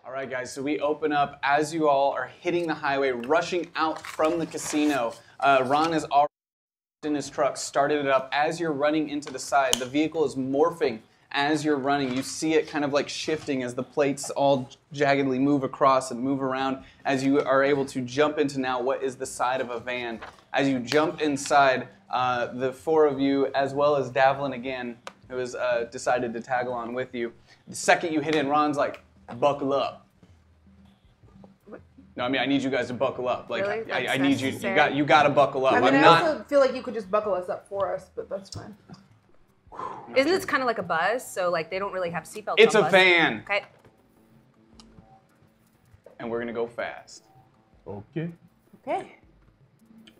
All right, guys, so we open up as you all are hitting the highway, rushing out from the casino. Ron is already in his truck, started it up. As you're running into the side, the vehicle is morphing as you're running. You see it kind of like shifting as the plates all jaggedly move across and move around as you are able to jump into now what is the side of a van. As you jump inside, the four of you, as well as Davlin again, who has decided to tag along with you, the second you hit in, Ron's like, buckle up. No, I mean, I need you guys to buckle up. Like, really? I need you. You got to buckle up. I mean, I also feel like you could just buckle us up for us, but that's fine. Isn't this kind of like a bus? So like they don't really have seatbelts. It's on a van. Okay. And we're gonna go fast. Okay. Okay.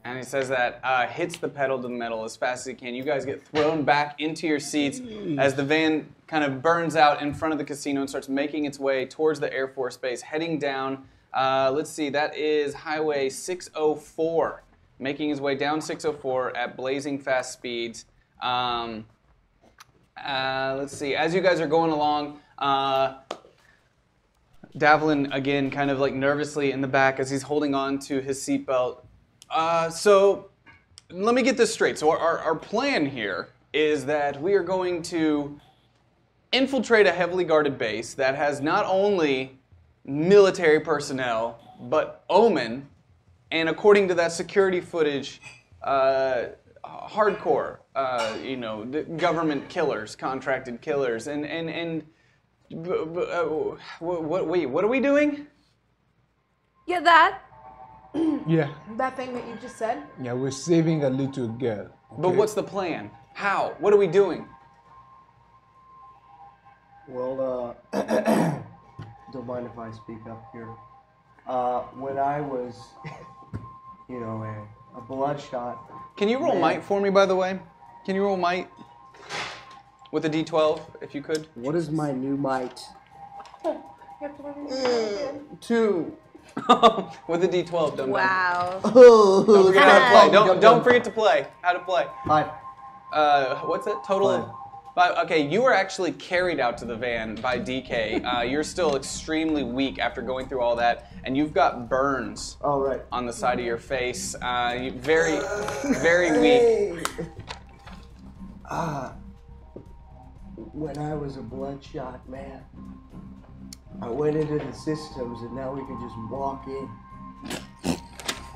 And he says that hits the pedal to the metal as fast as he can. You guys get thrown back into your seats as the van kind of burns out in front of the casino and starts making its way towards the Air Force Base, heading down. Let's see, that is Highway 604, making his way down 604 at blazing fast speeds. Let's see, as you guys are going along, Davlin, again, kind of like nervously in the back as he's holding on to his seatbelt. So let me get this straight. So our plan here is that we are going to infiltrate a heavily guarded base that has not only military personnel, but Omen, and according to that security footage, hardcore, the government killers, contracted killers, and what are we doing? Yeah, that. Yeah. That thing that you just said? Yeah, we're saving a little girl. Okay? But what's the plan? How? What are we doing? Well, don't mind if I speak up here. When I was, a bloodshot. Can you roll might for me, by the way? Can you roll might with a D12, if you could? What is my new might? 2. With a D12, done. Wow. Don't forget how to play. Don't forget to play. How to play. 5. What's it? Total? 5. Okay, you were actually carried out to the van by DK. You're still extremely weak after going through all that, and you've got burns on the side of your face. Very, very weak. When I was a bloodshot man, I went into the systems, and now we can just walk in.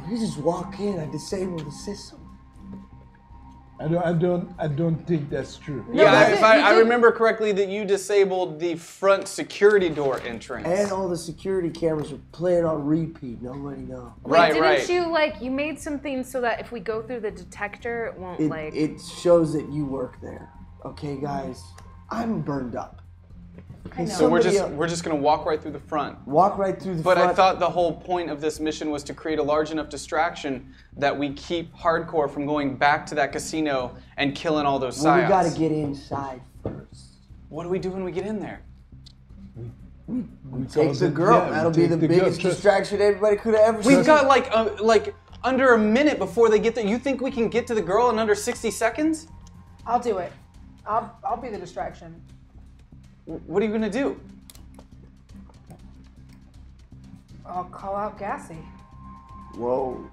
We just walk in. I disable the system. I don't think that's true. No, yeah, if I remember correctly, that you disabled the front security door entrance. And all the security cameras are playing on repeat. Nobody knows. Wait, didn't you you made something so that if we go through the detector, it won't It shows that you work there. Okay, guys, I'm burned up. Okay, so we're just gonna walk right through the front. Walk right through the front. But I thought the whole point of this mission was to create a large enough distraction that we keep hardcore from going back to that casino and killing all those psyops. Well, we gotta get inside first. What do we do when we get in there? We take the girl. That'll be the biggest distraction everybody could have ever seen. We've got like under a minute before they get there. You think we can get to the girl in under 60 seconds? I'll do it. I'll be the distraction. What are you gonna do? I'll call out Gassy. Whoa.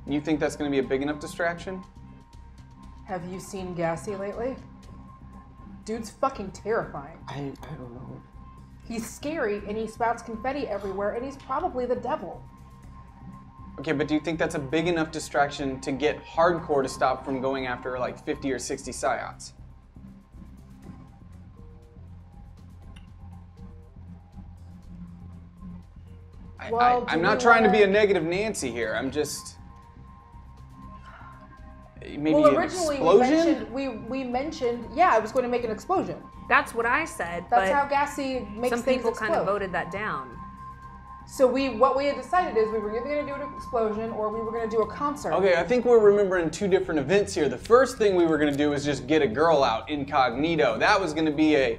You think that's gonna be a big enough distraction? Have you seen Gassy lately? Dude's fucking terrifying. I don't know. He's scary and he spouts confetti everywhere and he's probably the devil. Okay, but do you think that's a big enough distraction to get hardcore to stop from going after like 50 or 60 psyops? I'm not trying to be a negative Nancy here. I'm just maybe well, an originally explosion. we mentioned I was going to make an explosion. That's what I said. That's how Gassy makes some things people explode. kind of voted that down. So what we had decided is we were either going to do an explosion or we were going to do a concert. Okay, I think we're remembering two different events here. The first thing we were going to do was just get a girl out incognito. That was going to be a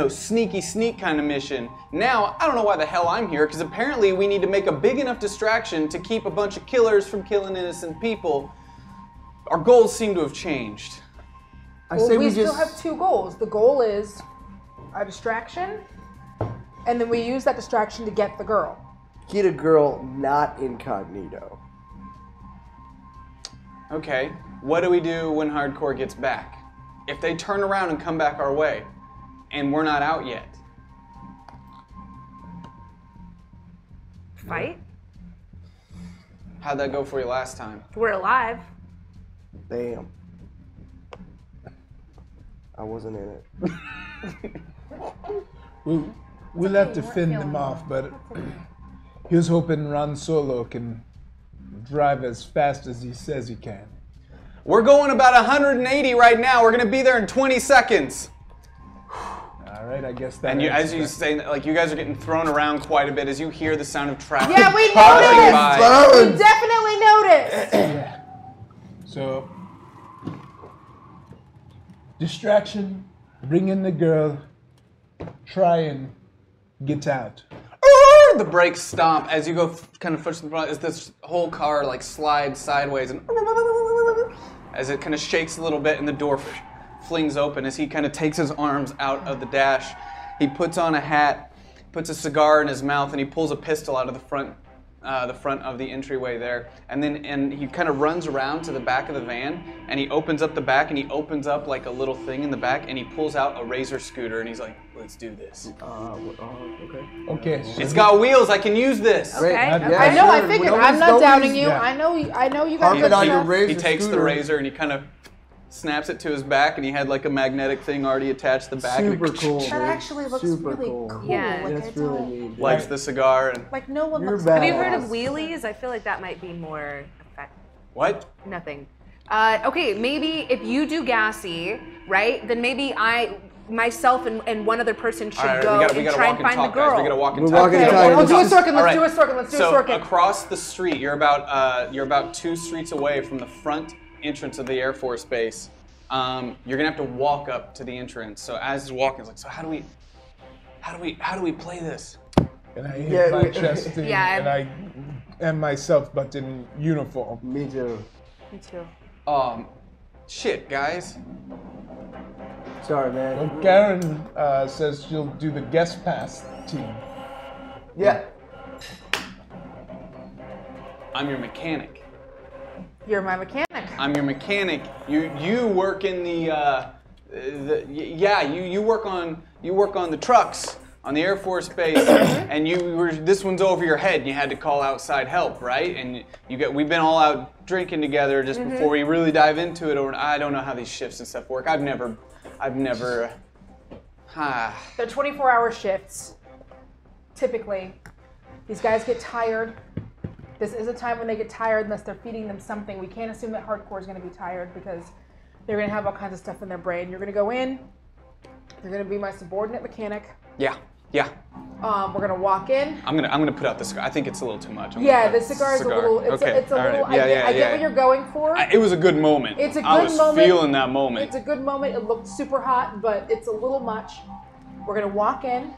sneaky sneak kind of mission. Now, I don't know why the hell I'm here, because apparently we need to make a big enough distraction to keep a bunch of killers from killing innocent people. Our goals seem to have changed. We still have 2 goals. The goal is a distraction, And then we use that distraction to get the girl. Get a girl not incognito. Okay, what do we do when hardcore gets back? If they turn around and come back our way, and we're not out yet? Fight? How'd that go for you last time? We're alive. Damn. I wasn't in it. We'll have to fend them off, but here's hoping Ron Solo can drive as fast as he says he can. We're going about 180 right now. We're gonna be there in 20 seconds. All right, I guess that. And as you say, like you guys are getting thrown around quite a bit as you hear the sound of traffic. Yeah, we hurtling by. noticed! We definitely noticed! Yeah. So, distraction, bring in the girl, try and get out. The brakes stomp as you go kind of push the front as this whole car like slides sideways and as it kind of shakes a little bit and the door flings open as he kind of takes his arms out of the dash. He puts on a hat, puts a cigar in his mouth, and he pulls a pistol out of the front of the entryway there. And he kind of runs around to the back of the van and he opens up the back and he opens up like a little thing in the back and he pulls out a razor scooter and he's like, let's do this. Okay. Okay. So It's got wheels, I can use this. Okay. Yeah, I know, I sure. figured. Nobody's- I'm not doubting you. yeah. I know you got Harp good it on your stuff. razor He takes the scooter. razor and he kind of snaps it to his back and he had like a magnetic thing already attached to the back. Super and he cool. That dude. actually looks Super really cool. cool. Yeah. Like, That's it's really all- neat. lights the cigar and Like no one You're looks. bad. Have you heard of Yes. wheelies? I feel like that might be more effective. what? Nothing. Okay, maybe if you do gassy, right? Then maybe myself and one other person should All right, go we and gotta try walk and find talk, the girl. guys. We gotta walk and We're talk. walking We and gotta talking. walk Let's do a and circle. talk. Let's do All a circle. Let's do a So circle. across the street, you're about 2 streets away from the front entrance of the Air Force Base. You're gonna have to walk up to the entrance. So as he's walking, it's like, so how do we play this? and I hit Yeah, my we- chest in, Yeah, and I am myself, but in uniform. Me too. Me too. Shit, guys. Sorry, man. Well, Karen says she'll do the guest pass team. Yeah. I'm your mechanic. You're my mechanic. I'm your mechanic. You work in you work on the trucks on the Air Force Base, and this one's over your head, and you had to call outside help, right? And we've been all out drinking together just before we really dive into it. Or I don't know how these shifts and stuff work. I've never. They're 24-hour shifts. Typically, these guys get tired. This is a time when they get tired unless they're feeding them something. We can't assume that hardcore is going to be tired because they're going to have all kinds of stuff in their brain. You're going to go in. You're going to be my subordinate mechanic. Yeah. We're going to walk in. I'm gonna put out the cigar. I think it's a little too much. Yeah, the cigar is a little. It's okay. a all little. right. I get what you're going for. It was a good moment. It's a good I was moment. feeling that moment. It's a good moment. It looked super hot, but it's a little much. We're gonna walk in.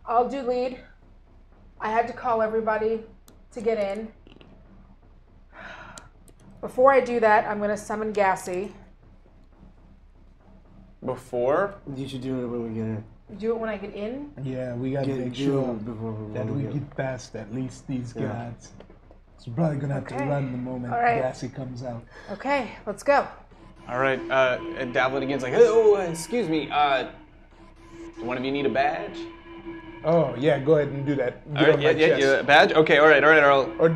I'll do lead. I had to call everybody to get in. Before I do that, I'm gonna summon Gassy. Before? You should do it when we get in. Do it when I get in. Yeah, we gotta Get make do sure it before that we get get past at least these Yeah. guys. So we're probably gonna have to Okay. run the moment All right. Gassy comes out. Okay, let's go. All right. And Davlin again's like, oh, excuse me. Do one of you need a badge? Oh yeah, go ahead and do that. All Get right. on my chest. Yeah. Badge. Okay. All right. Or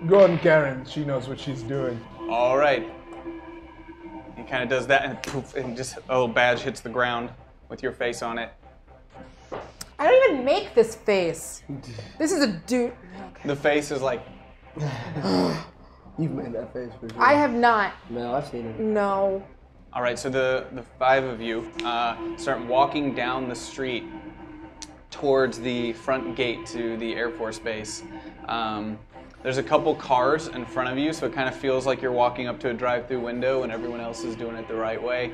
go on Karen. She knows what she's doing. All right. He kind of does that, and poof, and just a little badge hits the ground with your face on it. I don't even make this face. This is a dude. The face is like, You've made that face for sure. I have not. No, I've seen it. No. all right. So the 5 of you start walking down the street towards the front gate to the Air Force Base. There's a couple cars in front of you, so it kind of feels like you're walking up to a drive-through window and everyone else is doing it the right way.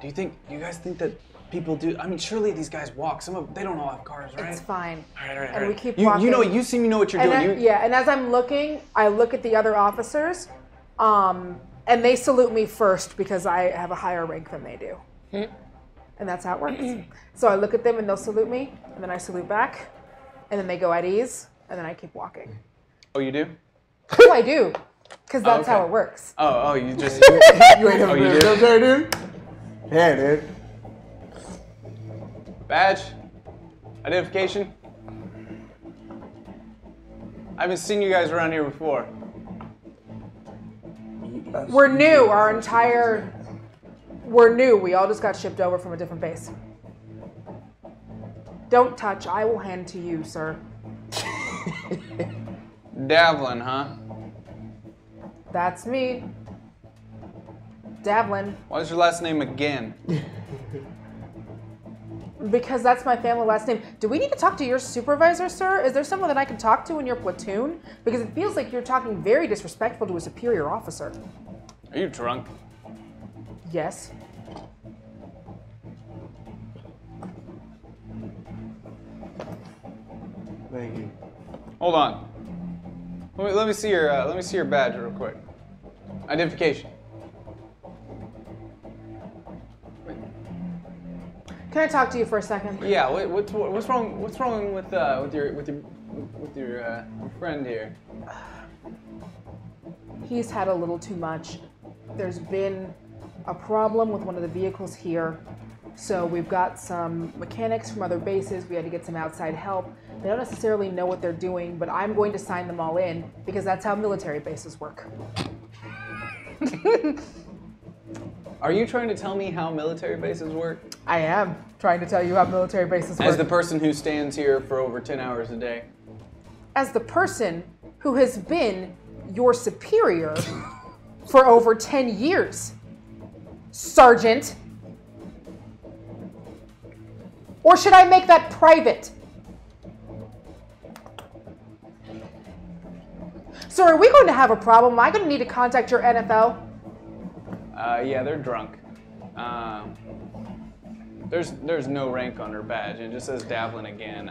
Do you guys think that people do? I mean, surely these guys walk. They don't all have cars, right? It's fine. All right. And we keep you walking. You know what you're And doing. and as I'm looking, I look at the other officers, and they salute me first because I have a higher rank than they do. And that's how it works. So I look at them and they'll salute me, and then I salute back, and then they go at ease, and then I keep walking. Oh, you do? Oh, I do, because that's how okay. it works. Oh, you just. You ain't never you been do? military, dude? Yeah, dude. Badge? Identification? I haven't seen you guys around here before. We're new. We're new. We all just got shipped over from a different base. Don't touch. I will hand to you, sir. Davlin, huh? That's me. Davlin. What's your last name again? Because that's my family last name. Do we need to talk to your supervisor, sir? Is there someone that I can talk to in your platoon? Because it feels like you're talking very disrespectful to a superior officer. Are you drunk? Yes. Thank you. Hold on. Let me see your badge real quick. Identification. Can I talk to you for a second? Yeah. What's wrong? What's wrong with your friend here? He's had a little too much. There's been a problem with one of the vehicles here. So we've got some mechanics from other bases. We had to get some outside help. They don't necessarily know what they're doing, but I'm going to sign them all in because that's how military bases work. Are you trying to tell me how military bases work? I am trying to tell you how military bases work. As the person who stands here for over 10 hours a day. As the person who has been your superior for over 10 years, Sergeant. Or should I make that private? So are we going to have a problem? Am I going to need to contact your NFL? Yeah, they're drunk. There's no rank on her badge. It just says Davlin again.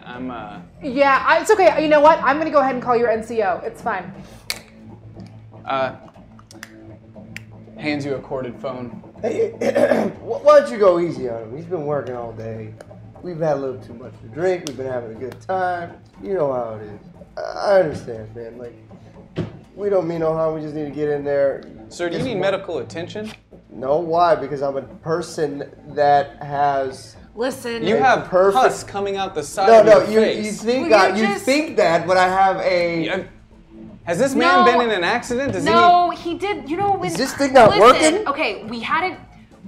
Yeah, it's okay. You know what? I'm going to go ahead and call your NCO. It's fine. Hands you a corded phone. Hey, why don't you go easy on him? He's been working all day. We've had a little too much to drink. We've been having a good time. You know how it is. I understand, man. Like, we don't mean no harm. We just need to get in there. Sir, do you need medical attention? No, why? Because I'm a person that has. Listen. You have perfect pus coming out the side of your face. You think Well, you think that, but I have a. Has this man been in an accident? No, he did. You know, when, Is this thing not working? Okay, we hadn't.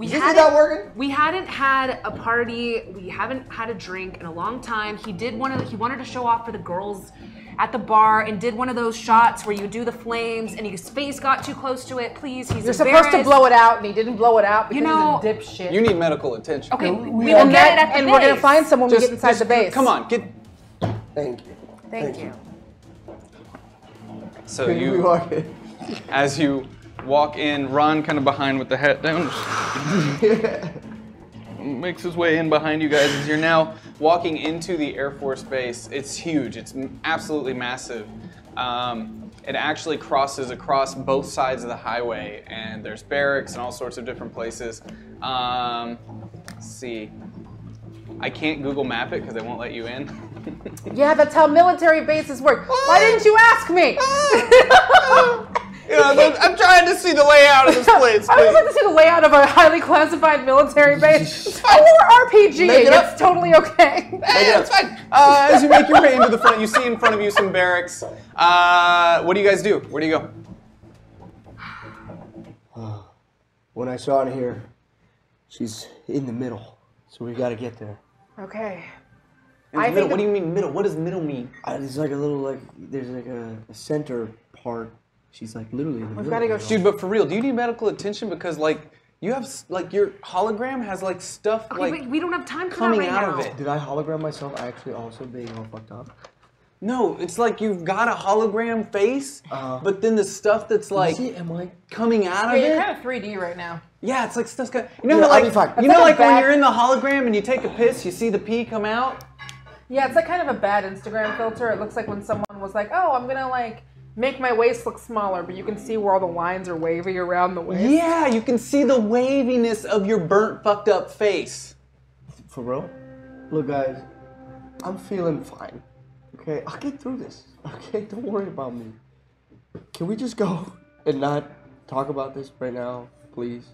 Is this thing not working? We hadn't had a party. We haven't had a drink in a long time. He wanted to show off for the girls at the bar and did one of those shots where you do the flames and his face got too close to it. Please, he's You're supposed to blow it out, and he didn't blow it out because You know, he's a dipshit. You need medical attention. Okay, we will get it at the and base. we're going to find someone when we get inside the base. Come on, get. Thank you. Thank you. So We you, walk in. as you walk in, Ron kind of behind with the head down, makes his way in behind you guys as you're now walking into the Air Force Base. It's huge. It's absolutely massive. It actually crosses across both sides of the highway, and there's barracks and all sorts of different places. Let's see. I can't Google map it because they won't let you in. Yeah, that's how military bases work. Why didn't you ask me? You know, I'm trying to see the layout of this place. I would like to see the layout of a highly classified military base. Or RPG. Make it up. It's totally okay. Hey, it's fine. As you make your way into the front, you see in front of you some barracks. What do you guys do? Where do you go? When I saw it here, she's in the middle, so we got to get there. Okay. In the middle. What do you mean middle? What does middle mean? There's like a little there's like a center part. She's like literally in the middle. We've got to go. Dude, but for real, do you need medical attention? Because you have your hologram has stuff Okay, wait, we don't have time for coming that right out now. of it. Did I hologram myself actually also being all fucked up? No, it's like you've got a hologram face, but then the stuff that's coming out of Yeah, you're it. kind of 3D right now. Yeah, it's like stuff's got. You know, Yeah, how, I'll be fine. you know, like a when bad- you're in the hologram and you take a piss, you see the pee come out. Yeah, it's like kind of a bad Instagram filter. It looks like when someone was like, "Oh, I'm gonna make my waist look smaller," but you can see where all the lines are wavy around the waist. Yeah, you can see the waviness of your burnt, fucked up face. For real? Look, guys, I'm feeling fine. Okay, I'll get through this. Okay, don't worry about me. Can we just go and not talk about this right now, please?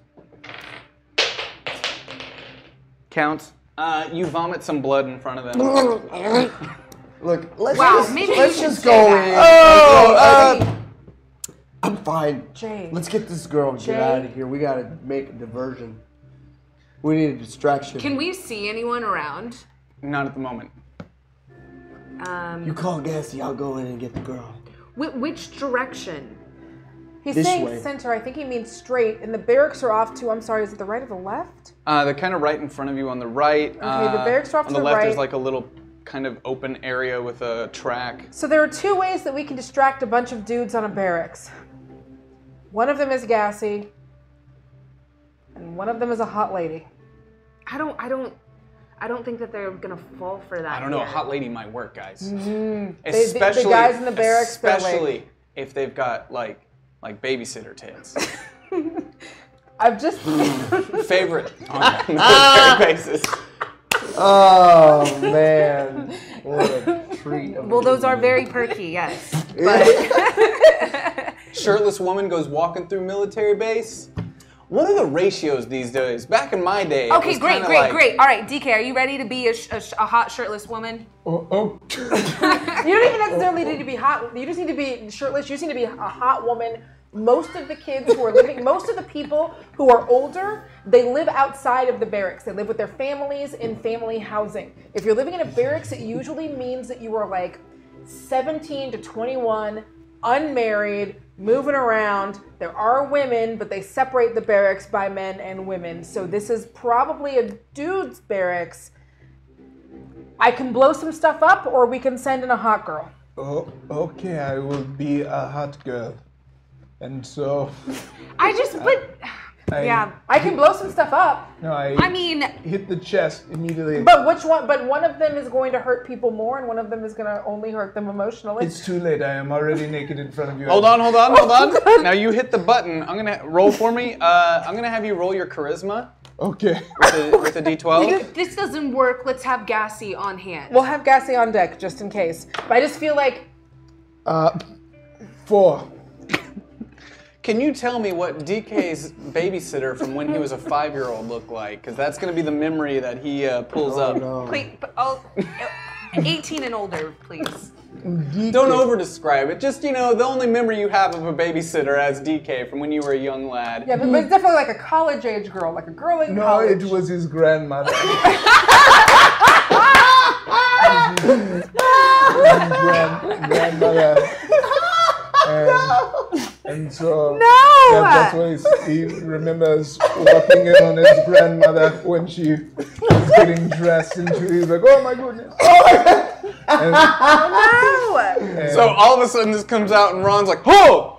Count. You vomit some blood in front of them. Look, let's Wow, just, maybe let's you should just say go that. in. I'm fine. Jay. Let's get this girl and Jay. get out of here. We gotta make a diversion. We need a distraction. Can we see anyone around? Not at the moment. You call Gassy, I'll go in and get the girl. Which direction? He's This saying way. center. I think he means straight, and the barracks are off to. I'm sorry, is it the right or the left? They're kind of right in front of you on the right. Okay, the barracks are off on to the the left. There's right. like a little kind of open area with a track. So there are two ways that we can distract a bunch of dudes on a barracks. One of them is Gassy, and one of them is a hot lady. I don't think that they're gonna fall for that. I don't know. A yet. hot lady might work, guys. The Especially guys in the barracks, they're like- especially if they've got like babysitter tits. I've just Favorite on a military basis. Oh, man. What a treat. of a Well, those are evening. very perky, yes. But Shirtless woman goes walking through military base. What are the ratios these days? Back in my day, it okay, was great, kinda great, like- great. All right, DK, are you ready to be a hot shirtless woman? Oh. you don't even necessarily need to be hot. You just need to be shirtless. You just need to be a hot woman. Most of the kids who are living, most of the people who are older, they live outside of the barracks. They live with their families in family housing. If you're living in a barracks, it usually means that you are like 17 to 21, unmarried, moving around. There are women, but they separate the barracks by men and women. So this is probably a dude's barracks. I can blow some stuff up, or we can send in a hot girl. Oh, okay, I will be a hot girl. And so Yeah. I can blow some stuff up. no, I mean, hit the chest immediately. But which one? But one of them is going to hurt people more, and one of them is going to only hurt them emotionally. It's too late. I am already naked in front of you. Hold on. Now you hit the button. I'm gonna roll for me. I'm gonna have you roll your charisma Okay. with a D12. if this doesn't work, let's have Gassy on hand. We'll have Gassy on deck just in case. But I just feel like 4. Can you tell me what DK's babysitter from when he was a 5-year-old looked like? Because that's gonna be the memory that he pulls up. No. Please, 18 and older, please. Don't over-describe it. Just, the only memory you have of a babysitter as DK from when you were a young lad. yeah, but it's definitely like a college-age girl, like a girl in No, college. it was his grandmother. Grandmother. And so that's why he remembers walking in on his grandmother when she was getting dressed, and he's like, "Oh my goodness!" And So all of a sudden this comes out and Ron's like, no,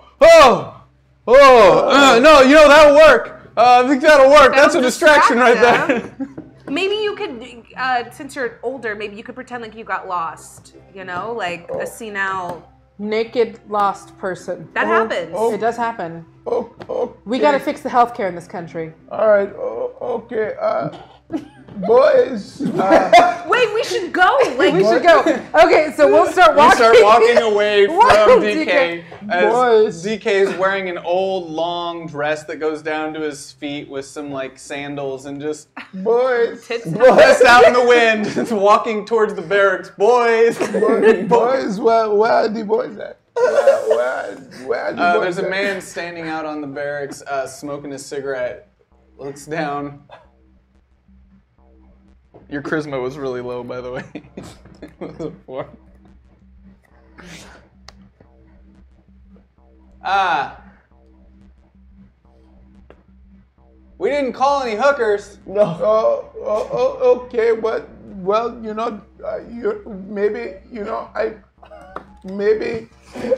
that'll work. I think that'll work. That's a distraction right there. Maybe you could, since you're older, maybe you could pretend like you got lost. Like a senile. Naked, lost person. That happens. It does happen. okay. We got to fix the healthcare in this country. All right. Okay. Boys. Wait, we should go. Like We should go. Okay, so we'll start You walking. start walking away from Whoa, DK as Boys. DK is wearing an old long dress that goes down to his feet with some sandals and just Boys. dressed out in the wind, just walking towards the barracks. Boys. Boys. Where are the boys at? Where are the boys There's a at? man standing out on the barracks smoking a cigarette. Looks down. Your charisma was really low, by the way. It was a 4. We didn't call any hookers. No. Okay, but well, maybe maybe. Can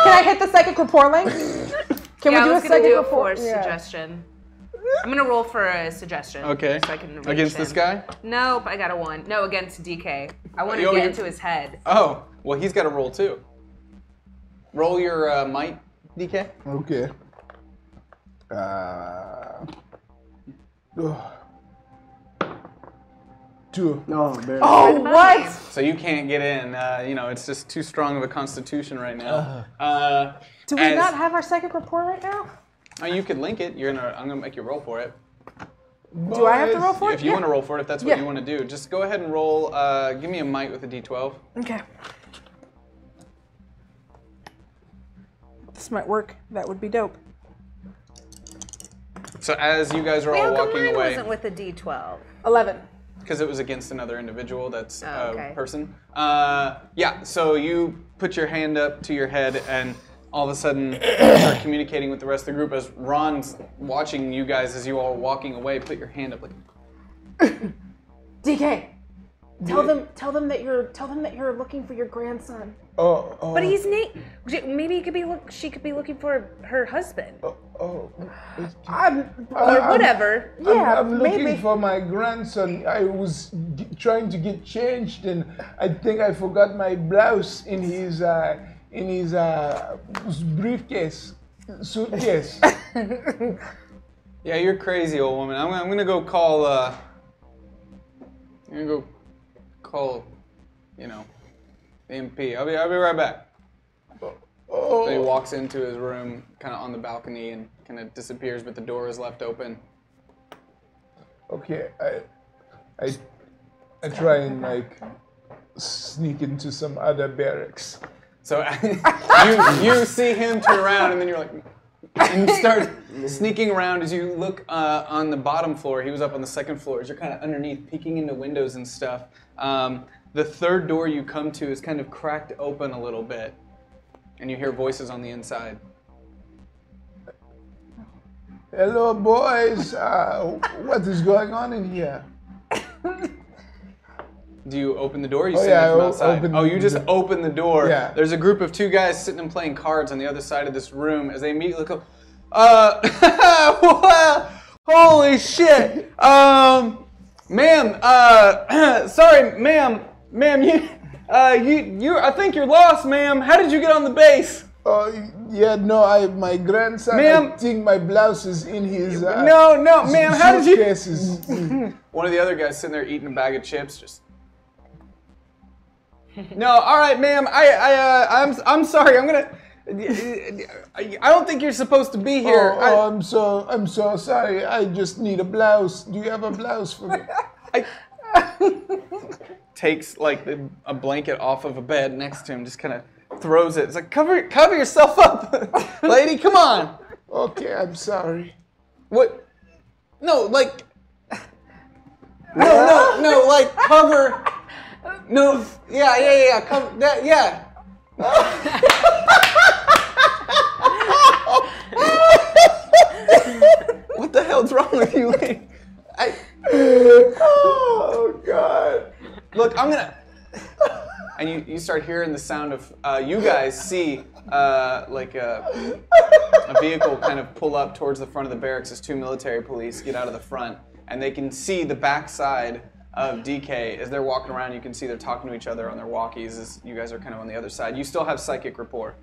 I hit the psychic rapport link? Can we do I a was gonna psychic do a rapport? force suggestion. I'm gonna roll for a suggestion. Okay. So I can reach Against this him. guy? Nope, I got a 1. No, against DK. I want to Yo, get you're- into his head. Oh, well, he's got to roll too. Roll your might, DK. Okay. 2. No, barely. Oh, what? So you can't get in. You know, it's just too strong of a constitution right now. Do we not have our psychic rapport right now? You could link it. I'm gonna make you roll for it. Do I have to roll for it? If you want to roll for it, if that's what you want to do, just go ahead and roll. Give me a might with a d12. Okay. This might work. That would be dope. So as you guys are Wait, all how come walking mine away, wasn't with a D12? 11. because it was against another individual that's okay. a person. Yeah, so you put your hand up to your head and all of a sudden start communicating with the rest of the group as Ron's watching you guys as you all are walking away. Put your hand up like, DK, tell them that you're looking for your grandson. Oh. But he's maybe he could be she could be looking for her husband or whatever. Yeah, I'm looking maybe. for my grandson. I was trying to get changed, and I think I forgot my blouse in his suitcase. yeah, you're crazy, old woman. I'm gonna go call. I'm gonna go call. You know, the MP. I'll be right back. So he walks into his room, kind of on the balcony, and kind of disappears, but the door is left open. Okay, I try and like sneak into some other barracks. So you see him turn around, and then you're like, and you start sneaking around as you look on the bottom floor. He was up on the second floor. As you're kind of underneath, peeking into windows and stuff. The third door you come to is kind of cracked open a little bit, and you hear voices on the inside. Hello, boys. What is going on in here? Do you open the door? Or you Oh, see yeah, it from I outside? open Oh, you just the- open the door. Yeah. There's a group of two guys sitting and playing cards on the other side of this room as they immediately go, wow, holy shit. Ma'am, sorry, ma'am, you, I think you're lost, ma'am. How did you get on the base? Oh, yeah, no, my grandson, Ma'am? I think my blouse is in his No, ma'am, how did you? suitcases. One of the other guys sitting there eating a bag of chips, just. No, all right, ma'am. I'm sorry. I'm gonna. I don't think you're supposed to be here. I'm so sorry. I just need a blouse. Do you have a blouse for me? Takes like a blanket off of a bed next to him, just kind of throws it. It's like cover yourself up, lady. Come on. Okay, I'm sorry. What? No, like. No, like cover. No, yeah, cover that, yeah. What the hell's wrong with you, lady? Oh God. Look, I'm gonna. And you start hearing the sound of. You guys see like a vehicle kind of pull up towards the front of the barracks as two military police get out of the front, and they can see the backside of DK as they're walking around. You can see they're talking to each other on their walkies as you guys are kind of on the other side. You still have psychic rapport.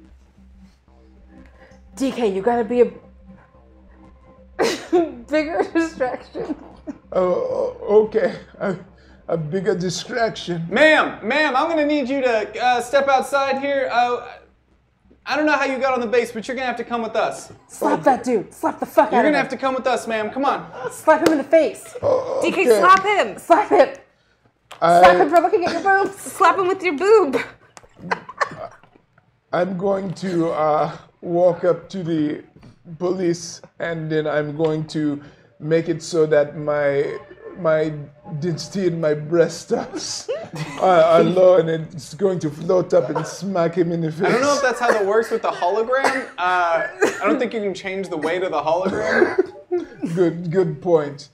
DK, you gotta be a bigger distraction. Oh, okay. A bigger distraction. Ma'am, I'm gonna need you to step outside here. I don't know how you got on the base, but you're gonna have to come with us. Slap that dude. Slap the fuck out of him. You're gonna have to come with us, ma'am. Come on. Slap him in the face. Oh, DK, okay. slap him. Slap him. Slap him for looking at your boobs. Slap him with your boob. I'm going to walk up to the police, and then I'm going to make it so that my density in my breasts are low, and it's going to float up and smack him in the face. I don't know if that's how that works with the hologram. I don't think you can change the weight of the hologram. Good point.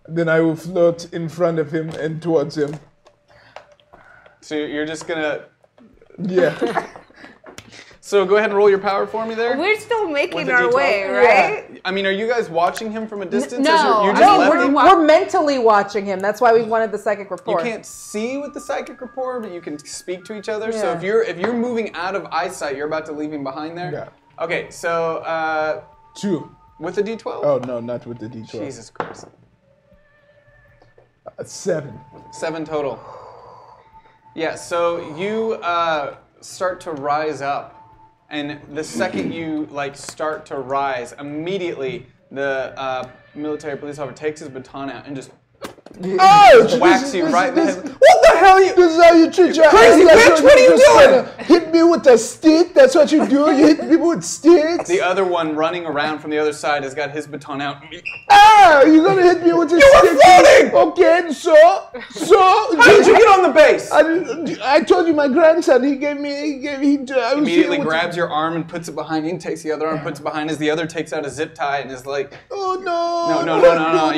Then I will float in front of him and towards him. So you're just gonna. Yeah. So go ahead and roll your power for me there. We're still making With the our D12? way, right? I mean, are you guys watching him from a distance? No. Or you're I just mean, left him? We're mentally watching him. That's why we wanted the psychic You rapport. can't see with the psychic rapport, but you can speak to each other. So Yeah. if you're moving out of eyesight, you're about to leave him behind there. Yeah. Okay, so 2. with the D12. Oh no, not with the D12. Jesus Christ. 7. 7 total. Yeah, so you start to rise up, and the second you like start to rise, immediately the military police officer takes his baton out and just whacks you right in the head. What the hell? This is how you treat your crazy bitch! What are you doing? Hit me with a stick? That's what you do? You hit people with sticks? The other one running around from the other side has got his baton out. Ah! You're gonna hit me with a stick? You were floating! Okay, so? How did you get on the base? I told you my grandson, he Immediately grabs your arm and puts it behind you, and takes the other arm, puts it behind as the other takes out a zip tie and is like, oh no! No.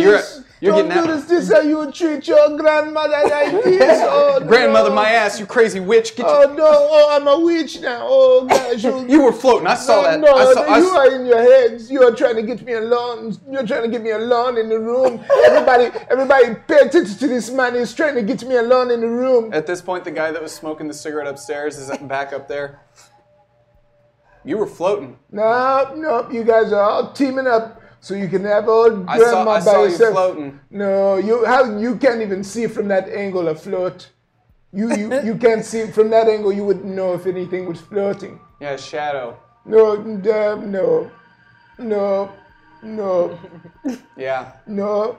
You're getting out. This is how you treat your grandmother like this? Oh, Grandmother, no. my ass, you crazy witch. Get Oh no, oh, I'm a witch now. Oh gosh. You were floating, I saw that. No, you are in your heads. You are trying to get me alone. You're trying to get me alone in the room. Everybody pay attention to this man. He's trying to get me alone in the room. At this point, the guy that was smoking the cigarette upstairs is back up there. You were floating. No, you guys are all teaming up. So you can have old grandma I saw by yourself. you floating. No, you can't even see from that angle afloat. You can't see from that angle. You wouldn't know if anything was floating. Yeah, shadow. No. Yeah. No.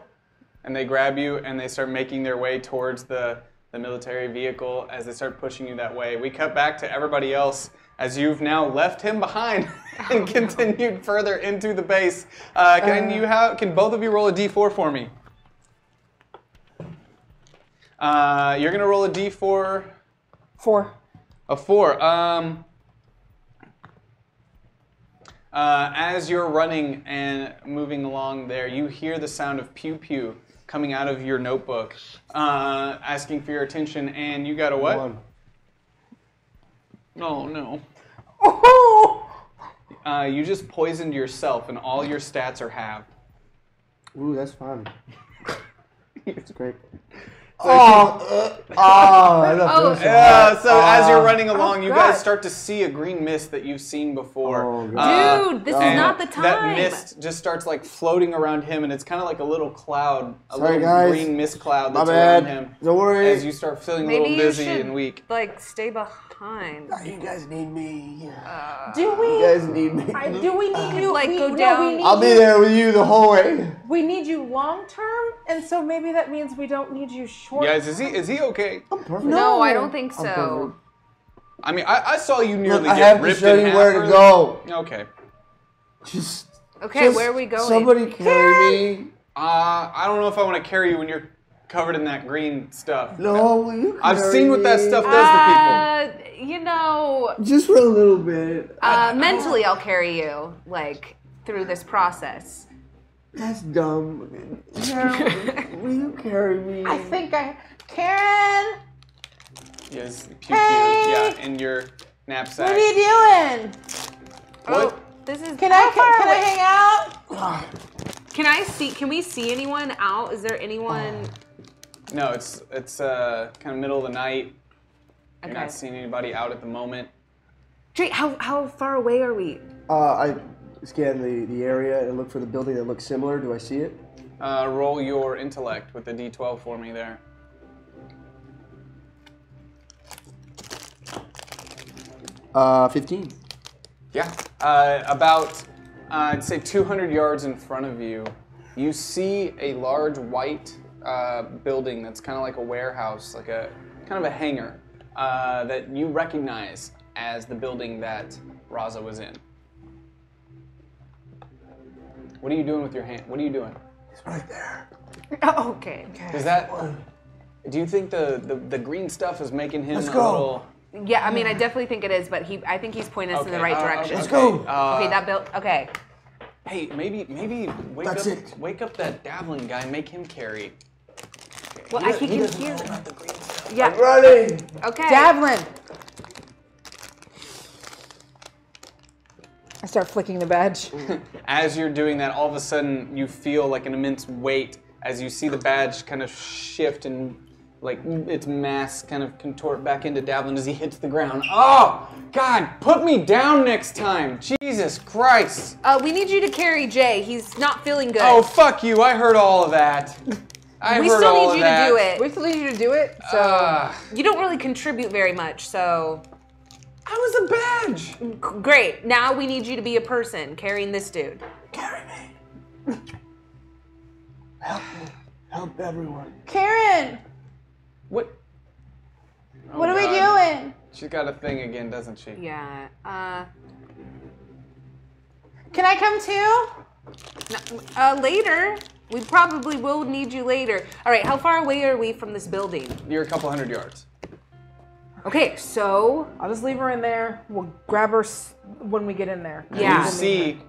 And they grab you and they start making their way towards the military vehicle as they start pushing you that way. We cut back to everybody else as you've now left him behind and continued further into the base. Can both of you roll a d4 for me? You're gonna roll a d4. 4. A 4. As you're running and moving along there, you hear the sound of pew pew coming out of your notebook, asking for your attention, and you got a what? 1. Oh no. You just poisoned yourself, and all your stats are halved. Ooh, that's fun. That's great. So as you're running along, you guys start to see a green mist that you've seen before. Oh, God. Dude, this is not the time. That mist just starts like floating around him, and it's kind of like a little cloud, Sorry, guys. green mist cloud that's My bad. around him. Don't worry. As you start feeling a Maybe little you dizzy should, and weak. like, stay behind. You guys need me. Do we? You guys need me. Do we need you? Like, go down. We need I'll be you. there with you the whole way. We need you long term, and so maybe that means we don't need you short. Guys, is he okay? I'm perfect. No, I don't think I'm so. perfect. I mean, I saw you nearly Look, I get have to ripped show in you half where to earlier. go. Okay. Just Where are we going? Somebody carry me. I don't know if I want to carry you when you're covered in that green stuff. No, will you I've carry seen what that me? stuff does to You know, Just for a little bit. mentally I'll carry you, like, through this process. That's dumb. Will you carry me? I think Karen, people. Yes, pew pew. Yeah, in your knapsack. what are you doing? What? Oh, this is. Can I hang out? Can we see anyone out? Is there anyone? No, it's kind of middle of the night. You're Okay. not seeing anybody out at the moment. Drake, how far away are we? I scan the area and look for the building that looks similar. Do I see it? Roll your intellect with the d12 for me there. Uh, 15. Yeah. About, I'd say 200 yards in front of you, you see a large white building that's kind of like a warehouse, like a kind of a hangar that you recognize as the building that Raza was in. What are you doing with your hand? What are you doing? It's right there. Oh, okay. Is that? Do you think the green stuff is making him Let's a go. little? Yeah, I mean, I definitely think it is, but I think he's pointing us in the right direction. Let's go. Okay, that built. Okay. Hey, maybe That's it. wake up that dabbling guy, make him carry. Well, he can hear. About the green stuff. Yeah. Running. Okay. Davlin. I start flicking the badge. As you're doing that, all of a sudden you feel like an immense weight as you see the badge kind of shift and like its mass kind of contort back into Davlin as he hits the ground. Oh, God, put me down next time. Jesus Christ. We need you to carry Jay. He's not feeling good. Oh, fuck you. I heard all of that. I We heard still all need of you that. to do it. We still need you to do it. So You don't really contribute very much, so I was a badge. great. Now we need you to be a person carrying this dude. Carry me. Help me. Help everyone. Karen, What? Oh, what are we God. doing? She's got a thing again, doesn't she? Yeah. Can I come too? Later. We probably will need you later. All right, how far away are we from this building? You're a couple hundred yards. Okay, so I'll just leave her in there. We'll grab her when we get in there. Yeah. You see,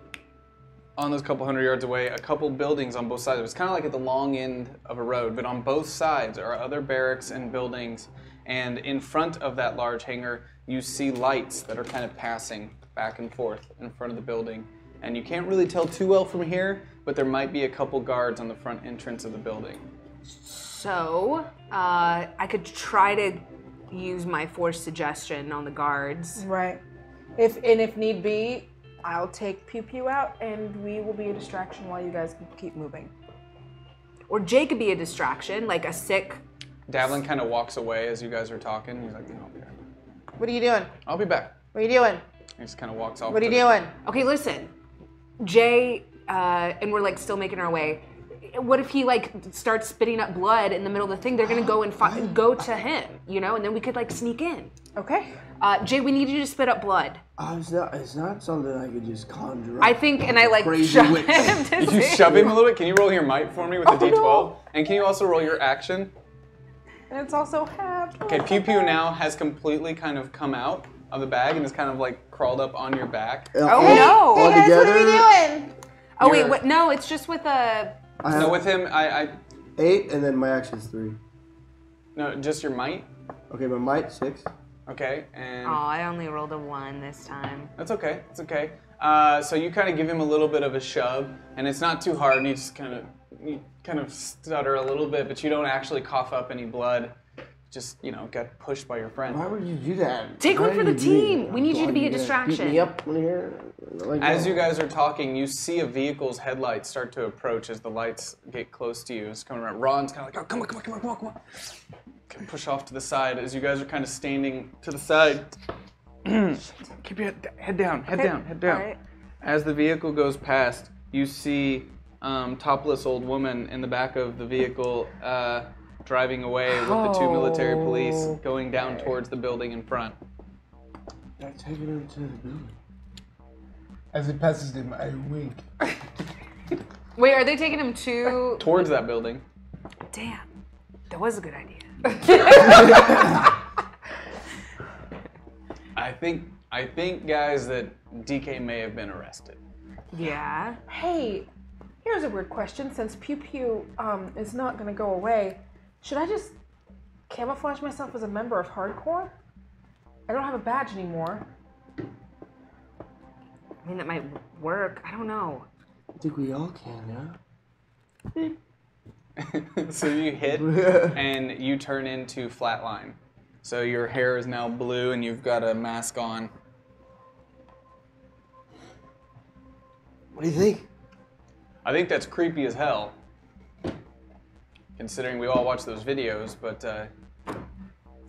on those couple hundred yards away, a couple buildings on both sides. It's kind of like at the long end of a road, but on both sides are other barracks and buildings. And in front of that large hangar, you see lights that are kind of passing back and forth in front of the building. And you can't really tell too well from here, but there might be a couple guards on the front entrance of the building. So, I could try to use my force suggestion on the guards. Right. If need be, I'll take Pew Pew out, and we will be a distraction while you guys keep moving. Or Jay could be a distraction, like a sick. Davlin kind of walks away as you guys are talking. He's like, I'll be back. What are you doing? I'll be back. What are you doing? He just kind of walks off. What are you to the- doing? Okay, listen. Jay, and we're like still making our way. What if he like starts spitting up blood in the middle of the thing? They're gonna go and go to him, you know, and then we could like sneak in. Okay. Jay, we need you to spit up blood. It's not something I could just conjure up. I think, and I like Crazy shove witch. him to You see. shove him a little bit. Can you roll your might for me with the D12? no. And can you also roll your action? And it's also halved. Okay, Pew Pew now has completely kind of come out of the bag and is kind of like crawled up on your back. Oh, no. Hey All guys, what are we together. doing? Oh wait, You're- what? No, it's just with a. I No, have with him, I 8, and then my action's 3. no, just your might. Okay, my might 6. Okay, and Oh, I only rolled a 1 this time. that's okay. It's okay. So you kind of give him a little bit of a shove, and it's not too hard. And you just kind of stutter a little bit, but you don't actually cough up any blood. Just get pushed by your friend. Why would you do that? Take Why one for did the you do team. that? We need you to Why be a you gonna distraction. Beat me up in here. Like As that? you guys are talking, you see a vehicle's headlights start to approach as the lights get close to you. It's coming around. Ron's kind of like, oh, come on. Kind of push off to the side as you guys are kind of standing to the side. Keep your head down. All right. As the vehicle goes past, you see topless old woman in the back of the vehicle driving away with the 2 military police going down towards the building in front. They're taking him to the building. As it passes them, I wink. Wait, are they taking him to? Towards that building. Damn, that was a good idea. I think, guys, that DK may have been arrested. Yeah. Hey, here's a weird question. Since Pew Pew is not going to go away, should I just camouflage myself as a member of Hardcore? I don't have a badge anymore. I mean, that might work. I don't know. I think we all can, yeah? So you hit and you turn into Flatline. So your hair is now blue and you've got a mask on. What do you think? I think that's creepy as hell. Considering we all watch those videos, but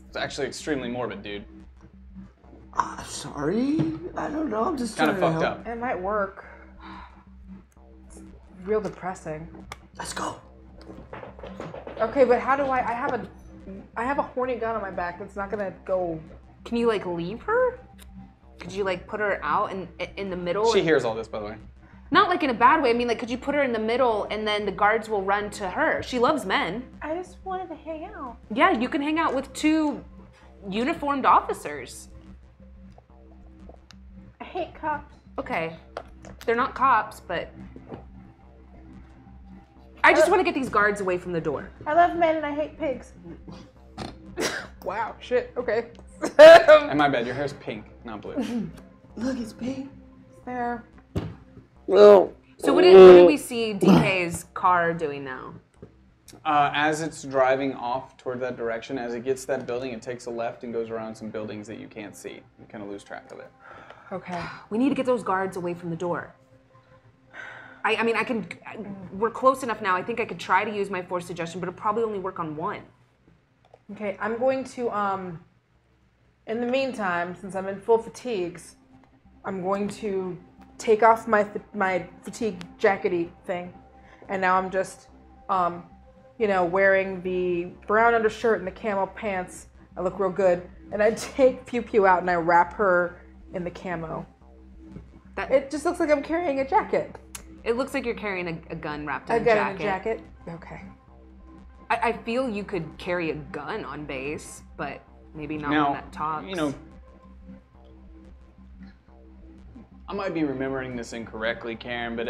it's actually extremely morbid, dude. Sorry? I don't know. I'm just Kind of trying to fucked help. up. It might work. It's real depressing. Let's go. Okay, but how do I have a horny gun on my back that's not gonna go. Can you like leave her? Could you like put her out in the middle? She hears all this, by the way. Not like in a bad way. I mean, like, could you put her in the middle and then the guards will run to her? She loves men. I just wanted to hang out. Yeah, you can hang out with 2 uniformed officers. I hate cops. Okay. They're not cops, but I just want to get these guards away from the door. I love men and I hate pigs. Wow, shit, okay. And my bad, your hair's pink, not blue. Look, it's pink. There. Well. So what did we see DK's car doing now? As it's driving off toward that direction, as it gets to that building, it takes a left and goes around some buildings that you can't see. You kind of lose track of it. Okay. We need to get those guards away from the door. I mean, we're close enough now. I think I could try to use my force suggestion, but it'll probably only work on one. Okay, I'm going to, in the meantime, since I'm in full fatigues, I'm going to take off my fatigue jackety thing. And now I'm just, wearing the brown undershirt and the camo pants. I look real good. And I take Pew Pew out and I wrap her in the camo. It just looks like I'm carrying a jacket. It looks like you're carrying a gun wrapped in a jacket. A gun in a jacket? Okay. I feel you could carry a gun on base, but maybe not Now, one that talks. You know, I might be remembering this incorrectly, Karen, but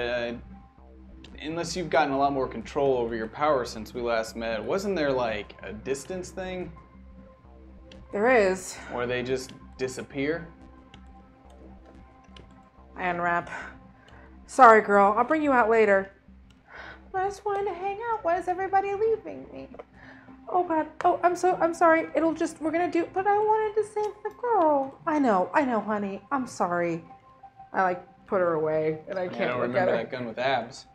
unless you've gotten a lot more control over your power since we last met, wasn't there like a distance thing? There is. Where they just disappear? I unwrap. Sorry, girl. I'll bring you out later. I just wanted to hang out. Why is everybody leaving me? Oh God. Oh, I'm sorry. We're gonna do. But I wanted to save the girl. I know, honey. I'm sorry. I put her away, and I can't I don't look at remember her. that gun with abs.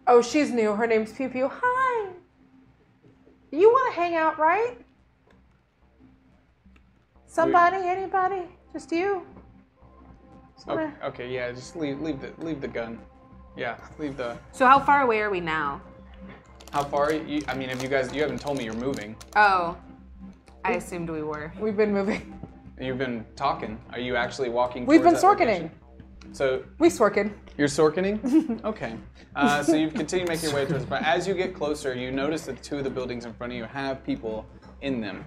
Oh, she's new. Her name's Pew Pew. Hi. You want to hang out, right? Somebody? Anybody? Just you? Okay, yeah, just leave the gun. Yeah, leave the. So how far away are we now? How far? You haven't told me you're moving. Oh, I assumed we were. We've been moving. You've been talking. Are you actually walking? We've been towards that sorkening. location? So We sorkin. you're sorkening? Okay. So you've continued making your way towards the front. As you get closer, you notice that two of the buildings in front of you have people in them.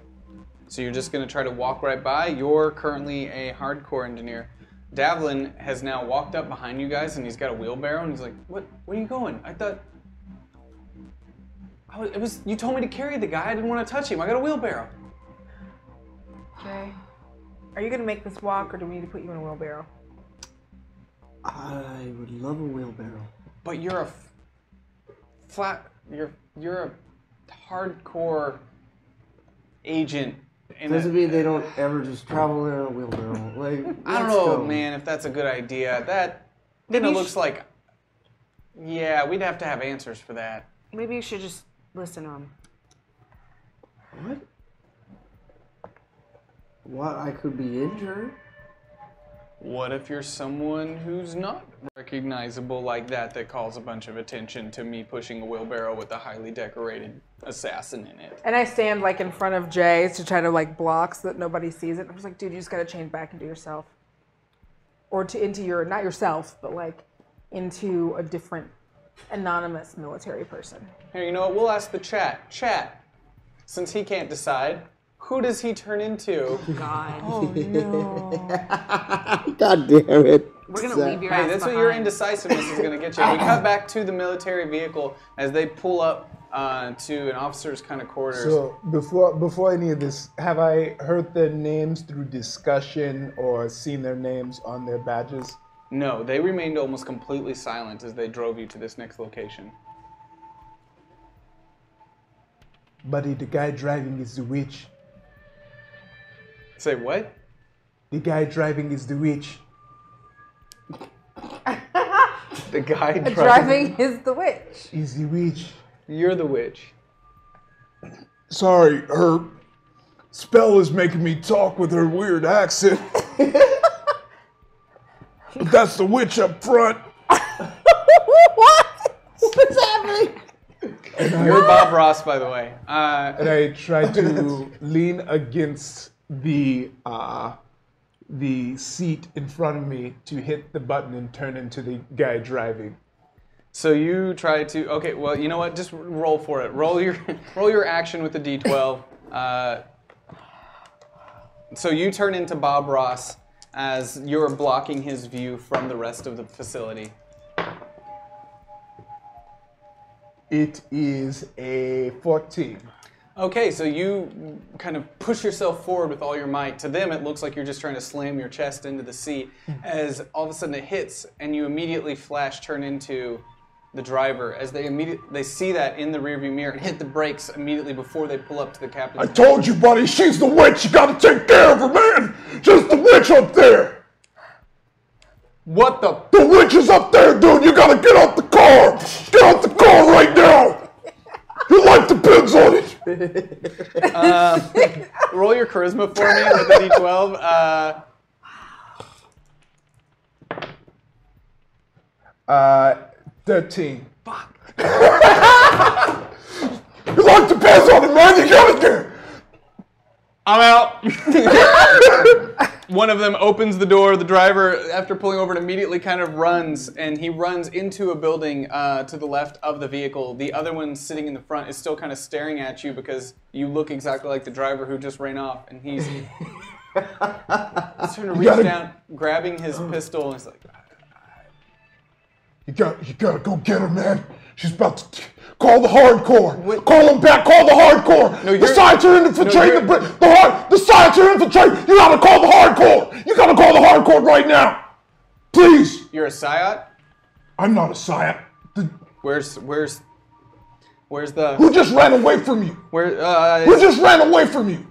So you're just going to try to walk right by. You're currently a hardcore engineer. Davlin has now walked up behind you guys, and he's got a wheelbarrow, and he's like, "What? Where are you going? I thought you told me to carry the guy. I didn't want to touch him. I got a wheelbarrow." Okay. Are you gonna make this walk, or do we need to put you in a wheelbarrow? I would love a wheelbarrow. But you're you're a hardcore agent. Doesn't mean they don't ever just travel in a wheelbarrow. I don't know, man, if that's a good idea. That kind of looks like. Yeah, we'd have to have answers for that. Maybe you should just listen to him. What? What? I could be injured. What if you're someone who's not recognizable like that calls a bunch of attention to me pushing a wheelbarrow with a highly decorated assassin in it? And I stand in front of Jay to try to block so that nobody sees it. I'm just like, dude, you just gotta change back into yourself, or into your not yourself, but into a different anonymous military person. Here, you know what? We'll ask the chat. Chat, since he can't decide, who does he turn into? God. Oh no. God damn it. We're gonna leave your ass Hey, that's what behind. your indecisiveness is going to get you. We cut back to the military vehicle as they pull up to an officer's kind of quarters. So before any of this, have I heard their names through discussion or seen their names on their badges? No, they remained almost completely silent as they drove you to this next location. Buddy, the guy driving is the witch. Say what? The guy driving is the witch. The guy Driving is the witch. Is the witch. You're the witch. Sorry, her spell is making me talk with her weird accent. But that's the witch up front. What? What's happening? You're Bob Ross, by the way. And I try to lean against the seat in front of me to hit the button and turn into the guy driving. So you try to. Okay, well, you know what? Just roll for it. Roll your action with the D12. So you turn into Bob Ross as you're blocking his view from the rest of the facility. It is a 14. Okay, so you kind of push yourself forward with all your might. To them, it looks like you're just trying to slam your chest into the seat as all of a sudden it hits and you immediately turn into the driver as they see that in the rearview mirror and hit the brakes immediately before they pull up to the captain's. I told you, buddy, she's the witch. You gotta take care of her, man. Just the witch up there. What the? The witch is up there, dude. You gotta get out the car. Get out the car right now. Your life depends on it. Roll your charisma for me with a d12. 13. Fuck. Your life depends on it, man. You gotta get. I'm out. One of them opens the door. The driver, after pulling over, it immediately kind of runs, and he runs into a building to the left of the vehicle. The other one sitting in the front is still kind of staring at you because you look exactly like the driver who just ran off, and he's trying to reach down, grabbing his pistol, and he's like, You gotta go get her, man. She's about to call the hardcore. Call them back. Call the hardcore. No, the science are infiltrating the science are infiltrating. You gotta call the hardcore. You gotta call the hardcore right now, please. You're a psyot? I'm not a psyop. Where's the? Who just ran away from you? Who just ran away from you?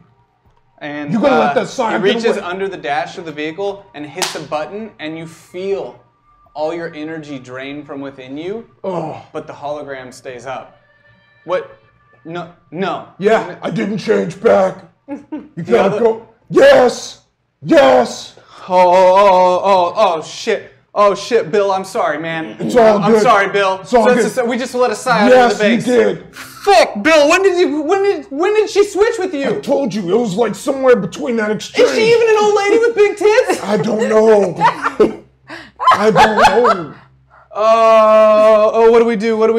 And you gonna let that psyop He reaches get away? under the dash of the vehicle and hits a button, and you feel all your energy drain from within you, but the hologram stays up. What? No. Yeah, I didn't change back. You gotta go. Yes. Oh, shit. Oh, shit, Bill, I'm sorry, man. It's all good. I'm sorry, Bill. It's all good. We just let a psyop Yes, in the base. you did. Fuck, Bill, when did she switch with you? I told you, it was like somewhere between that exchange. Is she even an old lady with big tits? I don't know. I don't know. What do we do? Well,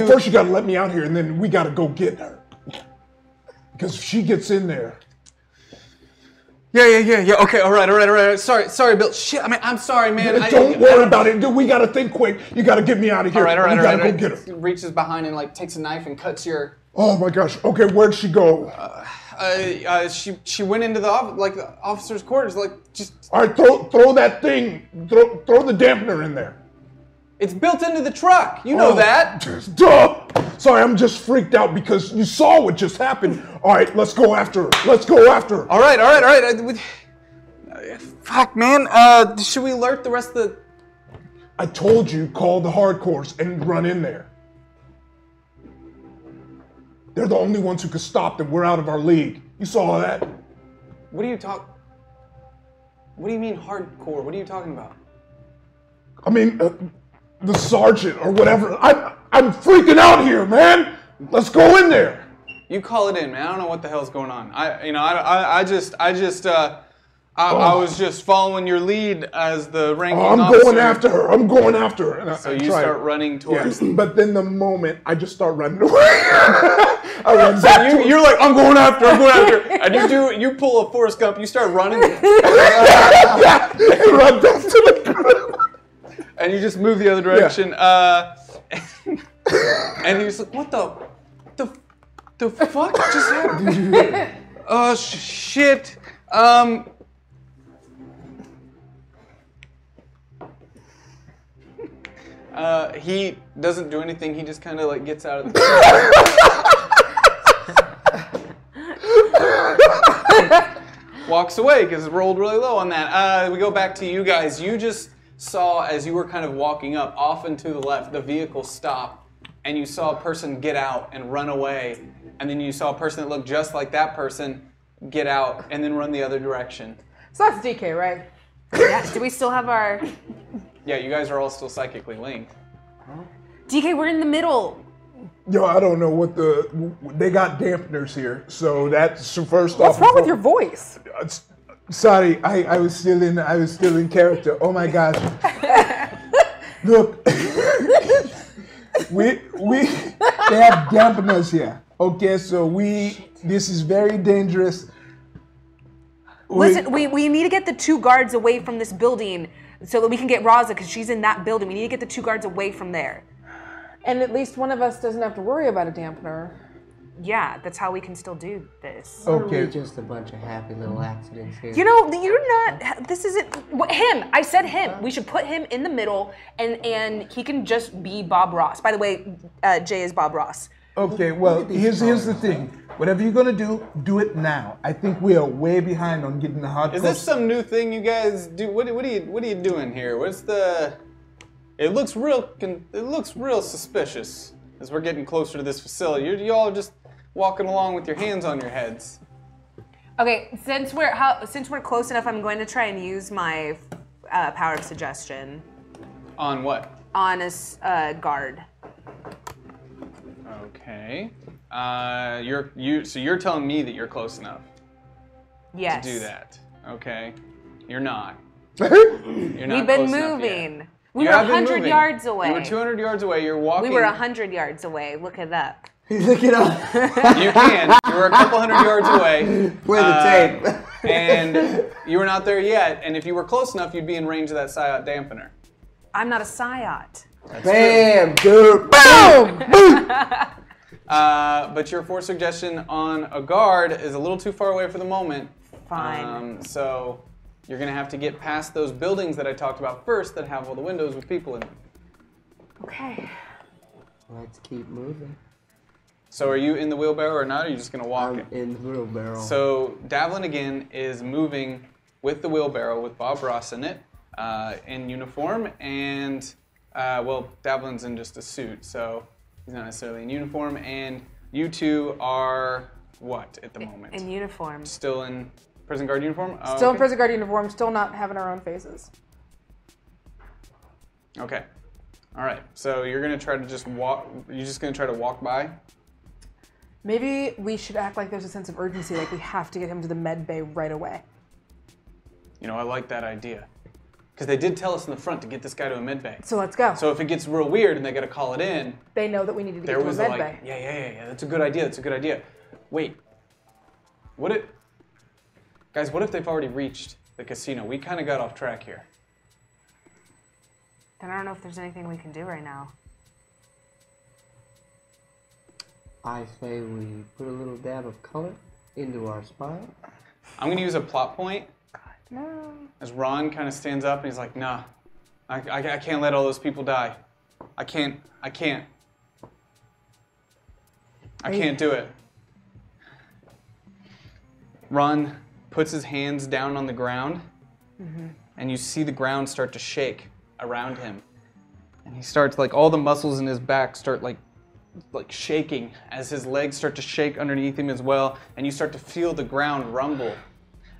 first you gotta let me out here, and then we gotta go get her. Because if she gets in there. Yeah. Okay, all right. Sorry, Bill. Shit, I'm sorry, man. Don't worry about it, dude. We gotta think quick. You gotta get me out of here. All right. We gotta go get her. He reaches behind and takes a knife and cuts your. Oh my gosh. Okay, where'd she go? She went into the officer's quarters. Just. All right, throw that thing. Throw the dampener in there. It's built into the truck. You know that. Duh. Sorry, I'm just freaked out because you saw what just happened. All right, let's go after her. All right. Fuck, man. Should we alert the rest of the... I told you, call the hardcores and run in there. They're the only ones who could stop them. We're out of our league. You saw that. What do you mean hardcore? What are you talking about? I mean, the sergeant or whatever. I'm freaking out here, man. Let's go in there. You call it in, man. I don't know what the hell's going on. I was just following your lead as the ranking officer. I'm going after her. And so you start running towards. Yeah, but then the moment I just start running away, I run back. So you're like, I'm going after, and you pull a Forrest Gump. You start running. Yeah, run back to the group. And you just move the other direction. Yeah. And he's like, what the fuck just happened? Oh, shit. He doesn't do anything. He just kind of gets out of the car. Walks away because it rolled really low on that. We go back to you guys. You just saw, as you were kind of walking up, off and to the left, the vehicle stop, and you saw a person get out and run away, and then you saw a person that looked just like that person get out and then run the other direction. So that's DK, right? Yeah, do we still have our... Yeah, you guys are all still psychically linked. DK, we're in the middle. Yo, I don't know what they got dampeners here, so that's first off. What's wrong with your voice? Sorry, I was still in character. Oh my gosh. Look, they have dampeners here. Okay, so this is very dangerous. Listen, we need to get the 2 guards away from this building so that we can get Raza, because she's in that building. We need to get the 2 guards away from there. And at least one of us doesn't have to worry about a dampener. Yeah, that's how we can still do this. Okay. We're just a bunch of happy little accidents here. You know, you're not, this isn't, him, I said him. We should put him in the middle and he can just be Bob Ross. By the way, Jay is Bob Ross. Okay, well, here's the thing. Whatever you're gonna do it now. I think we are way behind on getting the hard. Is this some new thing you guys do? What are you doing here? What's the? It looks real suspicious as we're getting closer to this facility. You all are just walking along with your hands on your heads. Okay, since we're close enough, I'm going to try and use my power of suggestion. On what? On a guard. Okay. So you're telling me that you're close enough Yes. to do that. Okay. You're not. We've been moving. We were 100 yards away. You were 200 yards away. You're walking. We were 100 yards away. Look it up. Look it up. You can. You were a couple hundred yards away. Play the tape. And you were not there yet. And if you were close enough, you'd be in range of that Psyot dampener. I'm not a Psyot. Bam, dude. Boom! Boom! But your force suggestion on a guard is a little too far away for the moment. Fine. So you're going to have to get past those buildings that I talked about first that have all the windows with people in them. Okay. Let's keep moving. So are you in the wheelbarrow or not? Or are you just going to walk it? I'm in the wheelbarrow. So Davlin again is moving with the wheelbarrow with Bob Ross in it, in uniform, and well, Davlin's in just a suit, so he's not necessarily in uniform. And you two are what at the moment? In uniform. Still in prison guard uniform? Oh, Still in okay. prison guard uniform, still not having our own faces. Okay. All right. So you're gonna try to just walk. You're just gonna try to walk by. Maybe we should act like there's a sense of urgency, like we have to get him to the med bay right away. You know, I like that idea. Because they did tell us in the front to get this guy to a med bay. So let's go. So if it gets real weird and they gotta call it in, They know that we needed to there get to a was med like, bay. yeah, that's a good idea, that's a good idea. Wait, guys, what if they've already reached the casino? We kind of got off track here. Then I don't know if there's anything we can do right now. I say we put a little dab of color into our spine. I'm gonna use a plot point No. as Ron kind of stands up and he's like, nah, I can't let all those people die. I can't do it. Ron puts his hands down on the ground, and you see the ground start to shake around him. And he starts, like, all the muscles in his back start, like shaking as his legs start to shake underneath him as well, and you start to feel the ground rumble.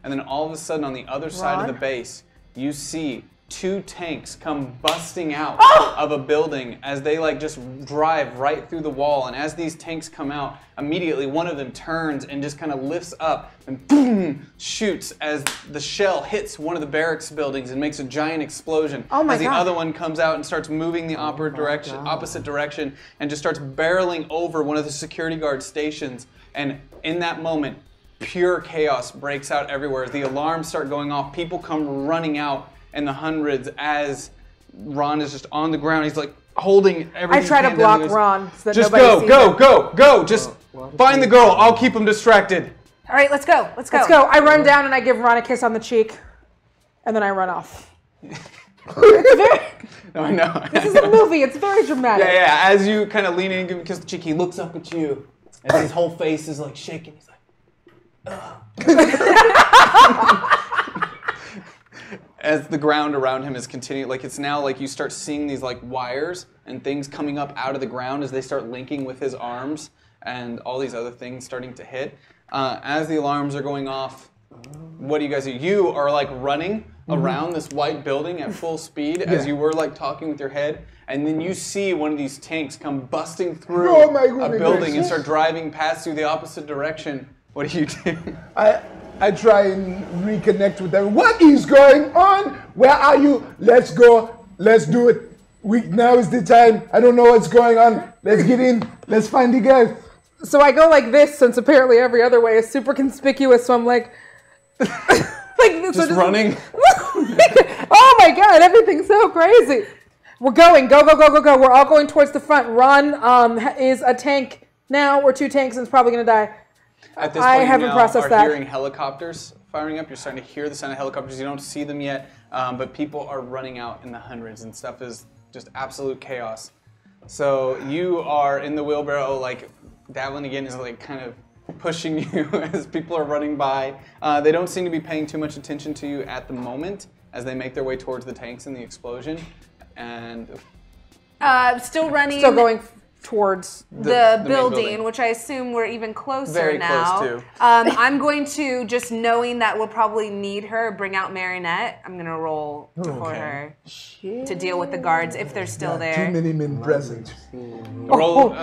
And then all of a sudden, on the other side of the base, you see 2 tanks come busting out of a building as they like just drive right through the wall. And as these tanks come out, immediately one of them turns and just kind of lifts up and boom, shoots as the shell hits one of the barracks buildings and makes a giant explosion. Oh my as the God. other one comes out and starts moving the opposite direction and just starts barreling over one of the security guard stations. And in that moment, pure chaos breaks out everywhere. As the alarms start going off, people come running out in the hundreds as Ron is just on the ground. He's like holding everything. I try to he can. block He goes, Ron so that just nobody sees him. go. Just find the girl. I'll keep him distracted. All right, let's go. Let's go. Let's go. I run down and I give Ron a kiss on the cheek, and then I run off. No, I know. This is a movie. It's very dramatic. Yeah. As you kind of lean in and give him a kiss on the cheek, he looks up at you, and his whole face is like shaking. He's like, ugh. As the ground around him is continuing, like it's now like you start seeing these like wires and things coming up out of the ground as they start linking with his arms and all these other things starting to hit. As the alarms are going off, what do you guys do? You are like running around this white building at full speed as you were like talking with your head, and then you see one of these tanks come busting through Oh my a goodness building and gracious. start driving past you the opposite direction. What do you do? I try and reconnect with them. What is going on? Where are you? Let's go. Let's do it. Now is the time. I don't know what's going on. Let's get in. Let's find the guy. So I go like this, since apparently every other way is super conspicuous. So I'm like, Just running? Oh my God, everything's so crazy. We're going. Go. We're all going towards the front. Ron is a tank now. We're 2 tanks and is probably going to die. At this I point, haven't you now processed are that. hearing helicopters firing up. You're starting to hear the sound of helicopters. You don't see them yet, but people are running out in the hundreds, and stuff is just absolute chaos. So you are in the wheelbarrow, like Davlin again is like kind of pushing you as people are running by. They don't seem to be paying too much attention to you at the moment as they make their way towards the tanks and the explosion. And still running. Still going towards the main building, which I assume we're even closer Very now. close to. I'm going to, just knowing that we'll probably need her, bring out Marionette. I'm going to roll for her to deal with the guards if they're still there. Too many men present. Roll.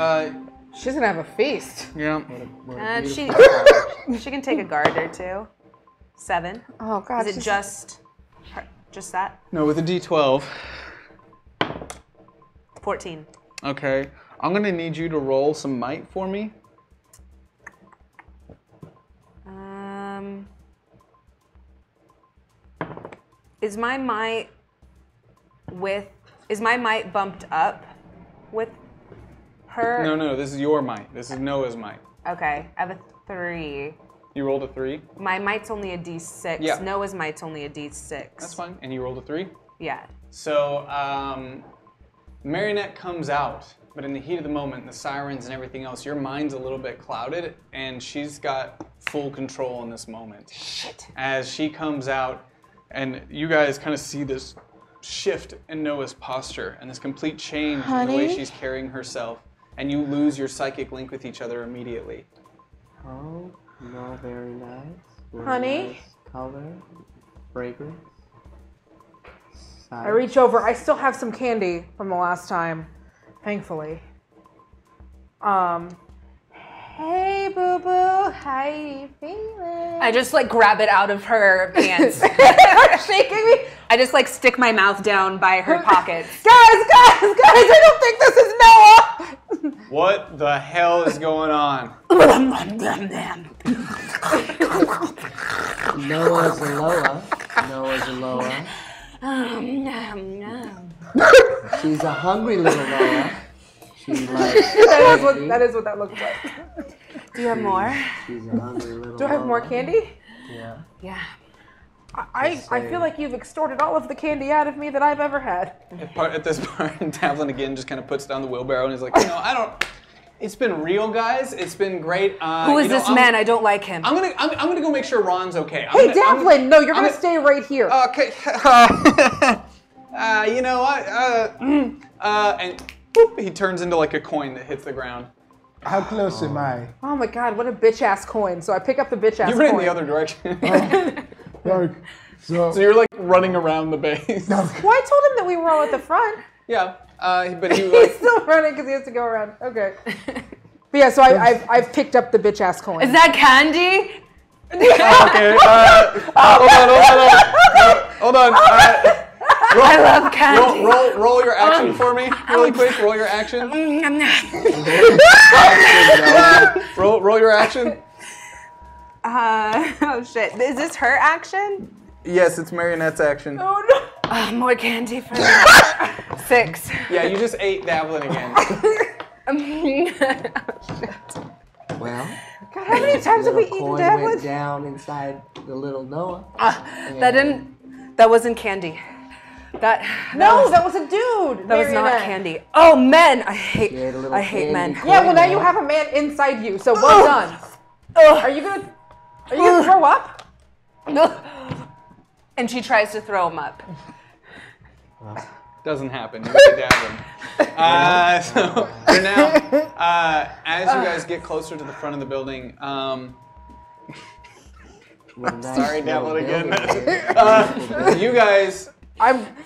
She's gonna have a feast. Yeah. She can take a guard or two. 7. Oh God. Is it just that? No, with a D12. 14. Okay. I'm gonna need you to roll some might for me. Is my might bumped up with her? No, this is your might. This is Noah's might. Okay, I have a 3. You rolled a 3? My might's only a D6. Yeah. Noah's might's only a D6. That's fine. And you rolled a 3? Yeah. So, Marionette comes out, but in the heat of the moment, the sirens and everything else, your mind's a little bit clouded, and she's got full control in this moment. Shit. As she comes out, and you guys kind of see this shift in Noah's posture and this complete change in the way she's carrying herself, and you lose your psychic link with each other immediately. Oh, no, very nice. Very Honey? nice color, fragrance. I reach over. I still have some candy from the last time, thankfully. Hey, boo boo, how you feeling? I just like grab it out of her pants. Shaking me. I just like stick my mouth down by her pockets. Guys, I don't think this is Noah. What the hell is going on? Noah's a Loa. Noah's a Loa. She's a hungry little Loa. She likes that is what that looks like. Do you have more? She's a hungry little Do I have more Loa. candy? Yeah. Yeah. I feel like you've extorted all of the candy out of me that I've ever had. At this part, Davlin again just kind of puts down the wheelbarrow and is like, it's been real, guys. It's been great. Who is this man? I don't like him. I'm gonna go make sure Ron's okay. Hey, Davlin, no, you're gonna stay right here. Okay. You know what? And boop, he turns into like a coin that hits the ground. How close am I? Oh my God, what a bitch ass coin. So I pick up the bitch ass You coin. ran in the other direction. Dark. So you're like running around the base. Well, I told him that we were all at the front. Yeah. But he He's like. still running because he has to go around. Okay. But yeah, so I've picked up the bitch ass coin. Is that candy? Okay. Hold on. I love candy. Roll your action for me, really quick. Roll your action. Roll your action. Oh shit. Is this her action? Yes, it's Marionette's action. Oh no. More candy for me. 6. Yeah, you just ate Davlin again. Well, God, how many times have we eaten coin Davlin? went down inside the little Noah. That wasn't candy. That was a dude. That was not Marionette. candy. Oh, men! I hate candy men. coin. Yeah, well now you have a man inside you, so well done. Are you gonna throw up? And she tries to throw him up. Doesn't happen. You ate Davlin. So for now, as you guys get closer to the front of the building, sorry, Davlin again. You guys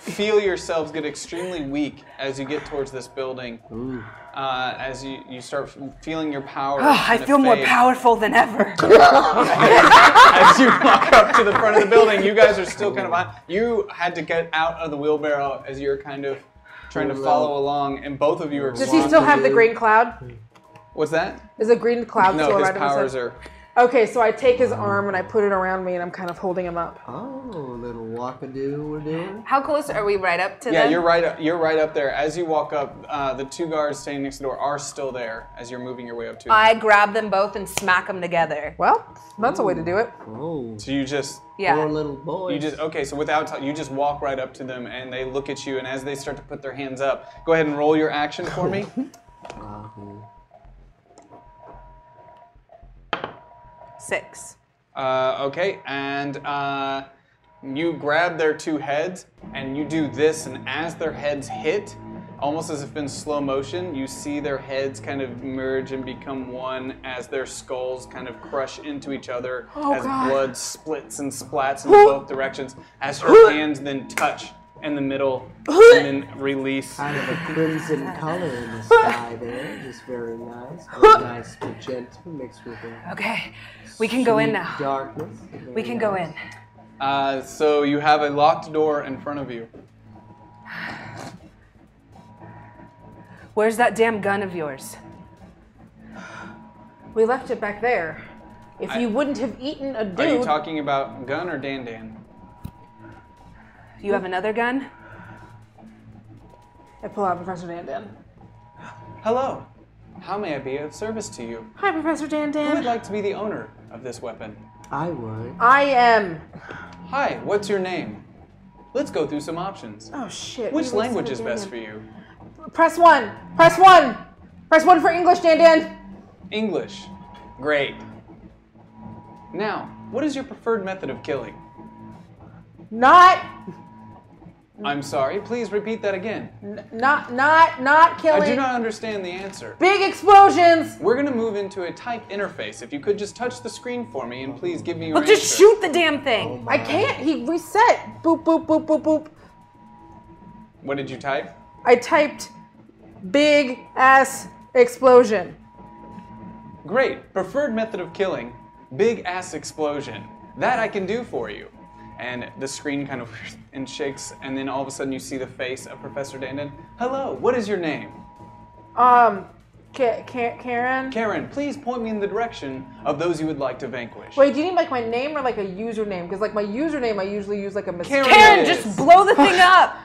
feel yourselves get extremely weak as you get towards this building. As you start feeling your power. I feel more powerful than ever. As you walk up to the front of the building, you guys are still kind of behind. You had to get out of the wheelbarrow as you're kind of trying to follow along, and both of you are. Does he still have the green cloud? What's that? Is the green cloud still No, his around powers him? are. Okay, so I take his arm and I put it around me and I'm kind of holding him up. Oh, little walkadoo we're doing. How close are we right up to Yeah, them? you're right up there. As you walk up, the 2 guards standing next to the door are still there as you're moving your way up to them. I grab them both and smack them together. Well, that's a way to do it. Oh, So you just. Yeah. poor little boy. So without you just walk right up to them and they look at you, and as they start to put their hands up, go ahead and roll your action for me. 6. Okay, and you grab their 2 heads, and you do this, and as their heads hit, almost as if in slow motion, you see their heads kind of merge and become one as their skulls kind of crush into each other, as blood splits and splats in both directions, as her hands then touch in the middle and then release. Kind of a crimson color in the sky there, just very nice. A nice magenta mixed with a Okay, we can go in now. darkness. We can go in. So you have a locked door in front of you. Where's that damn gun of yours? We left it back there. If you wouldn't have eaten a dude... Are you talking about gun or Dan Dan? You have another gun? I pull out Professor Dan Dan. Hello. How may I be of service to you? Hi, Professor Dan Who would Dan. like to be the owner of this weapon? I would. I am... Hi, what's your name? Let's go through some options. Oh, shit. Which language is best for you? Press 1. Press 1. Press 1 for English, Dan Dan. English. Great. Now, what is your preferred method of killing? Not I'm sorry, please repeat that again. not killing. I do not understand the answer. Big explosions. We're going to move into a type interface. If you could just touch the screen for me and please give me your Well, answer. just shoot the damn thing. I can't. He reset. Boop, boop, boop, boop, boop. What did you type? I typed big ass explosion. Great. Preferred method of killing, big ass explosion. That I can do for you. And the screen kind of and shakes, and then all of a sudden you see the face of Professor Dandan. Hello, what is your name? Karen? Karen, please point me in the direction of those you would like to vanquish. Wait, do you need like my name or like a username? Because like my username I usually use like a mistake. Karen, Yes. just blow the thing up.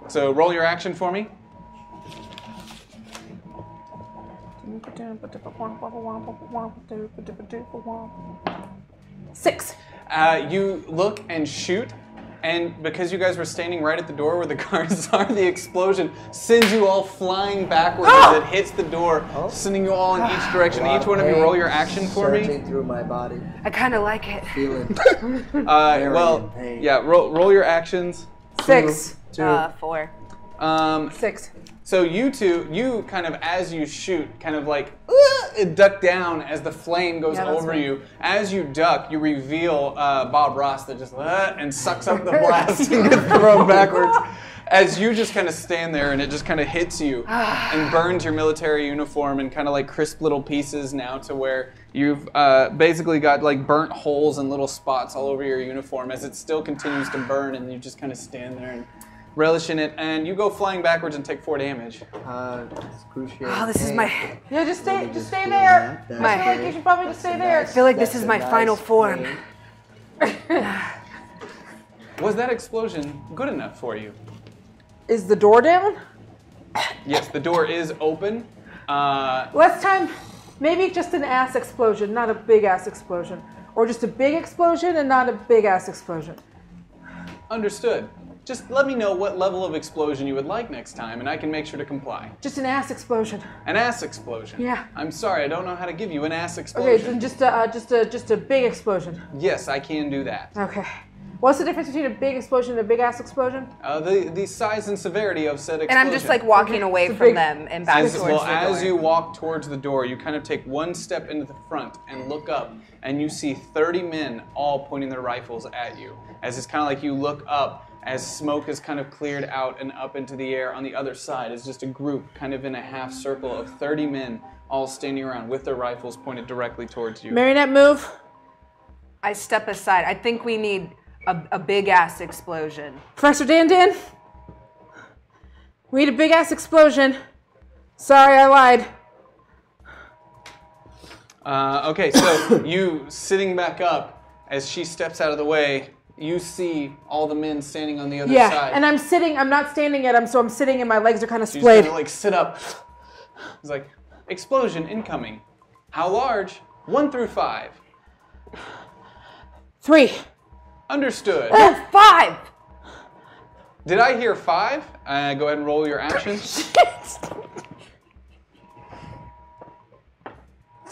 So roll your action for me. Six. You look and shoot, and because you guys were standing right at the door where the guards are, the explosion sends you all flying backwards as it hits the door, sending you all in each direction. Each one of you roll your action for me. Surging through my body, I kind of like it. feeling Well, in pain. yeah, roll your actions. Six. 4. Six. So you two, you kind of, as you shoot, kind of like duck down as the flame goes Yeah, that's over me. you. As you duck, you reveal Bob Ross that just and sucks up the blast and gets thrown backwards. As you just kind of stand there and it just kind of hits you and burns your military uniform in kind of like crisp little pieces now to where you've basically got like burnt holes and little spots all over your uniform as it still continues to burn, and you just kind of stand there and relish in it, and you go flying backwards and take 4 damage. Excruciating Oh, this is pain. my. Yeah, just stay Just there. feel that. I My- feel like you should probably just stay there. I feel like this That's is a my nice final form. pain. Was that explosion good enough for you? Is the door down? Yes, the door is open. Last time, maybe just an ass explosion, not a big ass explosion. Or just a big explosion and not a big ass explosion. Understood. Just let me know what level of explosion you would like next time, and I can make sure to comply. Just an ass explosion. An ass explosion. Yeah. I'm sorry, I don't know how to give you an ass Okay, explosion. then just a big explosion. Yes, I can do that. Okay. What's the difference between a big explosion and a big ass explosion? The size and severity of said explosion. And I'm just like walking away It's a from big- them and back As, towards well, the as door. you walk towards the door, you kind of take one step into the front and look up, and you see 30 men all pointing their rifles at you. As it's kind of like you look up, as smoke is kind of cleared out and up into the air. On the other side is just a group, kind of in a half circle of 30 men, all standing around with their rifles pointed directly towards you. Marionette move. I step aside. I think we need a big ass explosion. Professor Dan, we need a big ass explosion. Sorry, I lied. Okay, so you sitting back up as she steps out of the way. You see all the men standing on the other Yeah, side. and I'm sitting. I'm not standing yet. I'm sitting, and my legs are kind of She's splayed. gonna like sit up. It's like, explosion incoming. How large? 1 through 5. 3. Understood. 5! Did I hear 5? Go ahead and roll your action.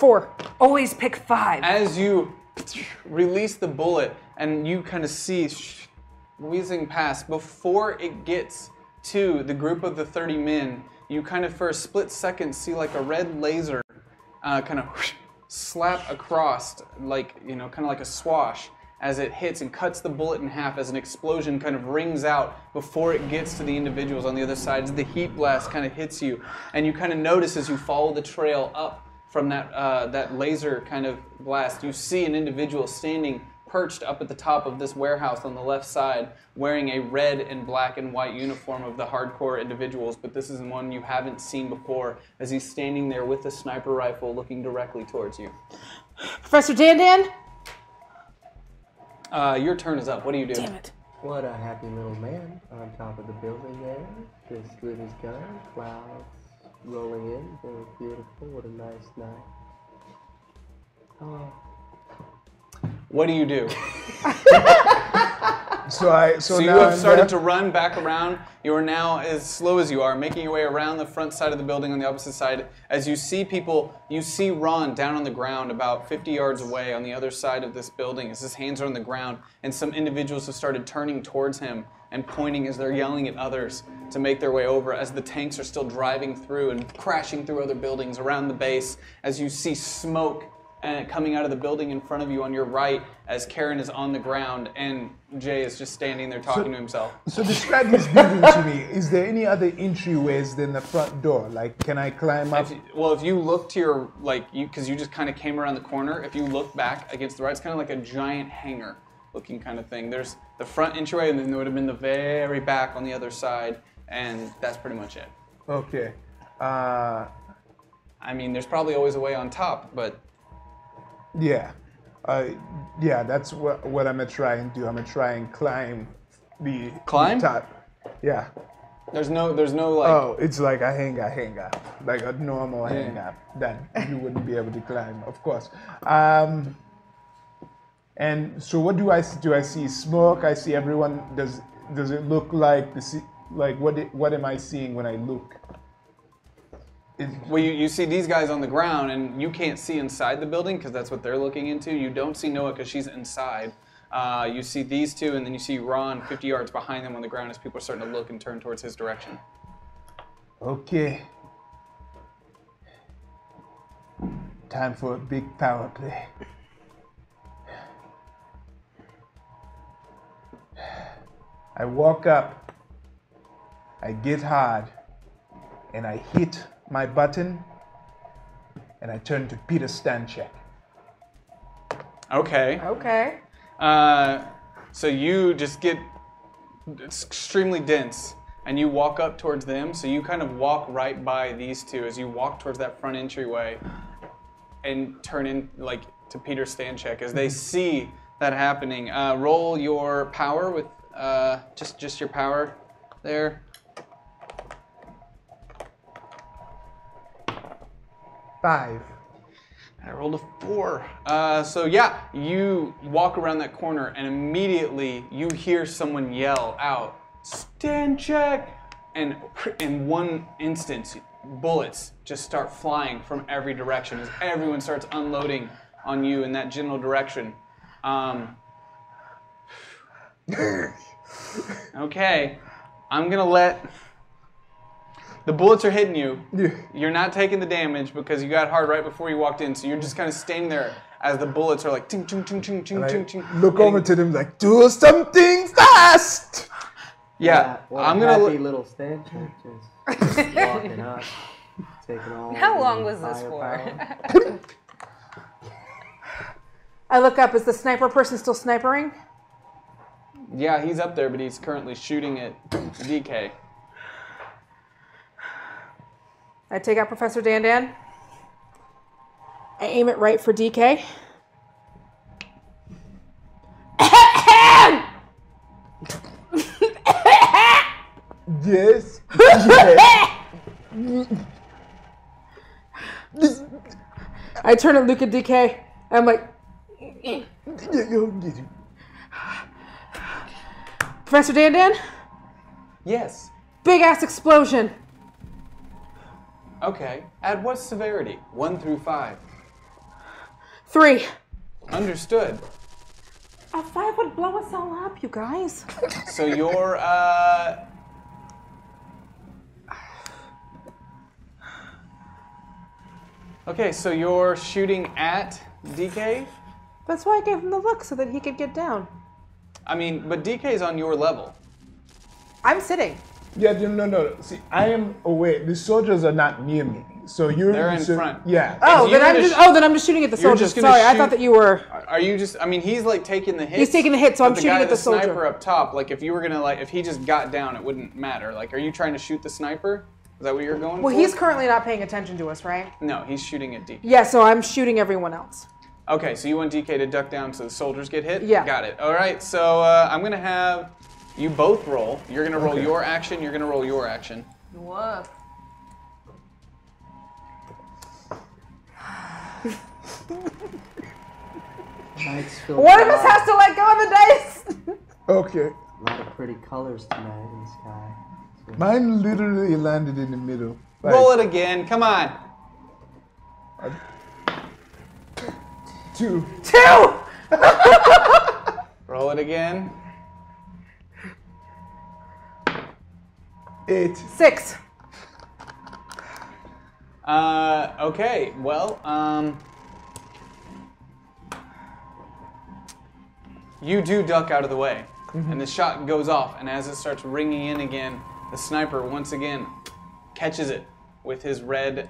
4. Always pick 5. As you release the bullet and you kind of see whizzing past, before it gets to the group of the 30 men, you kind of for a split second see like a red laser kind of slap across, like, you know, kind of like a swash as it hits and cuts the bullet in half as an explosion kind of rings out before it gets to the individuals on the other side, as the heat blast kind of hits you. And you kind of notice as you follow the trail up from that laser kind of blast, you see an individual standing perched up at the top of this warehouse on the left side, wearing a red and black and white uniform of the hardcore individuals, but this is one you haven't seen before, as he's standing there with a sniper rifle looking directly towards you. Professor Dandan? Your turn is up. What do you do? Damn it. What a happy little man on top of the building there, just with his gun, clouds rolling in, very beautiful, what a nice night. Oh. What do you do? So you now have started to run back around. You are now, as slow as you are, making your way around the front side of the building on the opposite side. As you see people, you see Ron down on the ground about 50 yards away on the other side of this building as his hands are on the ground, and some individuals have started turning towards him and pointing as they're yelling at others to make their way over, as the tanks are still driving through and crashing through other buildings around the base, as you see smoke coming out of the building in front of you on your right, as Karen is on the ground and Jay is just standing there talking to himself. So describe this building to me. Is there any other entryways than the front door? Like, can I climb up? If you look to your, because you just kind of came around the corner, if you look back against the right, it's kind of like a giant hangar looking kind of thing. There's the front entryway, and then there would have been the very back on the other side, and that's pretty much it. Okay. I mean, there's probably always a way on top, but... Yeah. Yeah, that's what I'm gonna try and do. I'm gonna try and climb the top. Yeah. There's no like... Oh, it's like a hangar, like a normal hangar that you wouldn't be able to climb, of course. And so what do I see? Do I see smoke? I see everyone. Does it look like what am I seeing when I look? Well, you see these guys on the ground, and you can't see inside the building because that's what they're looking into. You don't see Noah because she's inside. You see these two, and then you see Ron 50 yards behind them on the ground as people are starting to look and turn towards his direction. Okay. Time for a big power play. I walk up, I get hard, and I hit my button, and I turn to Peter Stanchek. Okay. Okay. So you just get extremely dense, and you walk up towards them. So you kind of walk right by these two as you walk towards that front entryway, and turn in to Peter Stanchek as they see that happening. Roll your power with just your power there. 5. I rolled a 4. So yeah, you walk around that corner and immediately you hear someone yell out, "Stanchek!" And in one instance, bullets just start flying from every direction as everyone starts unloading on you in that general direction. Okay, I'm gonna let... The bullets are hitting you. Yeah. You're not taking the damage because you got hard right before you walked in, so you're just kind of standing there as the bullets are like ting, ting, ting, ting, ting, ting, ting. Look over to them like, do something fast! Yeah, I'm gonna happy little Stanchek just walking up, taking all. How long was this for? I look up. Is the sniper person still snipering? Yeah, he's up there, but he's currently shooting at DK. I take out Professor Dandan. I aim it right for DK. Yes. Yes. I turn and look at DK. I'm like, Professor Dandan? Yes. Big ass explosion. Okay. At what severity? 1 through 5. 3. Understood. A 5 would blow us all up, you guys. So you're, okay, so you're shooting at DK? That's why I gave him the look, so that he could get down. I mean, but DK's on your level. I'm sitting. Yeah, no. See, I am away. The soldiers are not near me. So you're... They're in front. Yeah. Oh, you're then I'm just shooting at the you're soldiers. just gonna Sorry, I shoot- thought that you were... Are you just, I mean, he's like taking the hits. He's taking the hit, so but I'm shooting at the soldier. sniper up top, like if you were gonna, like, if he just got down, it wouldn't matter. Like, are you trying to shoot the sniper? Is that what you're going for? Well, he's currently not paying attention to us, right? No, he's shooting at DK. Yeah, so I'm shooting everyone else. Okay, so you want DK to duck down so the soldiers get hit? Yeah. Got it. All right, so I'm gonna have you both roll. You're gonna roll your action, you're gonna roll your action. Whoa. One of us has to let go of the dice. Okay. A lot of pretty colors tonight in the sky. Mine literally landed in the middle. Like, Roll it again, come on. 2. 2. Roll it again. 8. 6. Okay, well, you do duck out of the way, and the shot goes off, and as it starts ringing in again, the sniper once again catches it with his red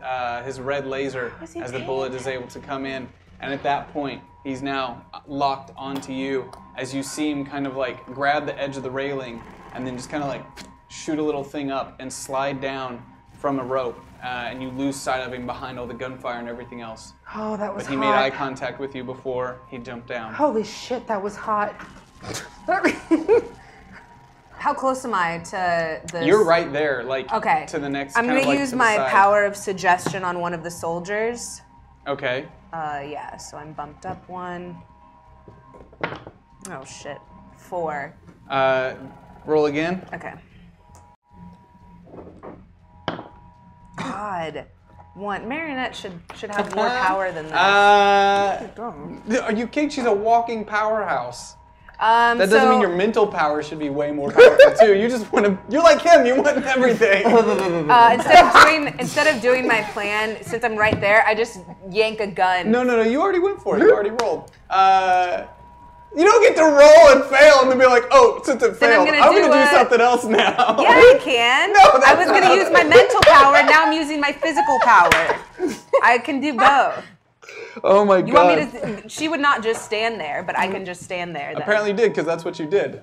laser as the bullet is able to come in, and at that point, he's now locked onto you as you see him kind of like grab the edge of the railing and then just kind of like shoot a little thing up and slide down from a rope, and you lose sight of him behind all the gunfire and everything else. Oh, that was But he hot. made eye contact with you before he jumped down. Holy shit, that was hot. How close am I to the... You're right there, like Okay. to the next. I'm kind of gonna like use to the my side. power of suggestion on one of the soldiers. Okay. Yeah, so I'm bumped up 1. Oh shit. 4. Roll again. Okay. God. 1. Marionette should have more power than this. Are you kidding? She's a walking powerhouse. That doesn't so, mean your mental power should be way more powerful too. You just want to. You're like him. You want everything. instead of doing my plan, since I'm right there, I just yank a gun. No. You already went for it. You already rolled. You don't get to roll and fail and then be like, oh, since it Then I'm failed, gonna I'm going to do do something else now. Yeah, I can. No, I was that's going to not- use my mental power, now I'm using my physical power. I can do both. Oh my You god. want me to? She would not just stand there, but I can just stand there. Then. Apparently you did, because that's what you did.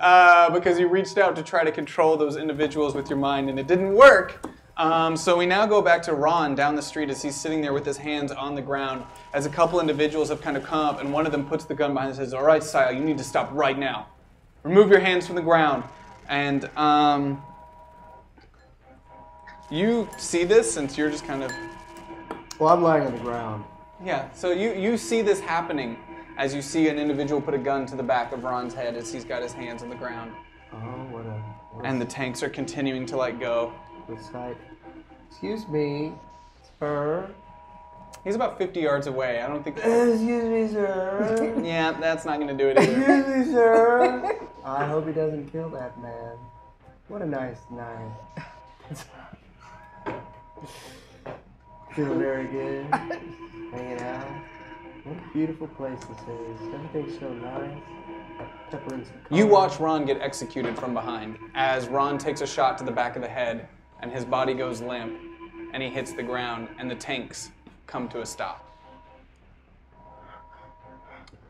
Because you reached out to try to control those individuals with your mind, and it didn't work. So we now go back to Ron down the street as he's sitting there with his hands on the ground, as a couple individuals have kind of come up, and one of them puts the gun behind and says, all right, Sile, you need to stop right now. Remove your hands from the ground. And you see this, since you're just kind of... Well, I'm lying on the ground. Yeah, so you see this happening as you see an individual put a gun to the back of Ron's head as he's got his hands on the ground. Oh, what a And the tanks are continuing to let go. sight. Excuse me, sir. He's about 50 yards away. I don't think... Excuse me, sir. Yeah, that's not going to do it either. Excuse me, sir. I hope he doesn't kill that man. What a nice night. Feel very good. Hanging out. What a beautiful place this is. Everything's so nice. Pepper and some You color. watch Ron get executed from behind as Ron takes a shot to the back of the head and his body goes limp and he hits the ground and the tanks come to a stop.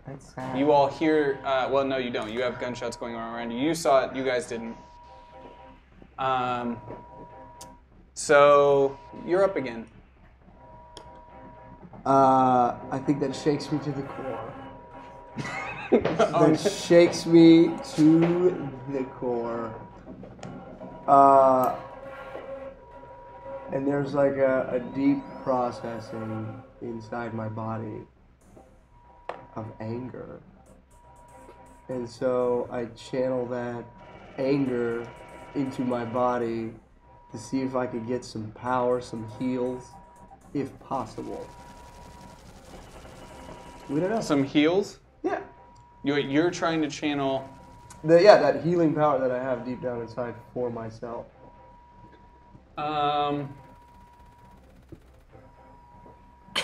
That's sad. You all hear, well, no, you don't. You have gunshots going on around you. You saw it. You guys didn't. So you're up again. I think that shakes me to the core. That shakes me to the core. And there's like a deep processing inside my body of anger. And so I channel that anger into my body to see if I could get some power, some heals, if possible. We don't know. Some heals? Yeah. You're trying to channel... that healing power that I have deep down inside for myself.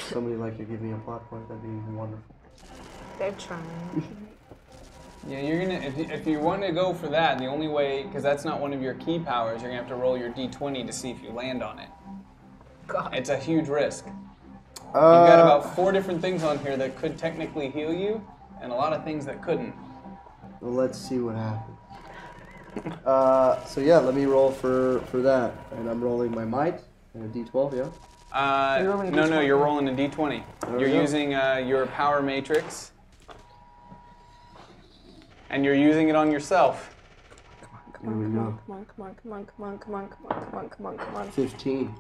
Somebody like to give me a plot point, that'd be wonderful. They're trying. Yeah, you're gonna if you want to go for that, the only way, because that's not one of your key powers, you're gonna have to roll your d20 to see if you land on it. God. It's a huge risk. You've got about 4 different things on here that could technically heal you, and a lot of things that couldn't. Well, let's see what happens. So yeah, let me roll for that, and I'm rolling my might and a d12. Yeah. No, you're rolling a d20. You're go. using your power matrix, and you're using it on yourself. Here we go. Come on. 15.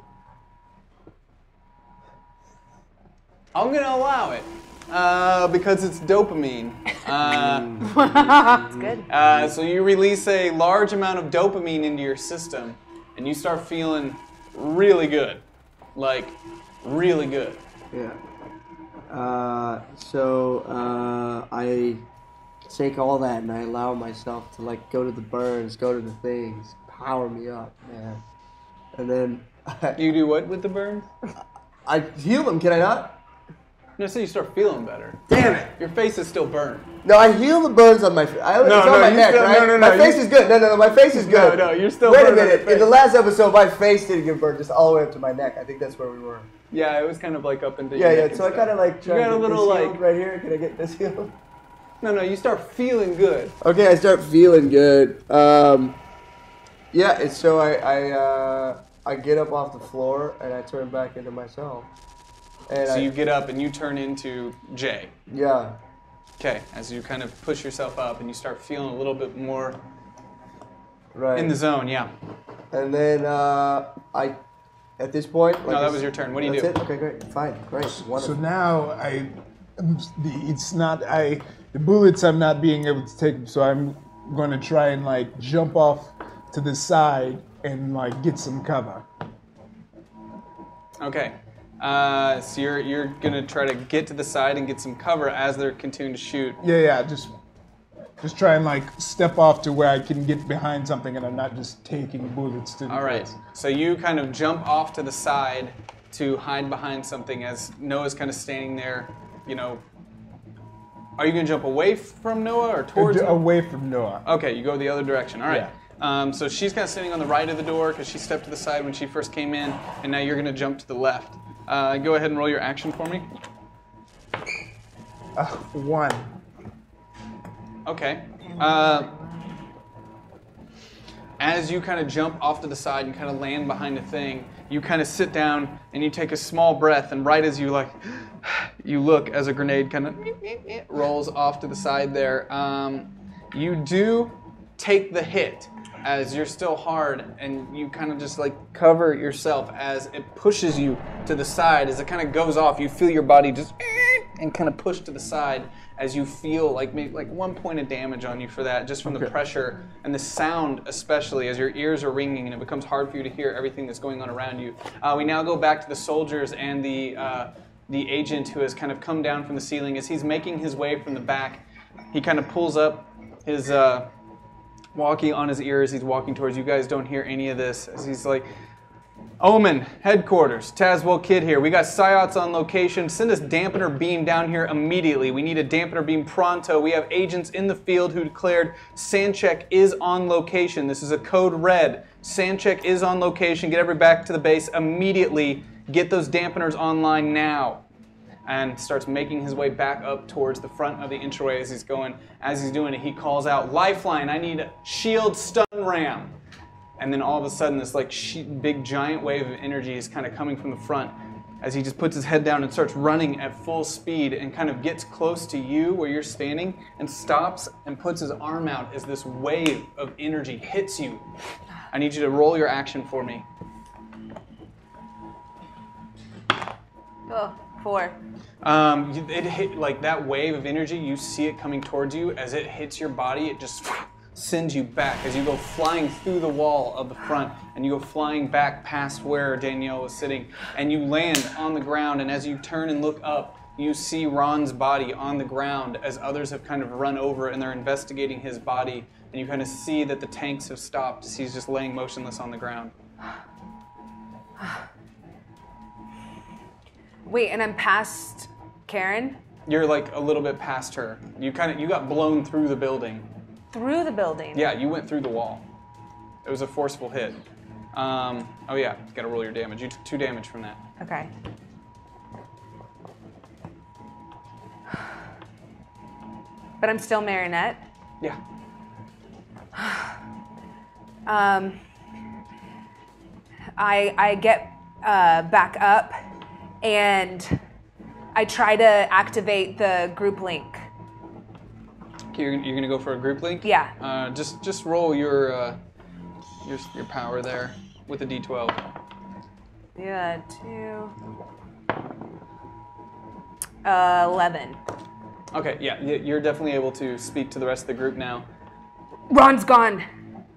I'm gonna allow it because it's dopamine. That's good. So you release a large amount of dopamine into your system, and you start feeling really good, like really good. Yeah. So I take all that and I allow myself to like go to the burns, go to the things, power me up, man. And then You do what with the burns? I heal them. Can I not? No, so you start feeling better. Damn it! Your face is still burned. No, I heal the burns on my face. It's on my you neck, still- right? no, my face is good. No, my face is good. No, you're still Wait a burned on your minute. In the face. last episode, my face didn't get burned, just all the way up to my neck. I think that's where we were. Yeah, it was kind of like up into Yeah, your yeah. neck and So I stuff. kind of like try got to a get little, this healed like- right here. Can I get this healed? No, you start feeling good. Okay, I start feeling good. Yeah, it's so I get up off the floor and I turn back into myself. And So you get up and you turn into Jay. Yeah. Okay, as you kind of push yourself up and you start feeling a little bit more Right. in the zone, yeah. And then at this point. Like No, that was your turn. What do you that's do? It? Okay, great, fine, great, So wonderful. now the bullets I'm not being able to take, so I'm going to try and like jump off to the side and like get some cover. Okay. So you're gonna try to get to the side and get some cover as they're continuing to shoot. Yeah, just try and like step off to where I can get behind something and I'm not just taking bullets to the All right. face. So you kind of jump off to the side to hide behind something as Noah's kind of standing there. You know, are you gonna jump away from Noah or towards him? Away from Noah. Okay, you go the other direction. All right. Yeah. So she's kind of sitting on the right of the door because she stepped to the side when she first came in, and now you're gonna jump to the left. Go ahead and roll your action for me. 1. Okay. As you kind of jump off to the side and kind of land behind a thing, you kind of sit down and you take a small breath, and right as you you look as a grenade kind of rolls off to the side there. You do take the hit as you're still hard, and you kind of just like cover yourself as it pushes you to the side. As it kind of goes off, you feel your body just and kind of push to the side as you feel like maybe like 1 point of damage on you for that, just from the pressure and the sound, especially as your ears are ringing and it becomes hard for you to hear everything that's going on around you. We now go back to the soldiers and the agent who has kind of come down from the ceiling. As he's making his way from the back, he kind of pulls up his walkie on his ear as he's walking towards you. Guys don't hear any of this as he's like, Omen, headquarters, Tazwell Kid here. We got Psyots on location. Send us dampener beam down here immediately. We need a dampener beam pronto. We have agents in the field who declared Sandcheck is on location. This is a code red. Sandcheck is on location. Get everybody back to the base immediately. Get those dampeners online now. And starts making his way back up towards the front of the entryway as he's going. As he's doing it, he calls out, Lifeline, I need a shield stun ram. And then all of a sudden, this like big giant wave of energy is kind of coming from the front as he just puts his head down and starts running at full speed and kind of gets close to you where you're standing and stops and puts his arm out as this wave of energy hits you. I need you to roll your action for me. Oh, 4. It hit like that wave of energy. You see it coming towards you. As it hits your body, it just sends you back as you go flying through the wall of the front, and you go flying back past where Danielle was sitting, and you land on the ground. And as you turn and look up, you see Ron's body on the ground as others have kind of run over and they're investigating his body, and you kind of see that the tanks have stopped as he's just laying motionless on the ground. Wait, and I'm past Karen? You're like a little bit past her. You got blown through the building. Through the building? Yeah, you went through the wall. It was a forceful hit. Oh yeah, you gotta roll your damage. You took 2 damage from that. Okay. But I'm still Marionette? Yeah. I get back up and I try to activate the group link. Okay, you're gonna go for a group link? Yeah. Just roll your power there with a d12. Yeah, 11. Okay, yeah, you're definitely able to speak to the rest of the group now. Ron's gone.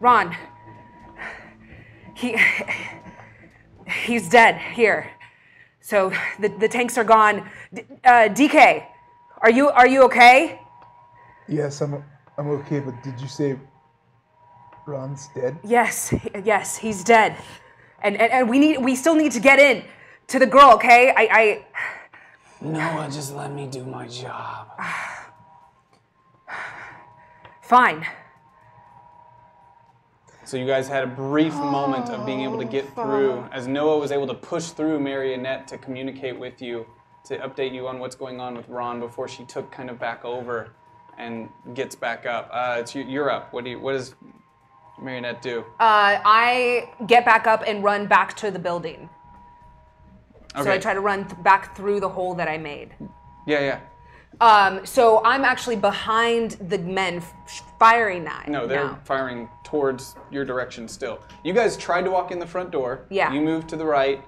Ron. He's dead here. So the tanks are gone. DK, are you okay? Yes, I'm okay, but did you say Ron's dead? Yes, he's dead. And we still need to get in to the girl, okay? Noah, just let me do my job. Fine. So you guys had a brief moment of being able to get through, as Noah was able to push through Marionette to communicate with you, to update you on what's going on with Ron before she took kind of back over and gets back up. You're up. What does Marionette do? I get back up and run back to the building. Okay. So I try to run back through the hole that I made. Yeah. So I'm actually behind the men firing that. No, they're firing towards your direction still. You guys tried to walk in the front door. Yeah. You moved to the right,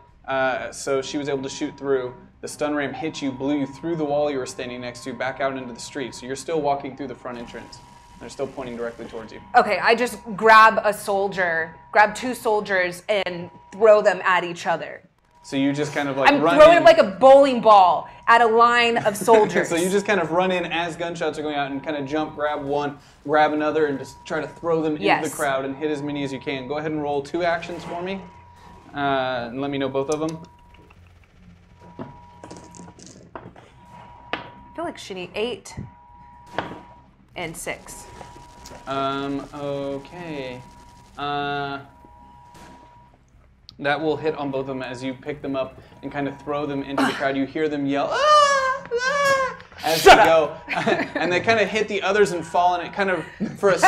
so she was able to shoot through. The stun ram hit you, blew you through the wall you were standing next to, back out into the street. So you're still walking through the front entrance. They're still pointing directly towards you. Okay, I just grab 2 soldiers, and throw them at each other. So you just kind of like I'm run throwing in. it like a bowling ball at a line of soldiers. So you just kind of run in as gunshots are going out and kind of jump, grab one, grab another, and just try to throw them into the crowd and hit as many as you can. Go ahead and roll 2 actions for me. And let me know both of them. I feel like shitty 8 and 6. Okay. That will hit on both of them as you pick them up and kind of throw them into the crowd. You hear them yell, "Ah! Ah!" as they go, and they kind of hit the others and fall. And it kind of, for a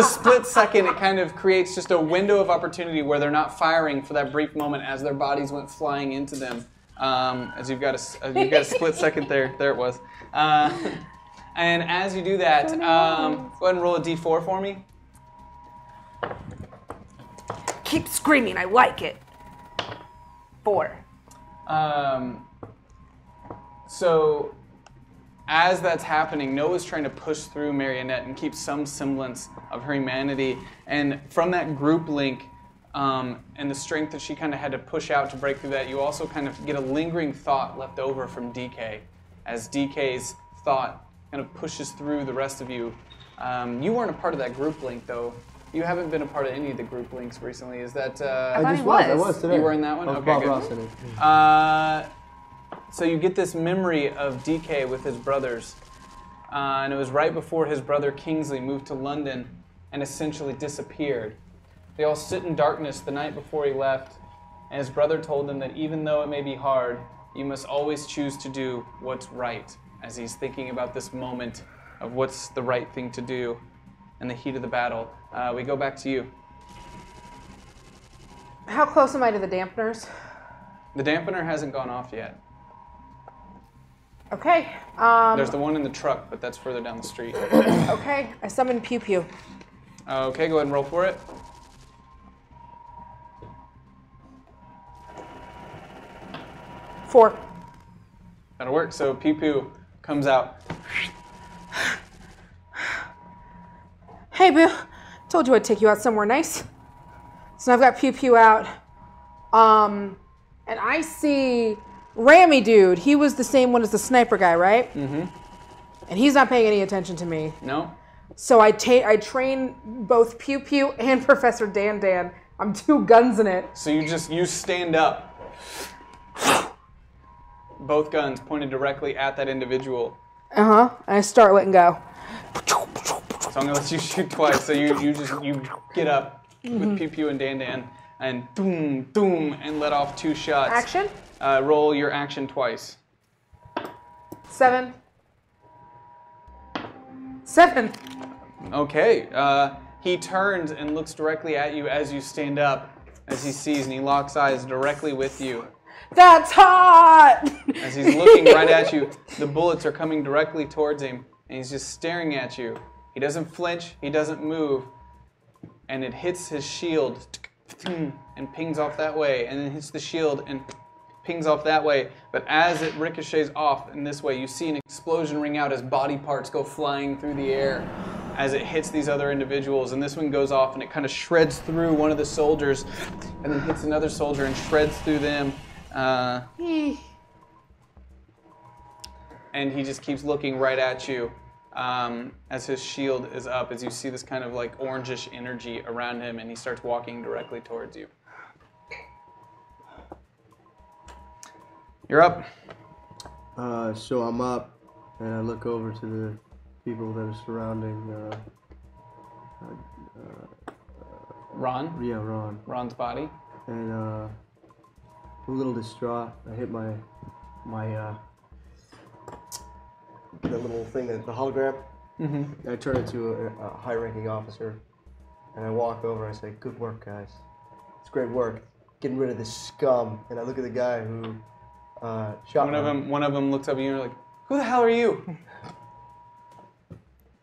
split second, it kind of creates just a window of opportunity where they're not firing for that brief moment as their bodies went flying into them. As you've got a split second there. There it was. And as you do that, go ahead and roll a d4 for me. Keep screaming, I like it. 4. So as that's happening, Noah's trying to push through Marionette and keep some semblance of her humanity. And from that group link and the strength that she kind of had to push out to break through that, you also kind of get a lingering thought left over from DK. As DK's thought kind of pushes through the rest of you. You weren't a part of that group link, though. You haven't been a part of any of the group links recently. Is that? I was today. You were in that one? Oh, Okay, Bob good. Ross in it. So you get this memory of DK with his brothers. And it was right before his brother Kingsley moved to London and essentially disappeared. They all sit in darkness the night before he left, and his brother told them that even though it may be hard, you must always choose to do what's right, as he's thinking about this moment of what's the right thing to do in the heat of the battle. We go back to you. How close am I to the dampeners? The dampener hasn't gone off yet. Okay. There's the one in the truck, but that's further down the street. Okay. I summon Pew Pew. Okay, go ahead and roll for it. Four. That'll work. So Pew Pew comes out. Hey, Boo. Told you I'd take you out somewhere nice. So now I've got Pew Pew out. And I see Rammy dude, he was the same one as the sniper guy, right? Mm-hmm. And he's not paying any attention to me. No? So I train both Pew Pew and Professor Dan Dan. I'm 2 guns in it. So you stand up. Both guns pointed directly at that individual. And I start letting go. So I'm gonna let you shoot twice. So you get up with Pew Pew and Dan Dan and doom doom and let off 2 shots. Action. Roll your action twice. 7. 7. Okay. He turns and looks directly at you as you stand up, as he sees, and he locks eyes directly with you. That's hot! As he's looking right at you, the bullets are coming directly towards him, and he's just staring at you. He doesn't flinch, he doesn't move, and it hits his shield and pings off that way, and then hits the shield and pings off that way. But as it ricochets off in this way, you see an explosion ring out as body parts go flying through the air as it hits these other individuals, and this one goes off and it kind of shreds through one of the soldiers and then hits another soldier and shreds through them. And he just keeps looking right at you as his shield is up, as you see this kind of like orangish energy around him, and he starts walking directly towards you. You're up. So I'm up, and I look over to the people that are surrounding. Ron? Yeah, Ron. Ron's body. And a little distraught. I hit my the little thing, the hologram. Mm-hmm. I turn it to a high-ranking officer, and I walk over. I say, "Good work, guys. It's great work, getting rid of this scum." And I look at the guy who shot One of them looks up at you and you're like, "Who the hell are you?" I'm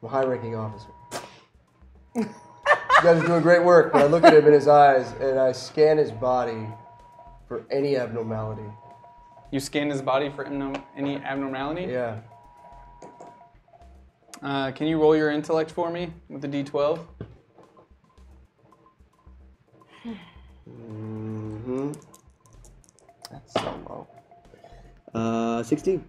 a high-ranking officer. You guys are doing great work, but I look at him in his eyes, and I scan his body for any abnormality. You scan his body for any abnormality? Yeah. Can you roll your intellect for me with the D12? Mm-hmm. That's so low. 16.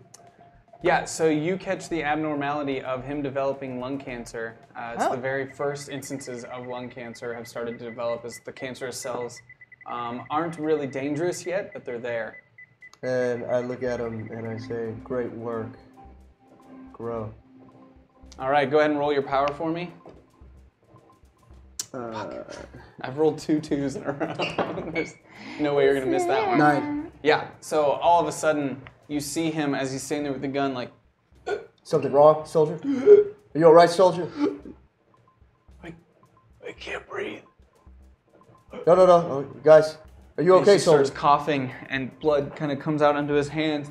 Yeah, so you catch the abnormality of him developing lung cancer. It's the very first instances of lung cancer have started to develop, as the cancerous cells aren't really dangerous yet, but they're there. And I look at him and I say, "Great work. Grow." All right, go ahead and roll your power for me. I've rolled 2 2s in a row. There's no way you're going to miss that one. 9. Yeah, so all of a sudden, you see him as he's standing there with the gun like, Something wrong, soldier? Are you all right, soldier? I can't breathe. No. Oh, guys, are you okay, He starts soldier? coughing, and blood kind of comes out onto his hand.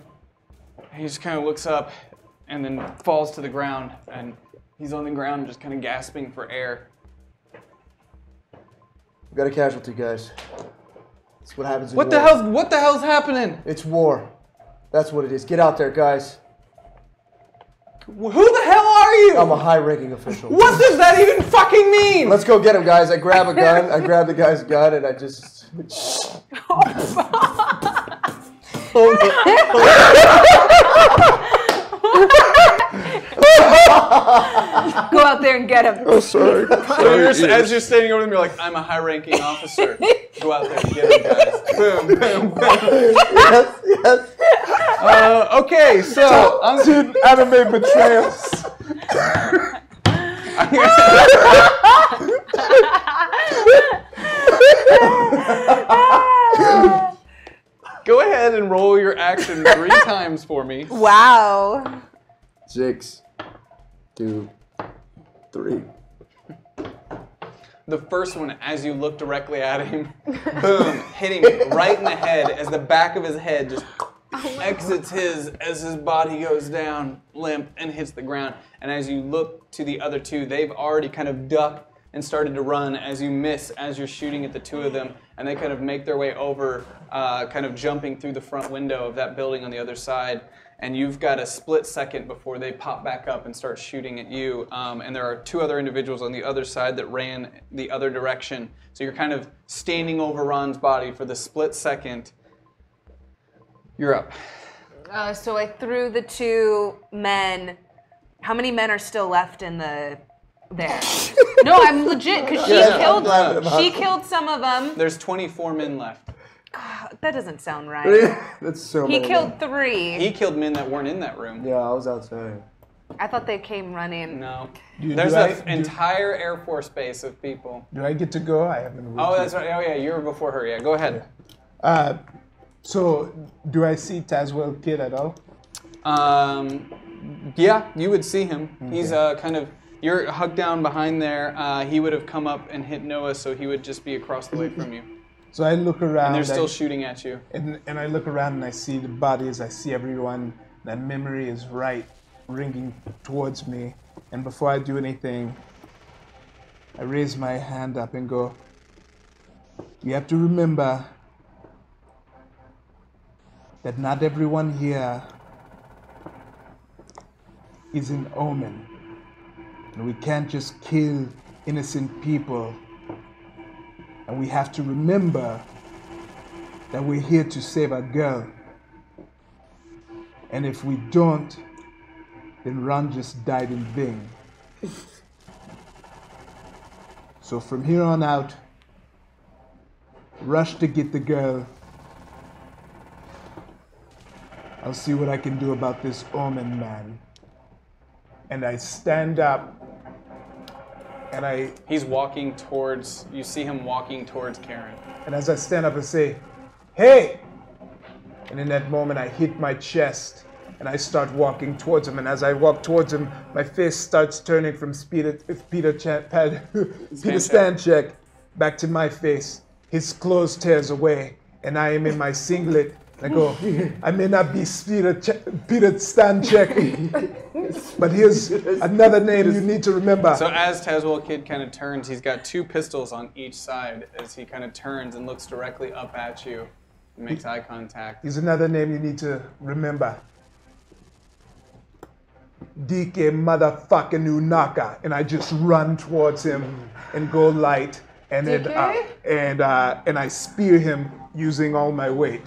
He just kind of looks up and then falls to the ground, and he's on the ground just kind of gasping for air. We got a casualty, guys. That's what happens in What war. the hell's happening? It's war. That's what it is. Get out there, guys. Who the hell are you? I'm a high-ranking official. What does that even fucking mean? Let's go get him, guys. I grab a gun. I grab the guy's gun, and I just... Go out there and get him. Oh, sorry. So as you're standing over them, you're like, "I'm a high-ranking officer. Go out there and get him, guys." Boom, boom, boom. Yes. Okay, so I'm Dude, anime betrayals. Go ahead and roll your action 3 times for me. Wow. 6, 2, 3. The first one, as you look directly at him, boom, hitting him right in the head as the back of his head just exits as his body goes down limp and hits the ground. And as you look to the other 2, they've already kind of ducked and started to run as you miss as you're shooting at the 2 of them, and they kind of make their way over, kind of jumping through the front window of that building on the other side. And you've got a split second before they pop back up and start shooting at you. And there are 2 other individuals on the other side that ran the other direction. So you're kind of standing over Ron's body for the split second. You're up. So I threw the 2 men. How many men are still left in the there? No, I'm legit because she killed some of them. There's 24 men left. God, that doesn't sound right. That's so He many. killed 3. He killed men that weren't in that room. Yeah, I was outside. I thought they came running. No. Do There's I- an entire Air Force base of people. Do I get to go? I haven't. Oh, that's right. Oh, yeah, you were before her. Yeah, go ahead. So, do I see Tazwell Kid at all? Yeah, you would see him. He's kind of, you're hugged down behind there. He would have come up and hit Noah, so he would just be across the way from you. So I look around. And they're still shooting at you. And I look around and I see the bodies. I see everyone. That memory is right, ringing towards me. And before I do anything, I raise my hand up and go, you have to remember that not everyone here is an omen. And we can't just kill innocent people. And we have to remember that we're here to save a girl. And if we don't, then Ron just died in vain. So from here on out, rush to get the girl. I'll see what I can do about this omen man. And I stand up and He's walking towards, you see him walking towards Karen. And as I stand up and say, hey! And in that moment, I hit my chest and I start walking towards him. And as I walk towards him, my face starts turning from Peter Stanchek back to my face. His clothes tears away and I am in my singlet. I go, I may not be Peter Stanchek, but here's another name you need to remember. So as Tazwell Kid kind of turns, he's got 2 pistols on each side as he kind of turns and looks directly up at you and makes eye contact. Here's another name you need to remember. DK motherfucking Unaka. And I just run towards him and go light. And then, and I spear him using all my weight.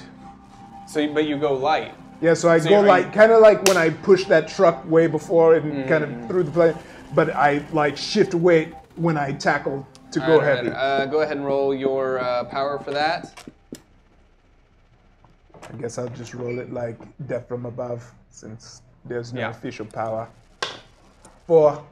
So, but you go light. Yeah, so I go light, kind of like when I pushed that truck way before and kind of threw the plane, but I like shift weight when I tackle to go heavy. Go ahead and roll your power for that. I guess I'll just roll it like death from above since there's no official power. 4.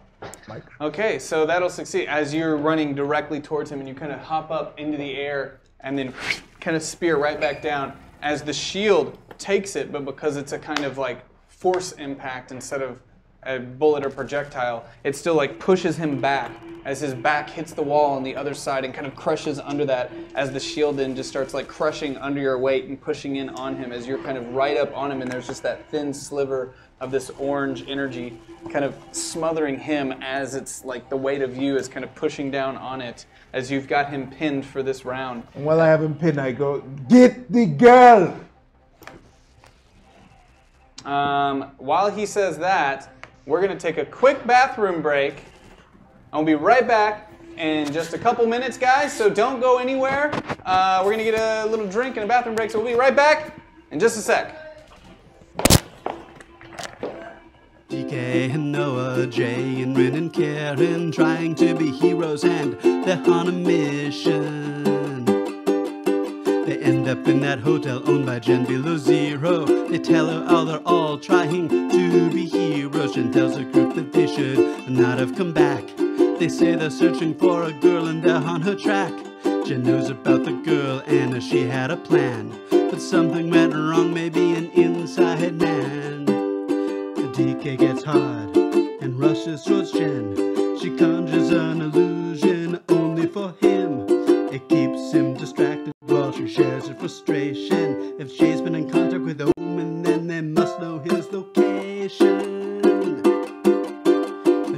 Okay, so that'll succeed. As you're running directly towards him and you kind of hop up into the air and then kind of spear right back down. As the shield takes it, but because it's a kind of like force impact instead of a bullet or projectile, it still like pushes him back as his back hits the wall on the other side and kind of crushes under that as the shield then just starts like crushing under your weight and pushing in on him as you're kind of right up on him and there's just that thin sliver of this orange energy kind of smothering him as it's like the weight of you is kind of pushing down on it as you've got him pinned for this round. And while I have him pinned, I go, get the girl! While he says that, we're going to take a quick bathroom break. I'll be right back in just a couple minutes, guys, so don't go anywhere. We're going to get a little drink and a bathroom break, so we'll be right back in just a sec. DK and Noah, Jay and Rin and Karen trying to be heroes and they're on a mission. They end up in that hotel owned by Jen Below Zero. They tell her they're all trying to be heroes. Jen tells the group that they should not have come back. They say they're searching for a girl and they're on her track. Jen knows about the girl and she had a plan. But something went wrong, maybe an inside man. DK gets hard and rushes towards Jen. She conjures an illusion only for him. It keeps him distracted while she shares her frustration. If Jay's been in contact with Omen, then they must know his location.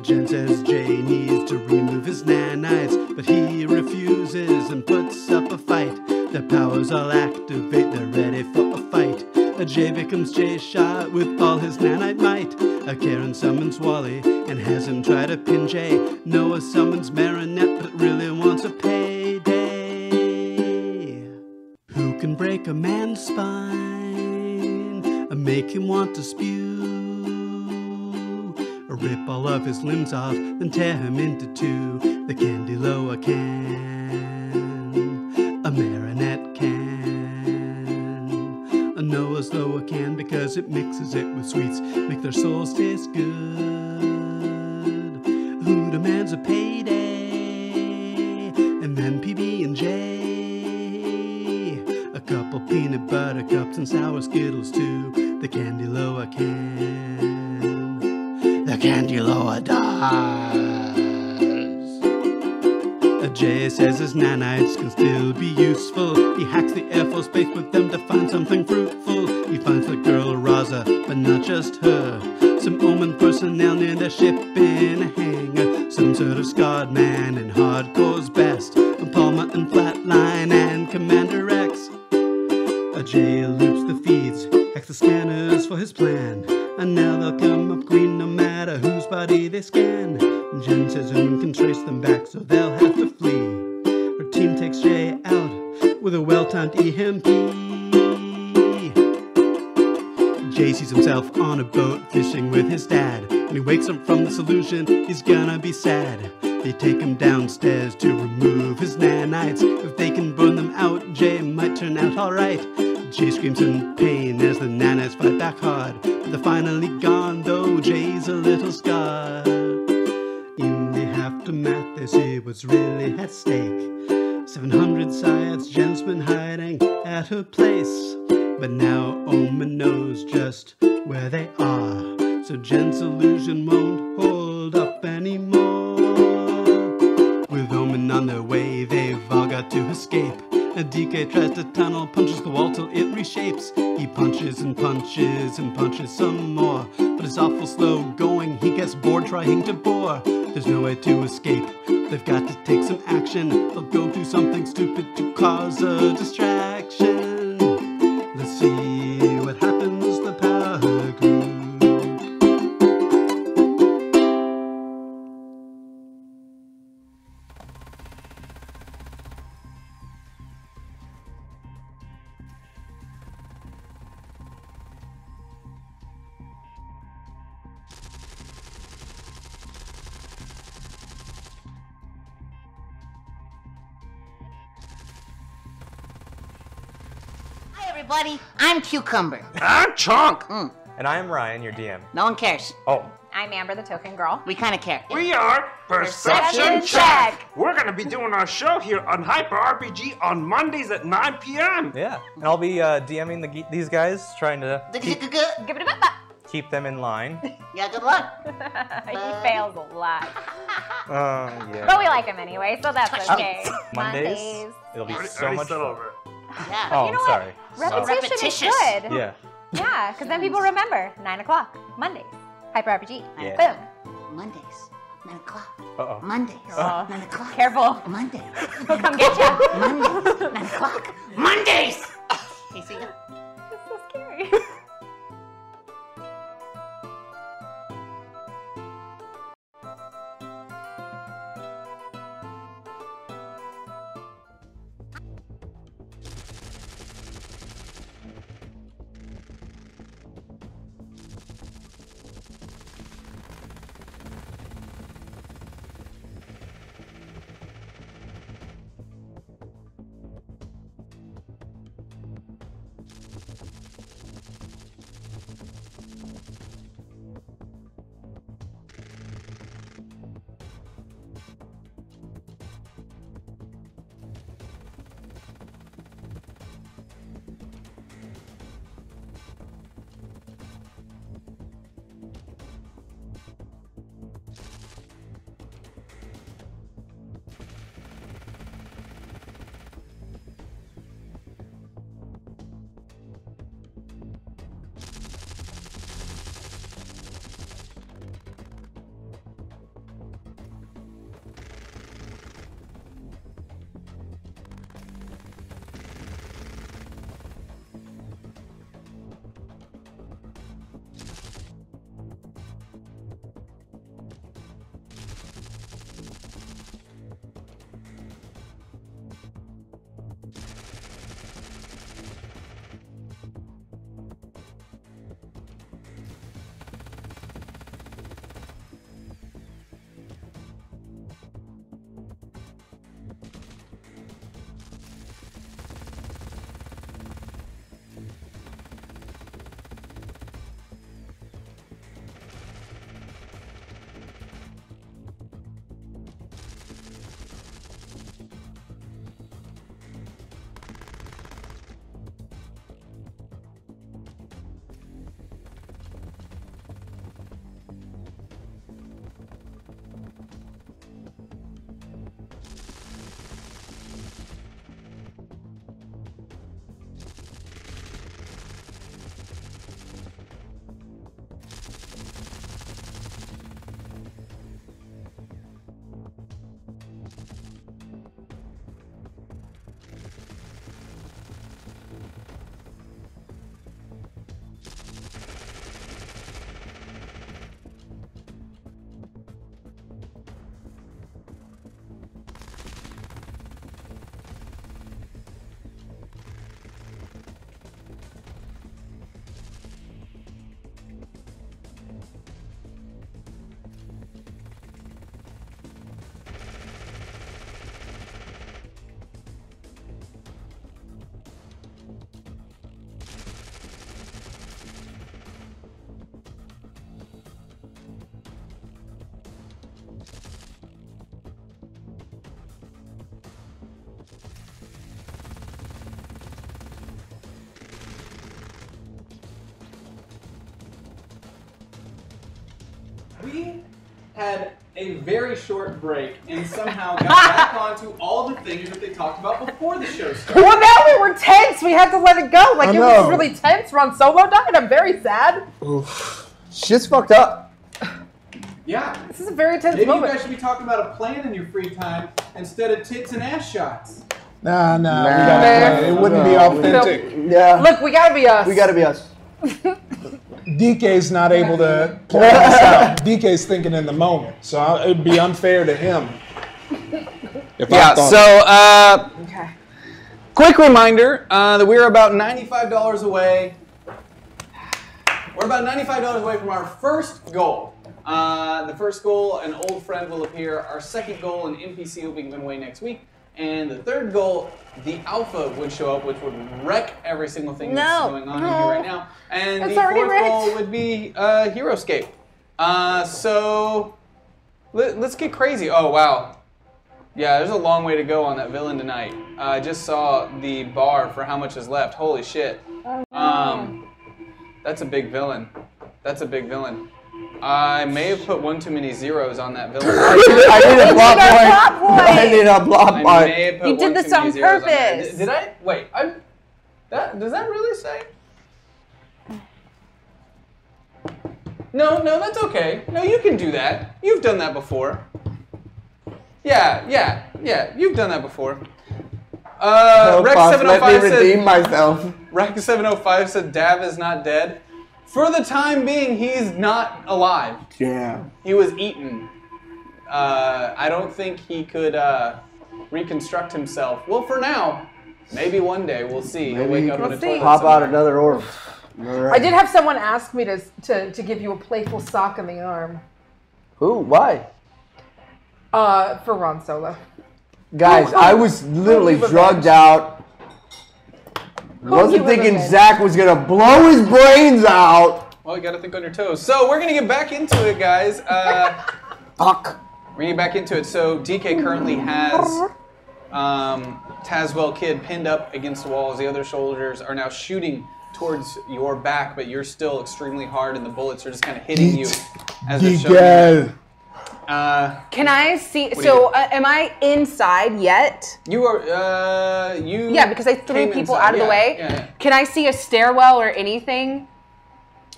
Jen says Jay needs to remove his nanites, but he refuses and puts up a fight. Their powers all activate, they're ready for a fight. Jay becomes Jay-shot with all his nanite might. Karen summons Wally and has him try to pin Jay. Noah summons Marinette but really wants a payday. Who can break a man's spine? make him want to spew. Rip all of his limbs off, then tear him into two. The candy Loa can, a marionette can, a Noah's Loa can, because it mixes it with sweets, make their souls taste good. Who demands a payday? And then PB&J. A couple peanut butter cups and sour Skittles too. The candy Loa can. The candy Loa does. Jay says his nanites can still be useful. He hacks the Air Force Base with them to find something fruitful. He finds the girl Raza, but not just her. Some Omen personnel near their ship in a hangar. Some sort of scarred man in hardcore's best. Palmer and Flatline and Commander X. Jay loops the feeds, hacks the scanners for his plan. And now they'll come up green no matter whose body they scan. Jen says Omen can trace them back, so they'll have to flee. Her team takes Jay out with a well-timed EMP. Jay sees himself on a boat fishing with his dad. When he wakes up from the solution, he's gonna be sad. They take him downstairs to remove his nanites. If they can burn them out, Jay might turn out alright. Jay screams in pain as the nanites fight back hard. But they're finally gone, though Jay's a little scarred. In the aftermath, they see what's really at stake. 700 Sciads, Jen's been hiding at her place. But now Omen knows just where they are. So Jen's illusion won't hold up anymore. With Omen on their way, they've all got to escape. A DK tries to tunnel, punches the wall till it reshapes. He punches and punches and punches some more. But it's awful slow going, he gets bored trying to bore. There's no way to escape, they've got to take some action. They'll go do something stupid to cause a distraction. Let's see what happens, the power group. Everybody, I'm Cucumber. I'm Chunk. And I'm Ryan, your DM. No one cares. Oh. I'm Amber, the token girl. We kind of care. We are Perception Check. We're going to be doing our show here on Hyper RPG on Mondays at 9 p.m. Yeah, and I'll be DMing these guys, trying to keep them in line. Yeah, good luck. He fails a lot. Yeah. But we like him anyway, so that's okay. Mondays. It'll be so much fun. Yeah. Oh, You know sorry. Repetition is good. Yeah. Yeah, because then people remember. 9 o'clock, Mondays. Hyper RPG. Yeah. Boom. Mondays, 9 o'clock. Uh-oh. Mondays, Oh. 9 o'clock. Careful. Monday. He'll come get you. Mondays, 9 o'clock. Mondays! Hey, see ya. It's so scary. had a very short break and somehow got back onto all the things that they talked about before the show started. Well, now we were tense. We had to let it go. Like, it was really tense. Ron Solo died. I'm very sad. Oof. Shit's fucked up. Yeah. This is a very tense Maybe moment. you guys should be talking about a plan in your free time instead of tits and ass shots. Nah, we gotta play. It wouldn't be authentic. Yeah. Look, we gotta be us. We gotta be us. DK's not able to plan this out. DK's thinking in the moment, so it'd be unfair to him. Okay. Quick reminder that we're about $95 away. We're about $95 away from our first goal. The first goal, an old friend will appear. Our second goal, an NPC will be given away next week. And the third goal, the alpha would show up, which would wreck every single thing that's going on here right now. And the fourth goal would be Heroescape. So let's get crazy. Oh, wow. Yeah, there's a long way to go on that villain tonight. I just saw the bar for how much is left. Holy shit. That's a big villain. That's a big villain. I may have put one too many zeros on that villain. I need a plot point. I need a plot point. You did this on purpose. Did I? Wait. Does that really say? No, that's okay. No, you can do that. You've done that before. Yeah. You've done that before. Rex705 let me redeem myself. Rex705 said Dav is not dead. For the time being, he's not alive. Yeah. He was eaten. I don't think he could reconstruct himself. Well, for now, maybe one day we'll see. He'll wake up in a toilet pop somewhere. out another orb. Right. I did have someone ask me to give you a playful sock in the arm. Who? Why? For Ron Solo. Guys, I was literally drugged out. Wasn't thinking Zach was gonna blow his brains out. Well, you gotta think on your toes. So we're gonna get back into it, guys. Fuck. We're gonna get back into it. So DK currently has Tazwell Kid pinned up against the walls. The other soldiers are now shooting towards your back, but you're still extremely hard, and the bullets are just kind of hitting you as they're showing. Can I see? So, am I inside yet? You are. You. Yeah, because I threw people inside. out of the way. Yeah. Can I see a stairwell or anything?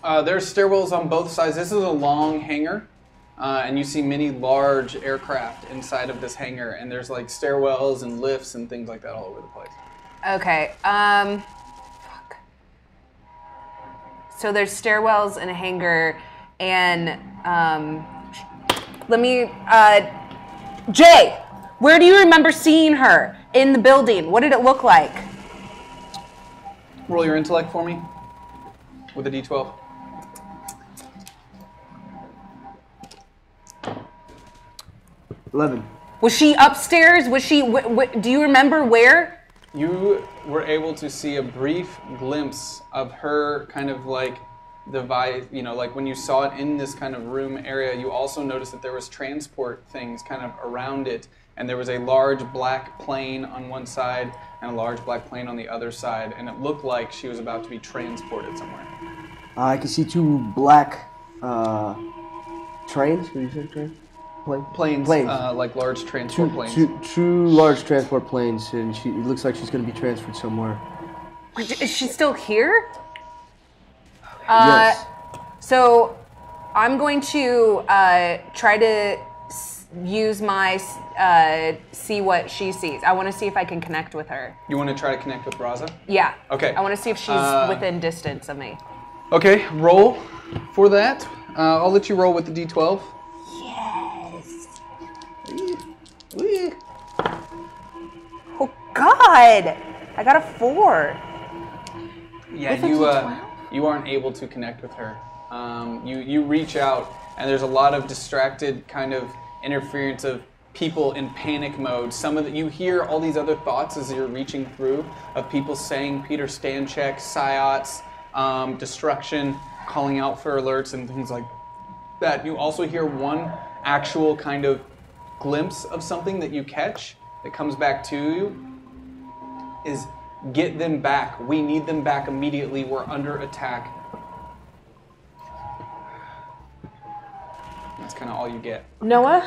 There's stairwells on both sides. This is a long hangar, and you see many large aircraft inside of this hangar. And there's like stairwells and lifts and things like that all over the place. Okay. Fuck. So there's stairwells and a hangar, and let me, Jay, where do you remember seeing her in the building? What did it look like? Roll your intellect for me with a d12. $11. Was she upstairs? Was she, do you remember where? You were able to see a brief glimpse of her kind of like device, you know, like when you saw it in this kind of room area, you also noticed that there was transport things kind of around it, and there was a large black plane on one side and a large black plane on the other side, and it looked like she was about to be transported somewhere. I can see two black trains. What did you say, train? Planes. Like large transport planes. Two large transport planes, and it looks like she's going to be transferred somewhere. Is she still here? Yes. So I'm going to try to use my see what she sees. I want to see if I can connect with her. You want to try to connect with Raza? Yeah. Okay. I want to see if she's within distance of me. Okay, roll for that. I'll let you roll with the d12. Yes. Oh God! I got a 4. Yeah, you aren't able to connect with her. You reach out, and there's a lot of distracted kind of interference of people in panic mode. You hear all these other thoughts as you're reaching through of people saying Peter Stanchek, psiots, destruction, calling out for alerts and things like that. You also hear one actual kind of glimpse of something that you catch that comes back to you is, get them back. We need them back immediately. We're under attack. That's kind of all you get. Noah?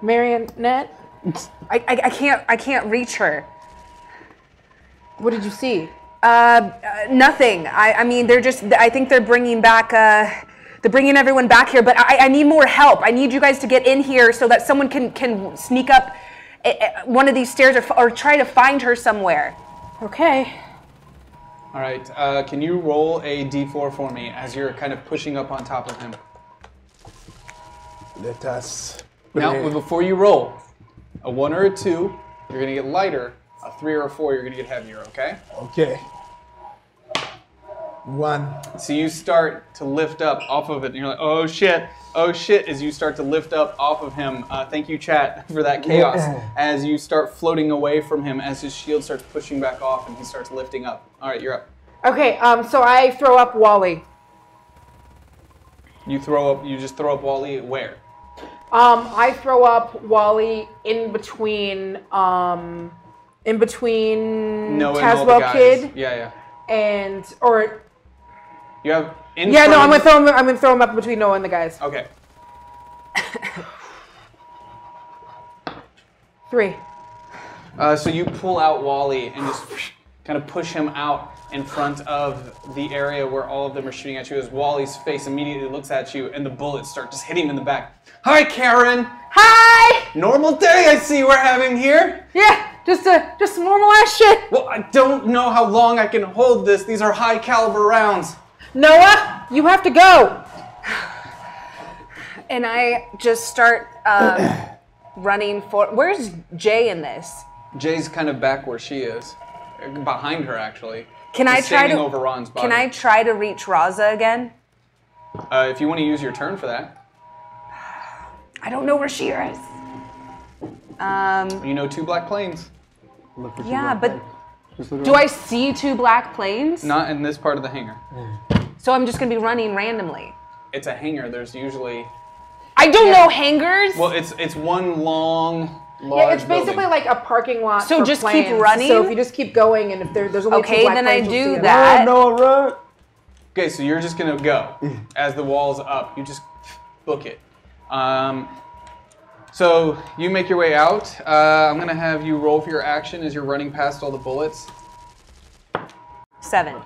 Marionette? I can't reach her. What did you see? Nothing. I mean, I think they're bringing back, they're bringing everyone back here, but I need more help. I need you guys to get in here so that someone can sneak up one of these stairs or try to find her somewhere. Okay. All right, can you roll a d4 for me as you're kind of pushing up on top of him? Let us. Now, before you roll, a 1 or a 2, you're going to get lighter. A 3 or a 4, you're going to get heavier, okay? Okay. 1. So you start to lift up off of it, and you're like, oh shit, as you start to lift up off of him. Thank you, chat, for that chaos. As you start floating away from him, as his shield starts pushing back off, and he starts lifting up. All right, you're up. Okay, so I throw up Wally. You just throw up Wally where? I throw up Wally in between Noah and all the Tazwell guys. Kid Yeah. or You have I'm gonna throw him up between Noah and the guys. Okay. 3. So you pull out Wally and just kind of push him out in front of the area where all of them are shooting at you. As Wally's face immediately looks at you, and the bullets start just hitting him in the back. Hi, Karen. Hi. Normal day I see we're having here. Yeah, just normal ass shit. Well, I don't know how long I can hold this. These are high caliber rounds. Noah, you have to go. And I just start running for. Where's Jay in this? Jay's kind of back where she is, behind her actually. Can He's I try standing to? over Ron's body. Can I try to reach Raza again? If you want to use your turn for that. I don't know where she is. You know 2 black planes. Yeah, but do I see 2 black planes? Not in this part of the hangar. So I'm just gonna be running randomly. It's a hangar. There's usually. I don't know hangars. Well, it's one large. Yeah, it's basically building. like a parking lot. So for just planes. keep running? So if you just keep going, and if there's only 2 black then I planes, you'll see do them. that. Noah, run! Okay, so you're just gonna go as the wall's up. You just book it. So you make your way out. I'm gonna have you roll for your action as you're running past all the bullets. 7.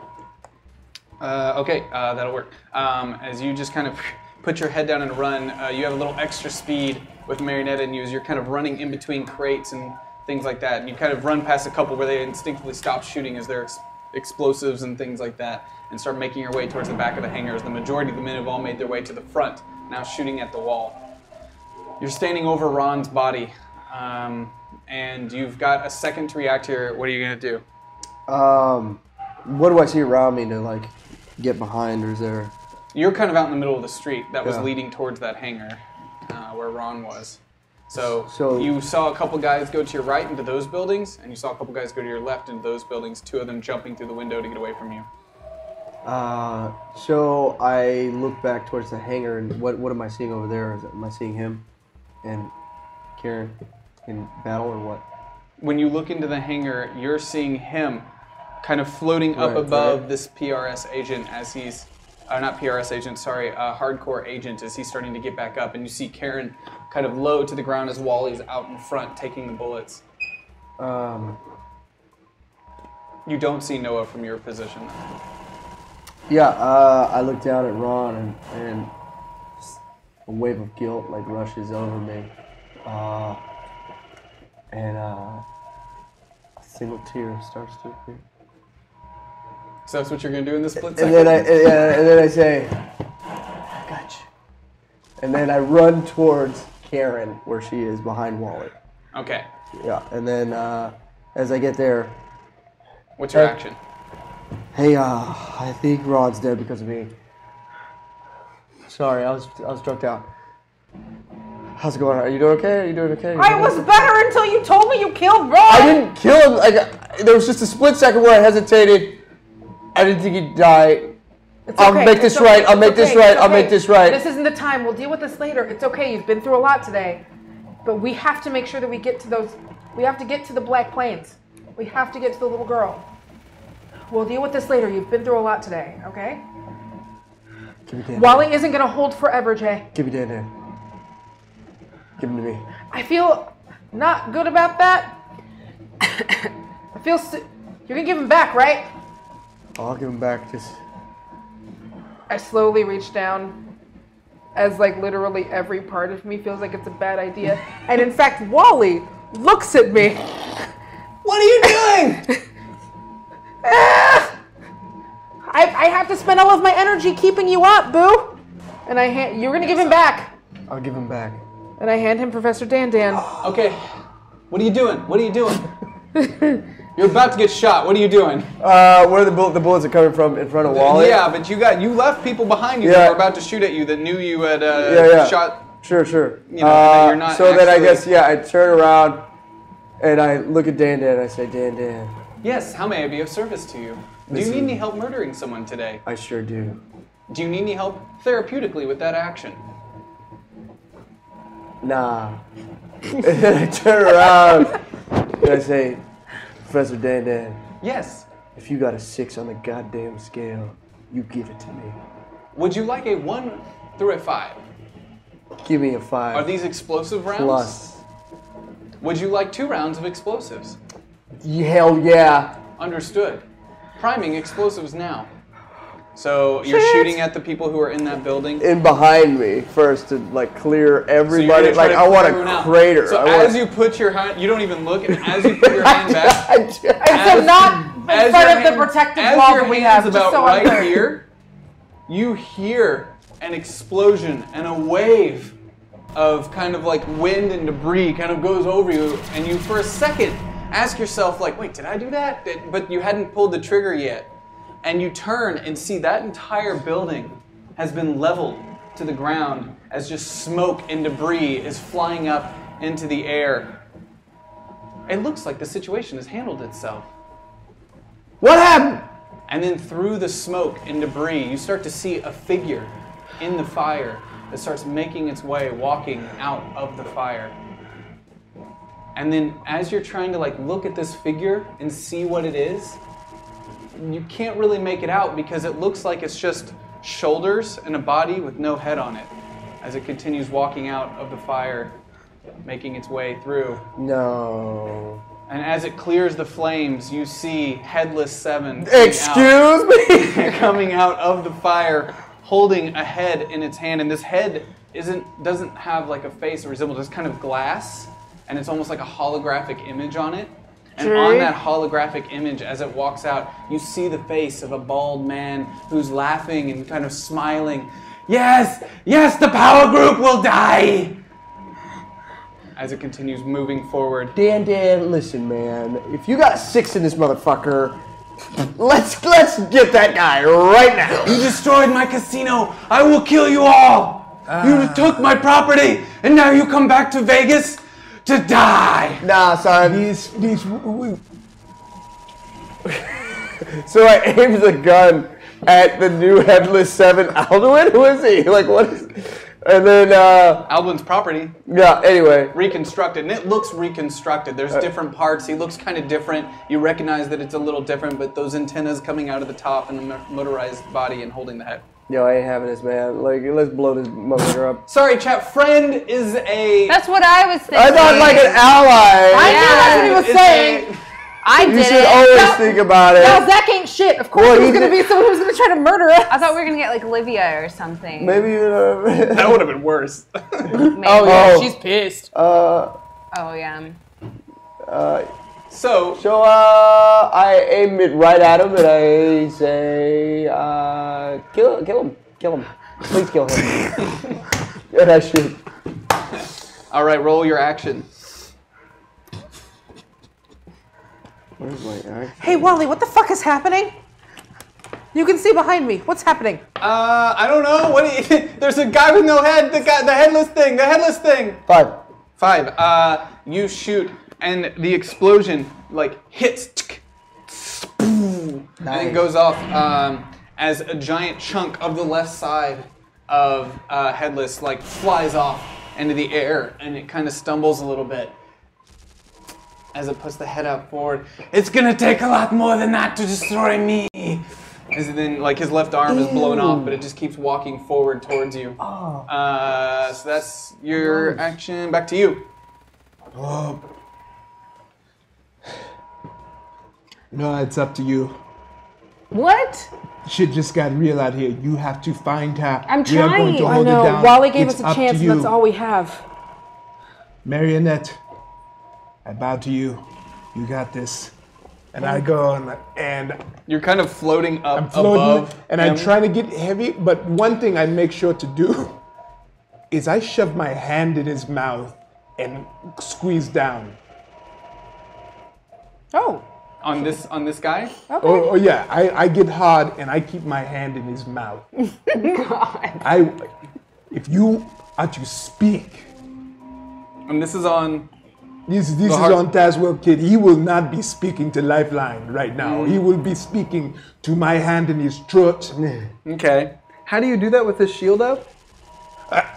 Okay, that'll work. As you just kind of put your head down and run, you have a little extra speed with Marionette and you as you're kind of running in between crates and things like that. And you kind of run past a couple where they instinctively stop shooting as there's explosives and things like that and start making your way towards the back of the hangars. The majority of the men have all made their way to the front, now shooting at the wall. You're standing over Ron's body, and you've got a second to react here. What are you going to do? What do I see around me to like get behind, or is there? You're kind of out in the middle of the street that was leading towards that hangar where Ron was. So you saw a couple guys go to your right into those buildings, and you saw a couple guys go to your left into those buildings, 2 of them jumping through the window to get away from you. So I look back towards the hangar, and what am I seeing over there? Am I seeing him and Karen in battle, or what? When you look into the hangar, you're seeing him kind of floating up above this PRS agent as he's, not PRS agent, sorry, hardcore agent as he's starting to get back up, and you see Karen kind of low to the ground as Wally's out in front taking the bullets. You don't see Noah from your position. Yeah, I look down at Ron, and a wave of guilt like rushes over me, and a single tear starts to appear. So that's what you're gonna do in this split And second? then I say, I got you. And then I run towards Karen where she is behind Wally. Okay. Yeah, and then as I get there, what's your action? Hey, I think Ron's dead because of me. Sorry, I was struck out. How's it going? Are you doing okay? Are you doing okay? I was better until you told me you killed Ron. I didn't kill him. Like, there was just a split second where I hesitated. I didn't think he'd die. I'll make this right. I'll make this right. I'll make this right. This isn't the time. We'll deal with this later. It's okay. You've been through a lot today. But we have to make sure that we get to those. We have to get to the Black Plains. We have to get to the little girl. We'll deal with this later. You've been through a lot today, okay? Give me Dan. Wally isn't going to hold forever, Jay. Give me Dan. Give them to me. I feel not good about that. I feel you're gonna give him back, right? I'll give him back. Just. I slowly reach down, as like literally every part of me feels like it's a bad idea, and in fact, Wally looks at me. What are you doing? I have to spend all of my energy keeping you up, Boo. And you're gonna give him back. I'll give him back. And I hand him Professor Dan Dan. Okay. What are you doing? What are you doing? You're about to get shot. What are you doing? Where the bullets are coming from in front of Wally? Yeah, but you left people behind you that were about to shoot at you that knew you had shot. Sure. You know, that you're not. So then I guess I turn around and I look at Dan Dan and I say, Dan Dan. Yes. How may I be of service to you? Do you need any help murdering someone today? I sure do. Do you need any help therapeutically with that action? Nah. And then I turn around and I say, Professor Dan Dan. Yes. If you got a 6 on the goddamn scale, you give it to me. Would you like a 1 through a 5? Give me a 5. Are these explosive rounds? Plus. Would you like 2 rounds of explosives? Hell yeah. Understood. Priming explosives now. So you're shooting at the people who are in that building? In behind me first to like clear everybody. So I want a crater. So as you put your hand, you don't even look, and as you put your hand back, And so not in front of the protective wall that we have. As Just about so I'm right clear. here, you hear an explosion and a wave of kind of like wind and debris kind of goes over you, and you for a second ask yourself like, wait, did I do that? But you hadn't pulled the trigger yet. And you turn and see that entire building has been leveled to the ground as just smoke and debris is flying up into the air. It looks like the situation has handled itself. What happened? And then through the smoke and debris, you start to see a figure in the fire that starts making its way, walking out of the fire. And then as you're trying to like look at this figure and see what it is, you can't really make it out because it looks like it's just shoulders and a body with no head on it as it continues walking out of the fire, making its way through. No. And as it clears the flames, you see Headless 7 Excuse me? coming out of the fire, holding a head in its hand. And this head doesn't have like a face or resembles, it's kind of glass, and it's almost like a holographic image on it. And on that holographic image, as it walks out, you see the face of a bald man who's laughing and kind of smiling. Yes, yes, the power group will die! As it continues moving forward. Dan, listen, man. If you got 6 in this motherfucker, let's get that guy right now. You destroyed my casino. I will kill you all. You took my property, and now you come back to Vegas to die. Nah, son. So I aimed the gun at the new Headless 7 Alduin? Who is he? Like, what is... And then, Alduin's property. Yeah, anyway. Reconstructed, and it looks reconstructed. There's different parts. He looks kind of different. You recognize that it's a little different, but those antennas coming out of the top and the motorized body and holding the head. Yo, I ain't having this, man. Like, let's blow this motherfucker up. Sorry, chat. Friend is a... That's what I was thinking. I thought like an ally. I knew that's what he was saying. I did You should always think about it. Now Zach ain't shit. Of course he's gonna be someone who's gonna try to murder us. I thought we were gonna get like Livia or something. Maybe that would have been worse. Maybe. Oh yeah, she's pissed. Oh yeah. So I aim it right at him and I say, kill him. Please kill him. And I shoot. All right, roll your action. Where's my action? Hey Wally, what the fuck is happening? You can see behind me. What's happening? I don't know. There's a guy with no head. The headless thing. The headless thing. 5. You shoot, and the explosion like hits, and it goes off as a giant chunk of the left side of Headless like flies off into the air, and it kind of stumbles a little bit as it puts the head out forward. It's gonna take a lot more than that to destroy me. As then, like, his left arm is blown off, but it just keeps walking forward towards you. Oh. So that's your action. Back to you. Oh. No, it's up to you. What? Shit just got real out here. You have to find her. I'm We are going trying. to I hold know. it down. Wally gave It's us a up chance, to and that's you. all we have. Marionette, I bow to you. You got this. And I go and You're kind of floating up I'm floating, above and him. I'm trying to get heavy, but one thing I make sure to do is I shove my hand in his mouth and squeeze down. Oh. On this guy? Okay. Oh yeah, I get hard and I keep my hand in his mouth. God. If you are to speak, And this is on. this is on Tazwell Kid. He will not be speaking to Lifeline right now. He will be speaking to my hand in his throat. Okay. How do you do that with the shield up?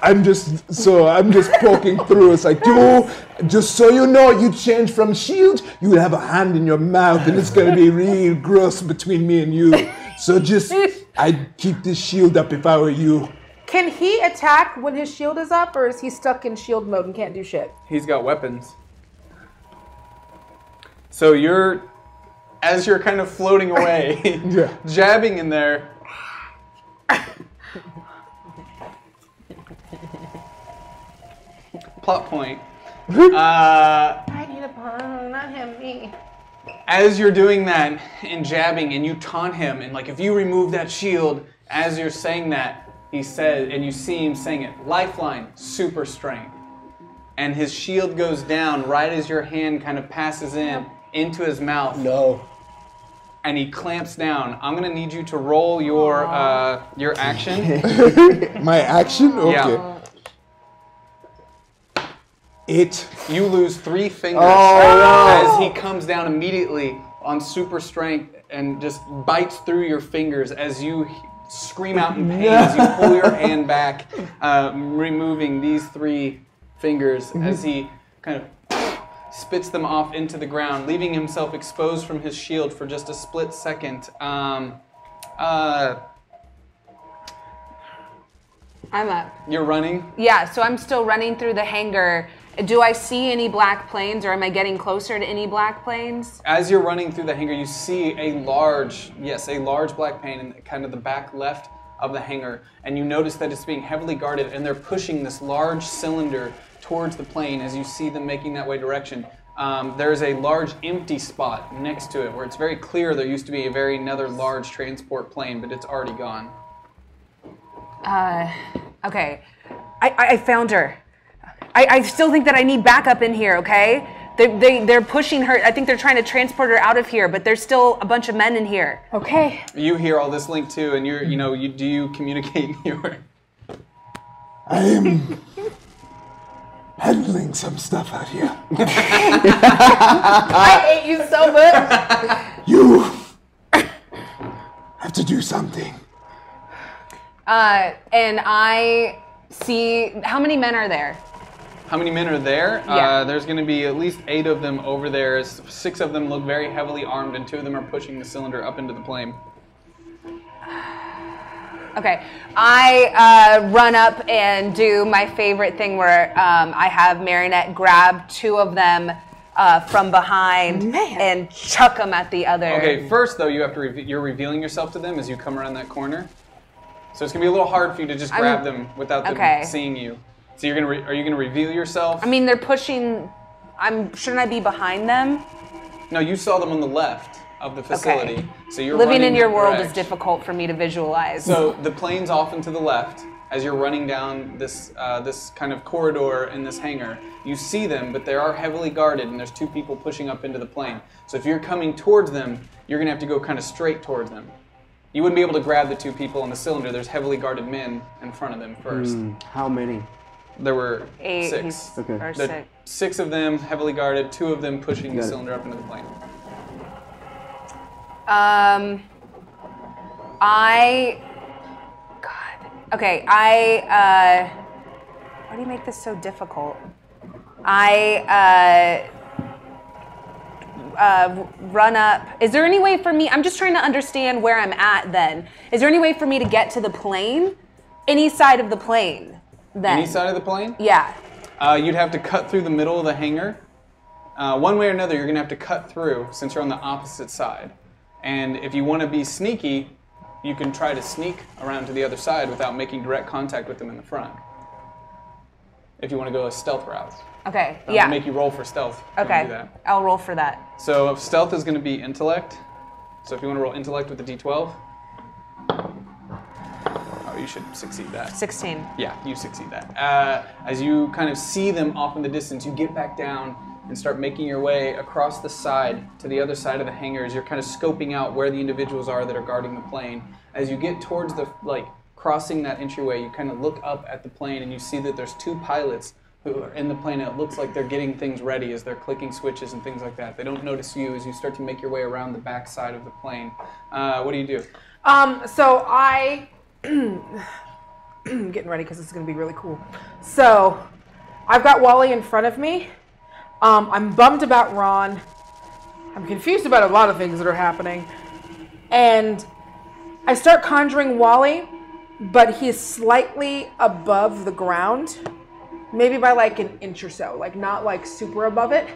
I'm just poking through. It's like, yo, just so you know, you change from shield, you will have a hand in your mouth, and it's gonna be real gross between me and you. So I'd keep this shield up if I were you. Can he attack when his shield is up, or is he stuck in shield mode and can't do shit? He's got weapons. So as you're kind of floating away, jabbing in there. Plot point. I need a pun, not him, me. As you're doing that and jabbing, and you taunt him, and like if you remove that shield, as you're saying that, he said, and you see him saying it, Lifeline, super strength. And his shield goes down right as your hand kind of passes into his mouth. No. And he clamps down. I'm gonna need you to roll your action. My action? Okay. Yeah. You lose 3 fingers as he comes down immediately on super strength and just bites through your fingers as you scream out in pain as you pull your hand back, removing these 3 fingers as he kind of spits them off into the ground, leaving himself exposed from his shield for just a split second. I'm up. You're running? Yeah, so I'm still running through the hangar. Do I see any black planes, or am I getting closer to any black planes? As you're running through the hangar, you see a large black plane in kind of the back left of the hangar, and you notice that it's being heavily guarded, and they're pushing this large cylinder towards the plane as you see them making that way direction. There's a large empty spot next to it where it's very clear there used to be another large transport plane, but it's already gone. Okay. I found her. I still think that I need backup in here, okay? They're pushing her. I think they're trying to transport her out of here, but there's still a bunch of men in here. Okay. You hear all this, Link, too, and do you communicate your... I am handling some stuff out here. I hate you so much. You have to do something. And I see, how many men are there? How many men are there? Yeah. There's going to be at least 8 of them over there. 6 of them look very heavily armed, and 2 of them are pushing the cylinder up into the plane. Okay, I run up and do my favorite thing where I have Marionette grab 2 of them from behind and chuck them at the other. Okay, first though, you have to you're revealing yourself to them as you come around that corner. So it's gonna be a little hard for you to just grab them without them seeing you. So are you gonna reveal yourself? I mean, they're pushing. Shouldn't I be behind them? No, you saw them on the left of the facility. Okay. So you're living running in your world direct. is difficult for me to visualize. So the plane's off and to the left. As you're running down this this kind of corridor in this hangar, you see them, but they are heavily guarded, and there's 2 people pushing up into the plane. So if you're coming towards them, you're gonna have to go kind of straight towards them. You wouldn't be able to grab the 2 people on the cylinder. There's heavily guarded men in front of them first. How many? There were 8. 6. Or There- 6. 6 of them heavily guarded, 2 of them pushing the cylinder up into the plane. Okay, why do you make this so difficult? run up. Is there any way for me? I'm just trying to understand where I'm at. Then, is there any way for me to get to the plane? Any side of the plane? Then. Any side of the plane? Yeah. You'd have to cut through the middle of the hangar. One way or another, you're gonna have to cut through since you're on the opposite side. And if you want to be sneaky, you can try to sneak around to the other side without making direct contact with them in the front. If you want to go a stealth route. Okay. I'll make you roll for stealth. Okay. Do that. I'll roll for that. So stealth is going to be intellect. So if you want to roll intellect with the d12, oh, you should succeed that. 16. Yeah, you succeed that. As you kind of see them off in the distance, you get back down and start making your way across the side to the other side of the hangar as you're kind of scoping out where the individuals are that are guarding the plane. As you get towards the, crossing that entryway, you kind of look up at the plane and you see that there's 2 pilots who are in the plane, and it looks like they're getting things ready as they're clicking switches and things like that. They don't notice you as you start to make your way around the back side of the plane. What do you do? So I, I'm getting ready because it's going to be really cool. So I've got Wally in front of me. I'm bummed about Ron. I'm confused about a lot of things that are happening. And I start conjuring Wally, but he's slightly above the ground. Maybe by like an inch or so, not super above it.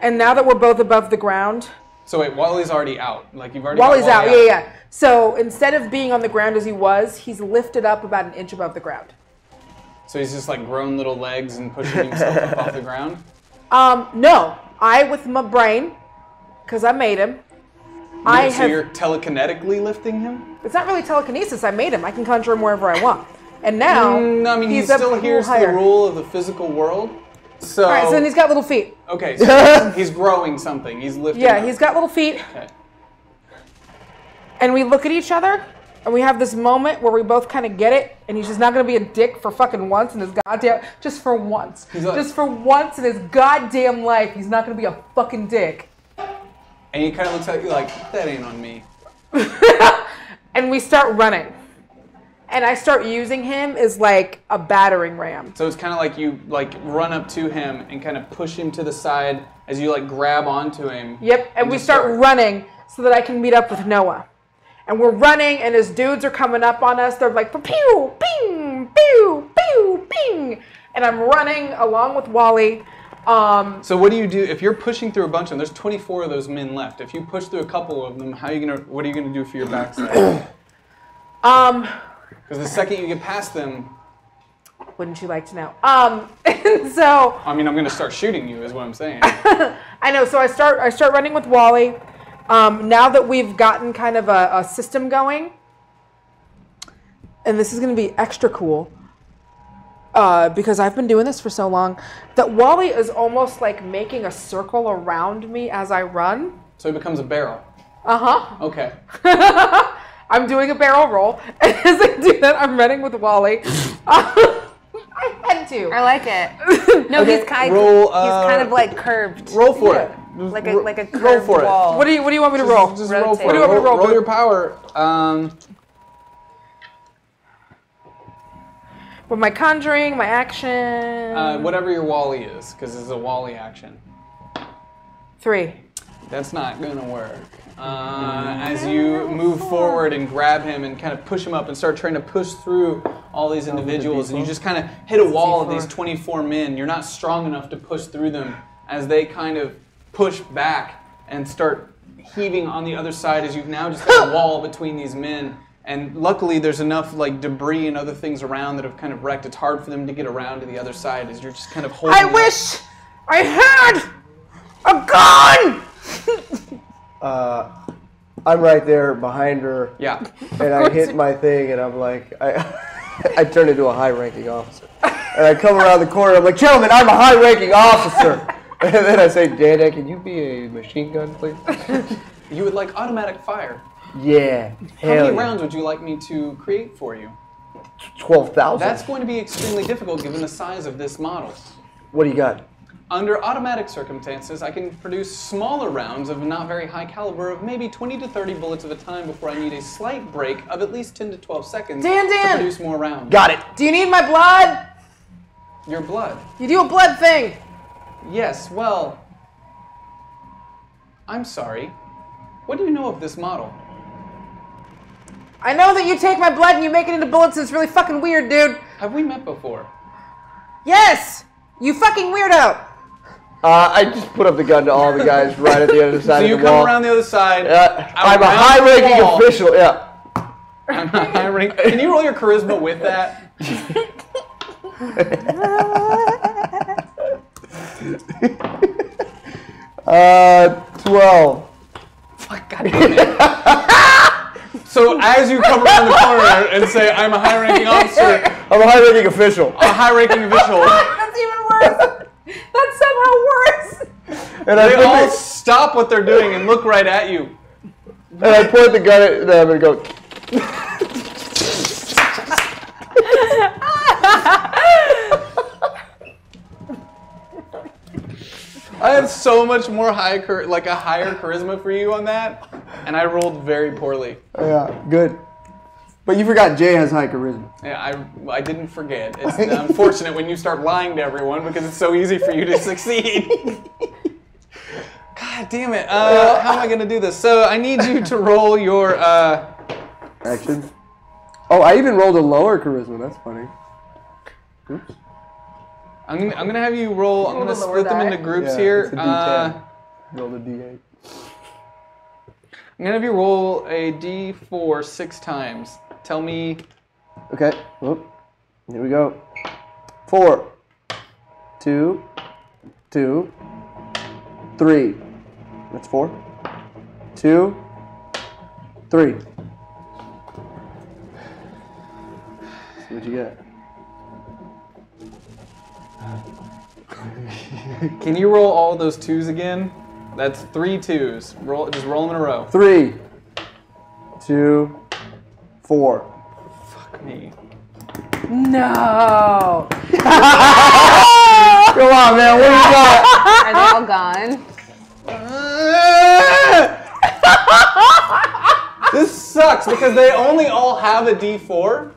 And now that we're both above the ground. So wait, Wally's already out. You've already Wally's out, yeah. So instead of being on the ground as he was, he's lifted up about an inch above the ground. So he's just grown little legs and pushing himself up off the ground? No. I, with my brain, because I made him. So you're telekinetically lifting him? It's not really telekinesis. I made him. I can conjure him wherever I want. And now, he still hears the rule of the physical world. So, all right, so then he's got little feet. Okay, so he's growing something. He's lifting. Yeah, up. He's got little feet. Okay. And we look at each other, and we have this moment where we both kind of get it, and he's just not going to be a dick for fucking once in his goddamn, just for once. Just for once in his goddamn life, he's not going to be a fucking dick. And he kind of looks at you like, that ain't on me. And we start running. And I start using him as a battering ram. So it's kind of like you run up to him and kind of push him to the side as you grab onto him. Yep, and we start running so that I can meet up with Noah. And we're running, and his dudes are coming up on us. They're like, pew, ping, pew, pew, ping. And I'm running along with Wally. So what do you do if you're pushing through a bunch of them? There's 24 of those men left. If you push through a couple of them, what are you gonna do for your backside? Because the second you get past them, wouldn't you like to know? And so I mean, I'm gonna start shooting you, is what I'm saying. I know. So I start running with Wally. Now that we've gotten kind of a system going, and this is gonna be extra cool. Because I've been doing this for so long, that Wally is almost making a circle around me as I run. So he becomes a barrel. Uh-huh. Okay. I'm doing a barrel roll, and as I do that, I'm running with Wally. I had to. I like it. No, okay. he's kind of curved. Roll for it. Like a curved roll for wall. it. What do you want me to roll? Just roll for it. What do you want me to roll? Roll your power. With my conjuring, my action. Whatever your Wally is, because it's a Wally action. 3. That's not gonna work. As you move forward and grab him and kind of push him up and start trying to push through all these individuals, and you just kind of hit a wall of these 24 men. You're not strong enough to push through them as they kind of push back and start heaving on the other side as you've now just got a wall between these men. And luckily there's enough debris and other things around that have kind of wrecked. It's hard for them to get around to the other side as you're just kind of holding I wish I had a gun! I'm right there behind her. Yeah. And I hit my thing, and I'm like, I turn into a high-ranking officer. And I come around the corner, I'm like, gentlemen, I'm a high-ranking officer. And then I say, Dada, can you be a machine gun, please? You would like automatic fire. Yeah. How many rounds would you like me to create for you? 12,000. That's going to be extremely difficult given the size of this model. What do you got? Under automatic circumstances, I can produce smaller rounds of not very high caliber of maybe 20 to 30 bullets at a time before I need a slight break of at least 10 to 12 seconds Dan! to produce more rounds. Got it. Do you need my blood? Your blood? You do a blood thing. Yes, well, I'm sorry. What do you know of this model? I know that you take my blood and you make it into bullets and it's really fucking weird, dude. Have we met before? Yes! You fucking weirdo! I just put up the gun to all the guys right at the other side of the wall. So you come around the other side. I'm a high-ranking official, yeah. I'm a high-ranking. Can you roll your charisma with that? 12. Fuck, God damn it. So as you come around the corner and say, I'm a high-ranking officer. I'm a high-ranking official. A high-ranking official. That's even worse. That's somehow worse. And they all stop what they're doing and look right at you. And I point the gun at them and go. I have so much more higher charisma for you on that, and I rolled very poorly. Yeah, good. But you forgot Jay has high charisma. Yeah, I didn't forget. It's unfortunate when you start lying to everyone because it's so easy for you to succeed. God damn it. How am I going to do this? So I need you to roll your... Action. Oh, I even rolled a lower charisma. That's funny. Oops. I'm gonna have you roll. I'm gonna split them into groups here. It's a D10. Roll the D8. I'm gonna have you roll a D4 6 times. Tell me. Okay. Whoop. Here we go. 4, 2, 2, 3. That's 4. 2, 3. See what you get. Can you roll all those 2s again? That's 3 2s. Just roll them in a row. 3, 2, 4. Fuck me. No. Come on, man. What do you got? Are they all gone? This sucks because they only all have a D4.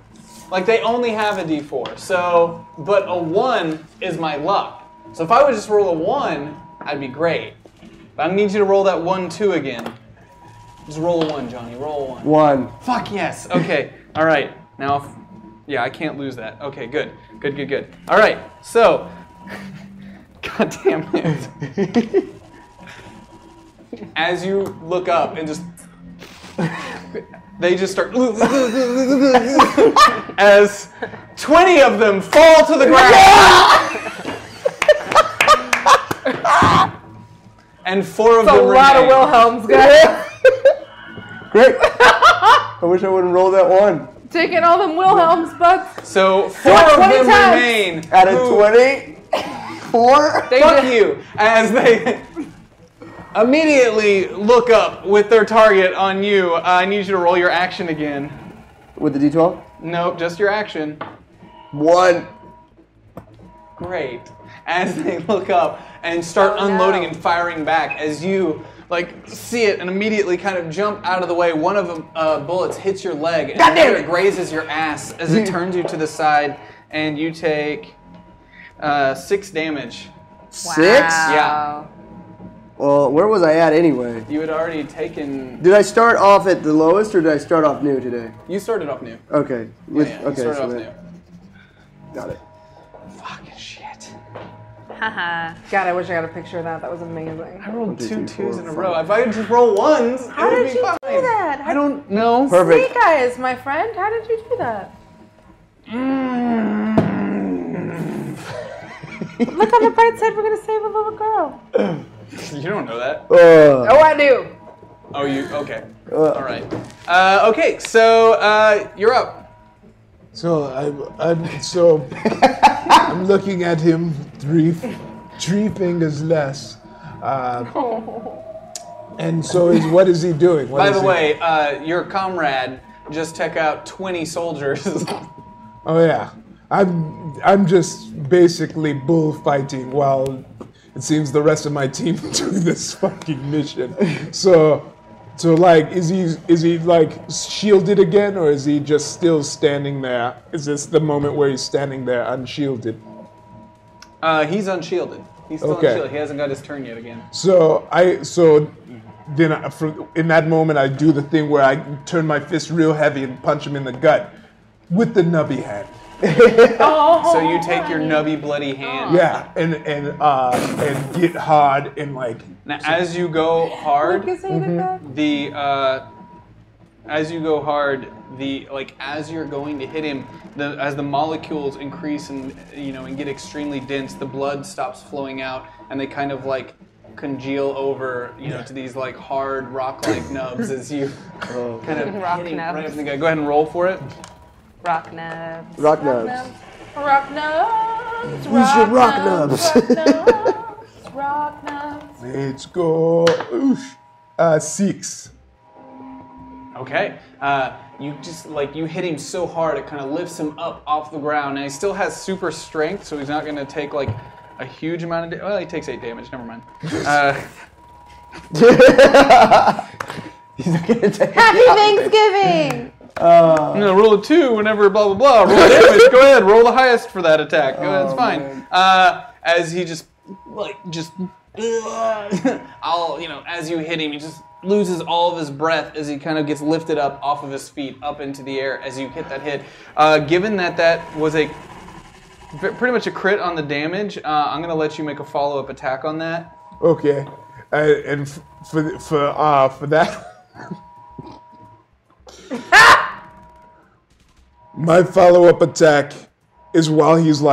Like, they only have a D4. So, but a 1 is my luck. So if I would just roll a 1, I'd be great. But I need you to roll that 1-2 again. Just roll a 1, Johnny. Roll a 1. 1. Fuck yes. Okay. All right. Now, yeah, I can't lose that. Okay, good. Good, good, good. All right. So, God damn it. As you look up and just... They just start as 20 of them fall to the ground. And 4 of them remain. That's a lot of Wilhelms, guys. Great. I wish I wouldn't roll that 1. Taking all them Wilhelms, but so 4 of them remain. Out of 20? 4? Fuck you. As they immediately look up with their target on you. I need you to roll your action again. With the D12? Nope, just your action. 1. Great. As they look up and start unloading and firing back, as you see it and immediately kind of jump out of the way, one of the bullets hits your leg and it grazes your ass as it turns you to the side, and you take 6 damage. 6? Yeah. Well, where was I at anyway? You had already taken... Did I start off at the lowest or did I start off new today? You started off new. Okay. You started off new. Got it. Fucking shit. Haha. God, I wish I got a picture of that. That was amazing. I rolled 2 2s in a row. If I could just roll 1s, How it would did be you fine. do that? I don't know. Perfect. Snake eyes, my friend. How did you do that? Look on the bright side. We're gonna save a little girl. You don't know that. Oh, I do. Oh, you? Okay. All right. Okay, so you're up. So I'm looking at him, three fingers less. And so what is he doing? By the way, your comrade just took out 20 soldiers. Oh yeah, I'm just basically bullfighting while it seems the rest of my team do this fucking mission. So like, is he like shielded again, or is he just still standing there? Is this the moment where he's standing there unshielded? He's unshielded. He's still unshielded. He hasn't got his turn yet again. So then in that moment, I do the thing where I turn my fist real heavy and punch him in the gut with the nubby hand. So you take your nubby, bloody hand. Yeah, and get hard and like. Now, as you go hard, as you're going to hit him, as the molecules increase and and get extremely dense, the blood stops flowing out, and they kind of like congeal over, to these like hard rock-like nubs as you kind of Rock hitting nubs. right up in the guy. Go ahead and roll for it. Rock nubs. Rock nubs. Rock nubs. Use your rock nubs. Rock nubs. Let's go. 6. Okay. You just you hit him so hard it kind of lifts him up off the ground, and he still has super strength, so he's not going to take like a huge amount of damage. Well, he takes 8 damage. Never mind. He's not gonna take Happy Thanksgiving! Roll a 2 whenever blah blah blah. Roll damage. Go ahead. Roll the highest for that attack. Go ahead. It's fine. As he as you hit him, he just loses all of his breath as he kind of gets lifted up off of his feet up into the air as you hit that hit. Given that was pretty much a crit on the damage, I'm gonna let you make a follow-up attack on that. Okay, and for that, my follow-up attack is while he's is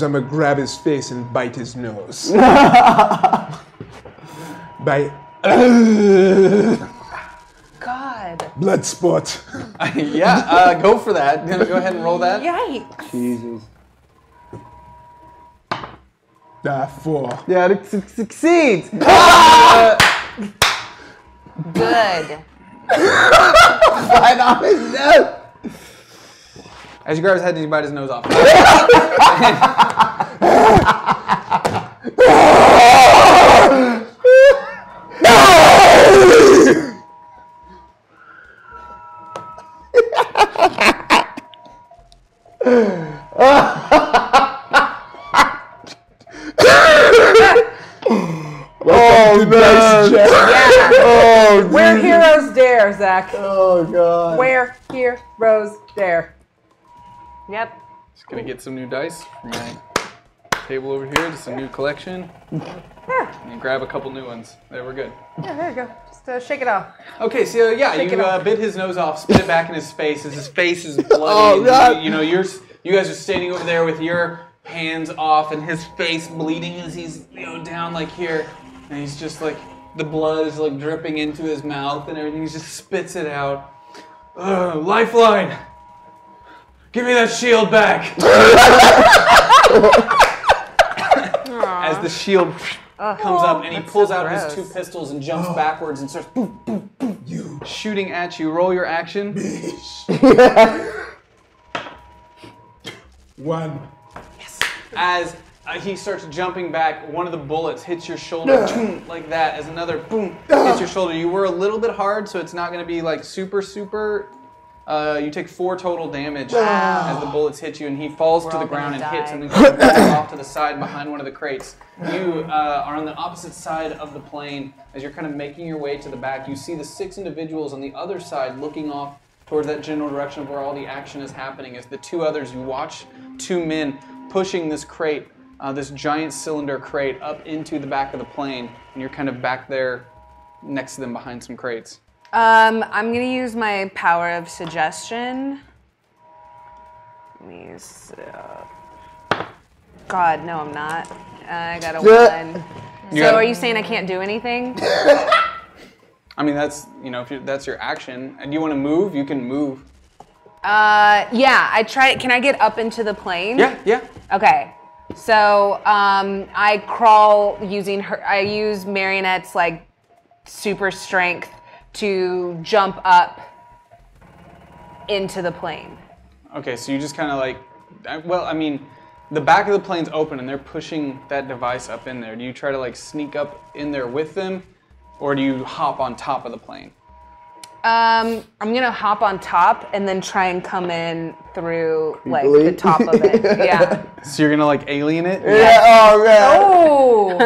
I'm gonna grab his face and bite his nose. Bite. God. Blood sport. Yeah, go for that. Go ahead and roll that. Yikes. Jesus. 4. Yeah, it succeeds. Good. Right on his nose. As you grab his head, you bite his nose off. Oh, man. Yeah. Where heroes dare, Zach. Oh, God. Where heroes dare. Yep. Just gonna get some new dice from my table over here, just a new collection. And grab a couple new ones. There, we're good. Yeah, there you go. Just shake it off. Okay, so yeah, Shake you it off. bit his nose off, spit it back in his face as his face is bloody. And you guys are standing over there with your hands off and his face bleeding as he's down like here, and he's just like the blood is like dripping into his mouth and everything. He just spits it out. Lifeline! Give me that shield back! As the shield comes up and he pulls out his 2 pistols and jumps backwards and starts boom, boom, boom, shooting at you. Roll your action. 1. As he starts jumping back, one of the bullets hits your shoulder like that. As another boom hits your shoulder. You were a little bit hard, so it's not going to be like super. You take 4 total damage as the bullets hit you, and he falls to the ground and hits, and then goes back off to the side behind one of the crates. You are on the opposite side of the plane. As you're kind of making your way to the back, you see the 6 individuals on the other side looking off towards that general direction of where all the action is happening. As the 2 others, you watch 2 men pushing this crate, this giant cylinder crate, up into the back of the plane, and you're kind of back there next to them behind some crates. I'm gonna use my power of suggestion. God, no, I'm not. I got a 1. So are you saying I can't do anything? I mean, that's if that's your action. And you want to move, you can move. Yeah. I try. Can I get up into the plane? Yeah. Okay. So I crawl using her. I use Marionette's like super strength to jump up into the plane. Okay, so you just kind of like, well, I mean, the back of the plane's open and they're pushing that device up in there. Do you try to like sneak up in there with them, or do you hop on top of the plane? I'm gonna hop on top and then try and come in through like the top of it. Yeah. So you're gonna like alien it? Yeah. Oh man. Oh.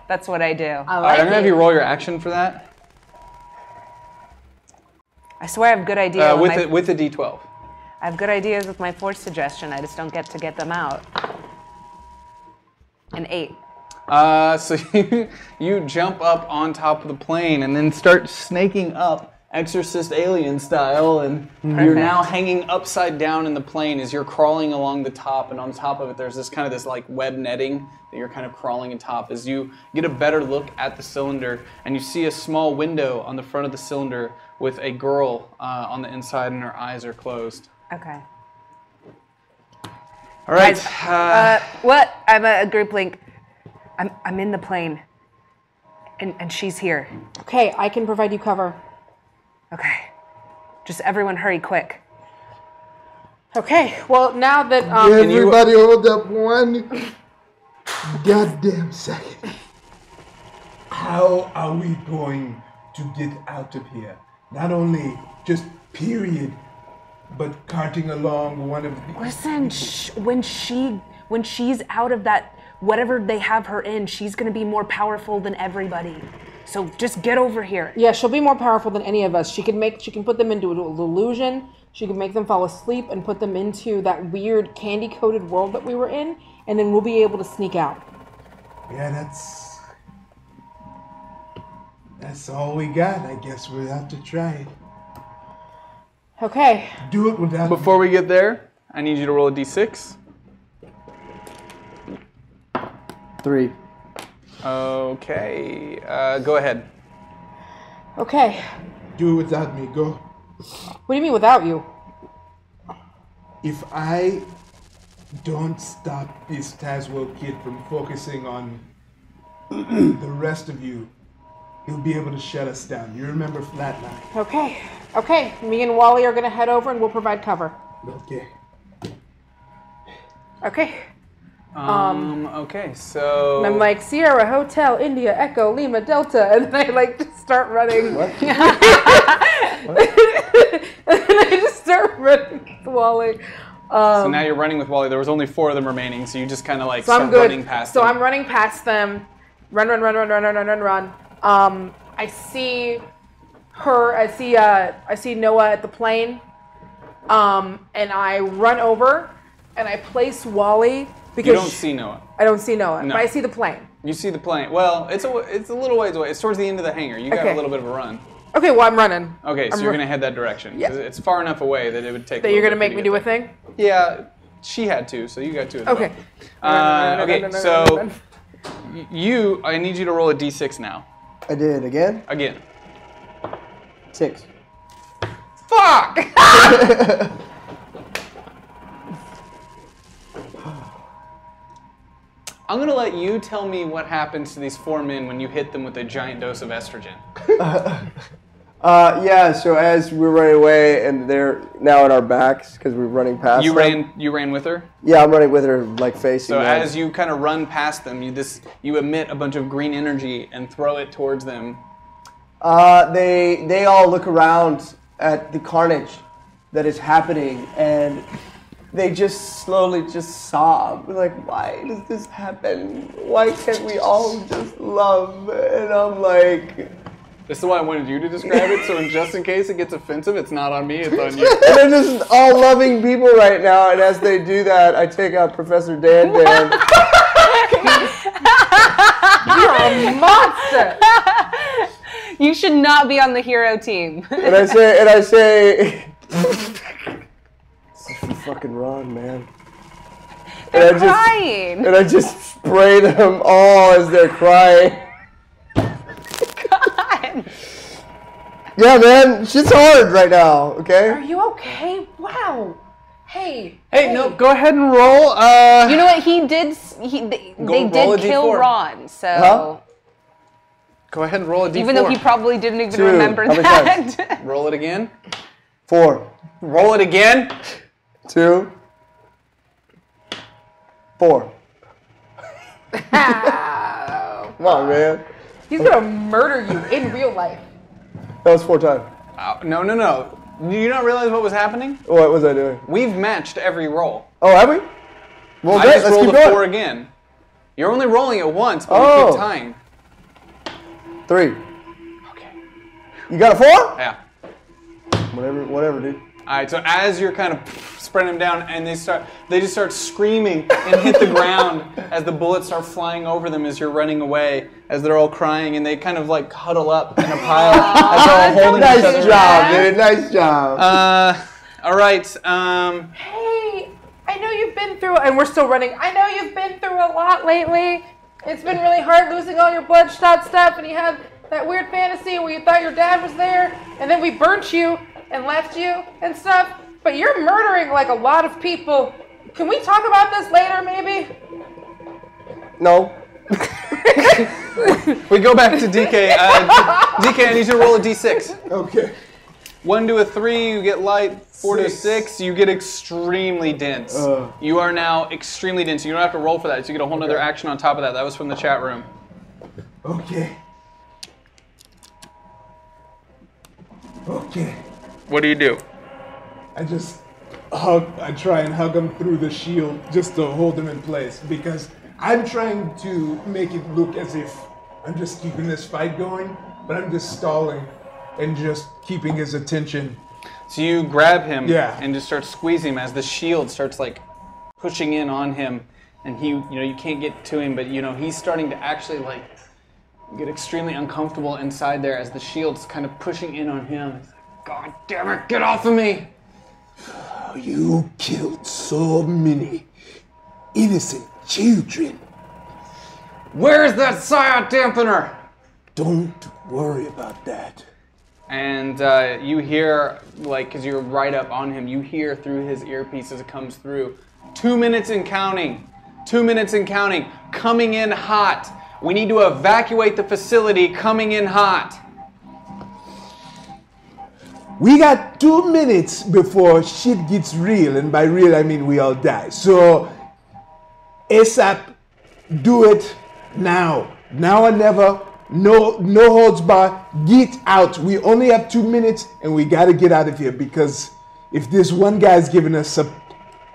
That's what I do. All right, I'm gonna have you roll your action for that. I swear I have good ideas. With the D12. I have good ideas with my force suggestion. I just don't get to get them out. An 8. So you jump up on top of the plane and then start snaking up, Exorcist alien style, and you're now hanging upside down in the plane as you're crawling along the top, and on top of it there's this like web netting that you're kind of crawling atop as you get a better look at the cylinder, and you see a small window on the front of the cylinder with a girl on the inside, and her eyes are closed. Okay. All right. What? I'm a group link. I'm in the plane, and she's here. Okay, I can provide you cover. Okay. Just everyone hurry quick. Okay, well now that everybody hold up one goddamn second. How are we going to get out of here? Not only just period, but carting along one of the... Listen, when she's out of that, whatever they have her in, she's gonna be more powerful than everybody. So just get over here. Yeah, she'll be more powerful than any of us. She can put them into an illusion. She can make them fall asleep and put them into that weird candy-coated world that we were in, and then we'll be able to sneak out. Yeah, that's all we got. I guess we'll have to try it. Okay. Do it without... Before we get there, I need you to roll a d6. 3. Okay. Go ahead. Okay. Do it without me. Go. What do you mean without you? If I don't stop this Tazwell kid from focusing on the rest of you, he'll be able to shut us down. You remember Flatline? Okay. Okay. Me and Wally are gonna head over and we'll provide cover. Okay. Okay. Okay, so... And I'm like, Sierra, Hotel, India, Echo, Lima, Delta, and then I like just start running. What? And I just start running with Wally. So now you're running with Wally. There was only 4 of them remaining, so you just kind of like start running past them. So I'm running past them. Run. I see her. I see Noah at the plane. And I run over, and I place Wally. Because you don't see Noah. I don't see Noah, No. but I see the plane. You see the plane. Well, it's a little ways away. It's towards the end of the hangar. You got a little bit of a run. Okay, well, I'm running. Okay, so you're going to head that direction. Yeah. It's far enough away that it would take That you're going to make me do a thing? Yeah, she had to, so you got to as okay. well. Okay, so I need you to roll a d6 now. I did again? Again. 6. Fuck! I'm going to let you tell me what happens to these 4 men when you hit them with a giant dose of estrogen. Yeah, so as we're running away, and they're now on our backs because we're running past them. You ran with her? Yeah, I'm running with her, like facing So them. as you kind of run past them, you emit a bunch of green energy and throw it towards them. They all look around at the carnage that is happening, and they just slowly just sob. Like, why does this happen? Why can't we all just love? And I'm like... This is why I wanted you to describe it, so just in case it gets offensive, it's not on me, it's on you. And they're just all loving people right now, and as they do that, I take out Professor Dan. You're a monster! You should not be on the hero team. And I say, fucking wrong, man. They're crying. And I just spray them all as they're crying. God. Yeah, man, shit's hard right now. Okay. Are you okay? Wow. Hey. Hey, no, go ahead and roll. You know what he did? They did kill Ron, so. Huh? Go ahead and roll a d4. Even though he probably didn't even 2. remember How many that. Roll it again. 4. Roll it again. 2. 4. Come on, man. He's gonna murder you in real life. That was 4 times. No. Do you not realize what was happening? What was I doing? We've matched every roll. Oh, have we? Well, I great. just Let's rolled keep a going. 4 again. You're only rolling it once, but we keep tying. 3. Okay. You got a 4? Yeah. Whatever, dude. All right, so as you're kind of spreading them down, and they just start screaming and hit the ground as the bullets start flying over them as you're running away, as they're all crying, and they kind of like huddle up in a pile as they're all holding each other. Nice job, dude. Nice job. All right. Hey, I know you've been through, and we're still running. I know you've been through a lot lately. It's been really hard losing all your bloodshot stuff, and you had that weird fantasy where you thought your dad was there, and then we burnt you and left you and stuff, but you're murdering like a lot of people. Can we talk about this later, maybe? No. We go back to DK. DK, I need you to roll a d6. Okay. 1 to a 3, you get light. 4 to a 6, you get extremely dense. You are now extremely dense. You don't have to roll for that, so you get a whole other action on top of that. That was from the chat room. Okay. Okay. What do you do? I try and hug him through the shield just to hold him in place because I'm trying to make it look as if I'm just keeping this fight going, but I'm just stalling and just keeping his attention. So you grab him Yeah. and just start squeezing him as the shield starts like pushing in on him, and he, you can't get to him, but he's starting to actually like get extremely uncomfortable inside there as the shield's kind of pushing in on him. He's like, God damn it, get off of me! You killed so many innocent children. Where's that psi dampener? Don't worry about that. And you hear, like, because you're right up on him, you hear through his earpiece as it comes through, 2 minutes and counting, 2 minutes and counting, coming in hot. We need to evacuate the facility, coming in hot. We got 2 minutes before shit gets real, and by real I mean we all die. So, ASAP, do it now. Now or never. No holds barred. Get out. We only have 2 minutes, and we gotta get out of here because if this one guy's giving us a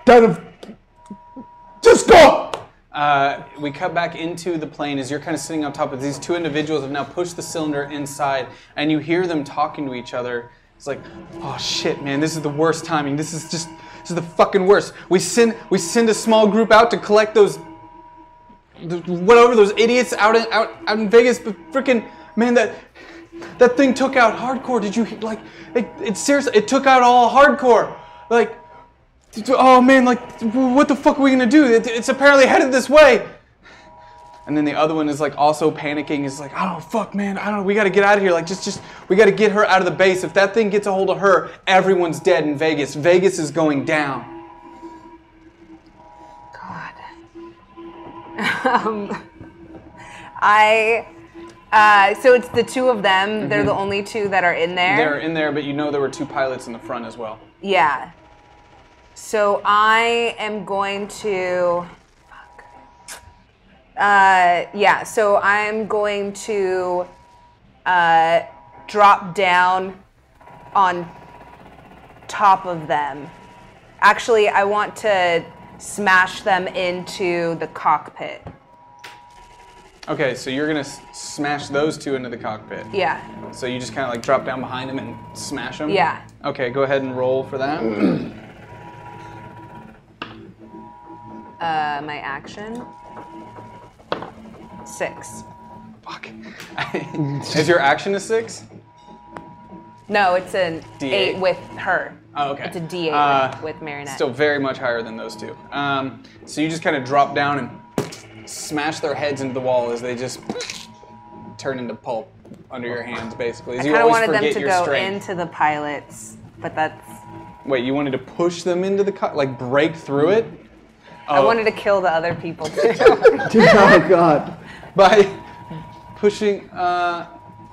ton of, just go. We cut back into the plane as you're kind of sitting on top of these two individuals have now pushed the cylinder inside, and you hear them talking to each other. It's like, oh shit, man, this is the worst timing. This is the fucking worst. We send a small group out to collect those idiots out in Vegas, but freaking man, that thing took out hardcore. Did you like it seriously? It took out all hardcore. Like, oh man, like what the fuck are we gonna do? It's apparently headed this way. And then the other one is like also panicking. Is like, oh fuck, man, I don't know. We got to get out of here. Like, just we got to get her out of the base. If that thing gets a hold of her, everyone's dead in Vegas. Vegas is going down. God. So it's the two of them. Mm-hmm. They're the only two that are in there. They're in there, but you know there were two pilots in the front as well. Yeah. So I am going to. So I'm going to drop down on top of them. Actually, I want to smash them into the cockpit. Okay, so you're gonna smash those two into the cockpit. Yeah. So you just kind of like drop down behind them and smash them? Yeah. Okay, go ahead and roll for that. My action. 6. Fuck. Is your action a 6? No, it's an D8. 8 with her. Oh, okay. It's a D8 with Marinette. Still very much higher than those two. So you just kind of drop down and smash their heads into the wall as they just turn into pulp under your hands, basically. I kind of wanted them to go into the pilots, but that's... Wait, you wanted to push them into the like break through it? I wanted to kill the other people too. Oh God. By pushing,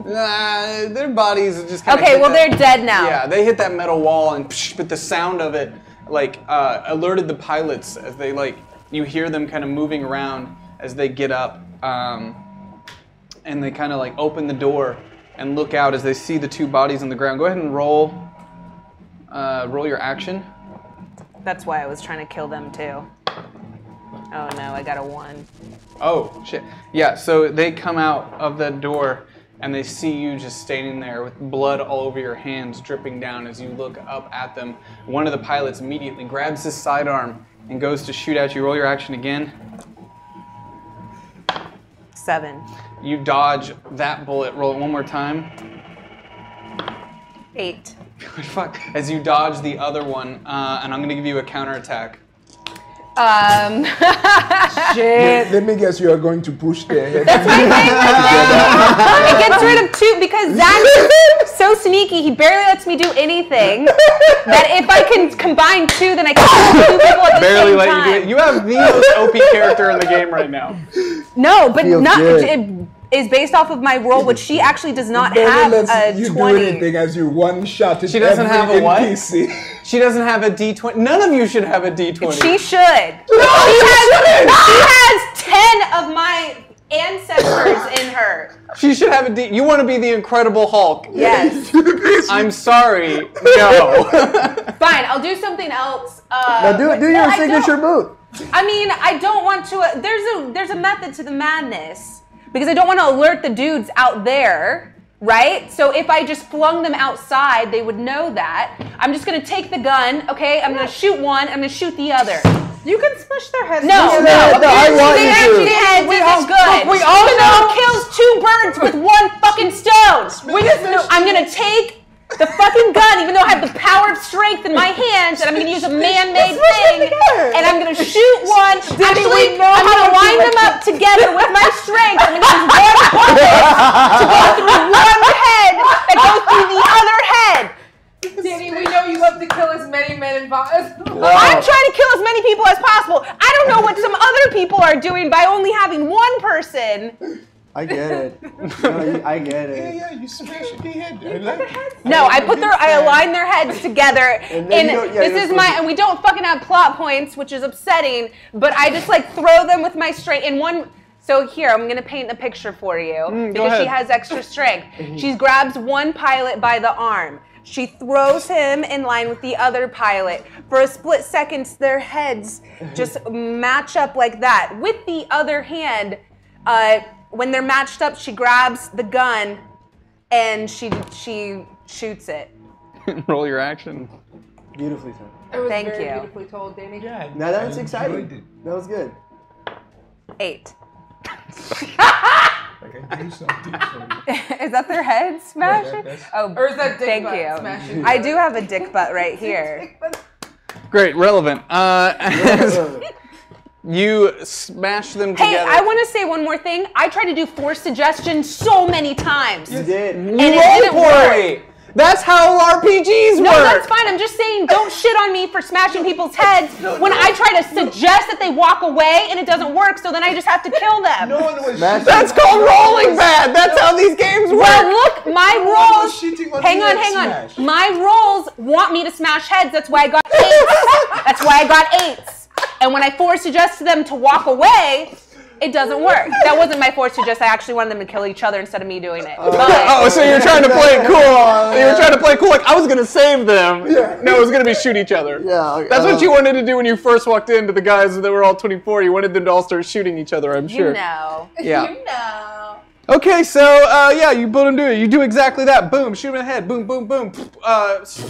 their bodies just kind of okay, well they're dead now. Yeah, they hit that metal wall, and but the sound of it like alerted the pilots as they like, you hear them kind of moving around as they get up, and they kind of like open the door and look out as they see the two bodies on the ground. Go ahead and roll your action. That's why I was trying to kill them too. Oh no, I got a 1. Oh shit. Yeah, so they come out of the door and they see you just standing there with blood all over your hands dripping down as you look up at them. One of the pilots immediately grabs his sidearm and goes to shoot at you. Roll your action again. 7. You dodge that bullet. Roll it one more time. 8. Good fuck. As you dodge the other one, and I'm gonna give you a counterattack. Shit. Let me guess, you are going to push their head. That's my thing. It gets rid of 2 because Zach is so sneaky. He barely lets me do anything. That if I can combine 2, then I can kill 2 people at the Barely same let time. you do it. You have the most OP character in the game right now. No, but Feels not. good. It is based off of my roll, which she actually does not Barely have lets a you 20. do anything as you one-shot She doesn't have a what? NPC. She doesn't have a D20. None of you should have a D20. She should. She has 10 of my ancestors in her. She should have a D. You want to be the Incredible Hulk? Yes. I'm sorry. No. Fine, I'll do something else. Now do your signature move. I mean, I don't want to. There's a method to the madness because I don't want to alert the dudes out there, right? So if I just flung them outside, they would know that. I'm just gonna take the gun, okay? I'm gonna shoot one. I'm gonna shoot the other. You can smush their heads. No, I want you to. heads is good. We all know. kills 2 birds with 1 fucking stone. I'm gonna take the fucking gun, even though I have the power of strength in my hands, and I'm gonna use a man-made thing, and I'm gonna shoot one. Actually, I'm gonna line them up together with my strength. I'm gonna use 1 bullet to go through 1 head that goes through the other head. Danny, we know you love to kill as many men involved. I'm trying to kill as many people as possible. I don't know what some other people are doing by only having 1 person. I get it. No, I get it. Yeah, you smash the head. I like it. No, I align their heads together, and and we don't fucking have plot points, which is upsetting. But I just like throw them with my strength in one. So here, I'm gonna paint the picture for you because she has extra strength. She grabs one pilot by the arm. She throws him in line with the other pilot. For a split second, their heads just match up like that. With the other hand, when they're matched up, she grabs the gun and she shoots it. Roll your action. Beautifully done. It was Thank very you. beautifully told, Danny. Yeah, Now that's I exciting. enjoyed it. That was good. 8. Like I do something for you. Is that their head smashing? Oh, Or is that dick thank butt you. smashing? I do have a dick butt right here. Great, relevant. You smash them together. Hey, I want to say one more thing. I tried to do force suggestion so many times. You did. And it didn't work. That's how RPGs No, work. that's fine. I'm just saying, don't shit on me for smashing people's heads when I try to suggest that they walk away and it doesn't work, so then I just have to kill them. No one was Smash That's called rolling bad. That's how these games work. Well, look, my rolls. shitting on Hang the on, head hang on. smash. My rolls want me to smash heads. That's why I got 8s. That's why I got 8s. And when I force suggest them to walk away, it doesn't work. That wasn't my force suggest. I actually wanted them to kill each other instead of me doing it. Oh, so you're trying to play it cool. You were trying to play it cool like I was going to save them. Yeah. No, it was going to be shoot each other. Yeah. That's what you wanted to do when you first walked into the guys that were all 24. You wanted them to all start shooting each other, I'm sure. You know. Yeah. You know. Okay, so yeah, you put them to it. You do exactly that. Boom, shoot him in the head. Boom, boom, boom.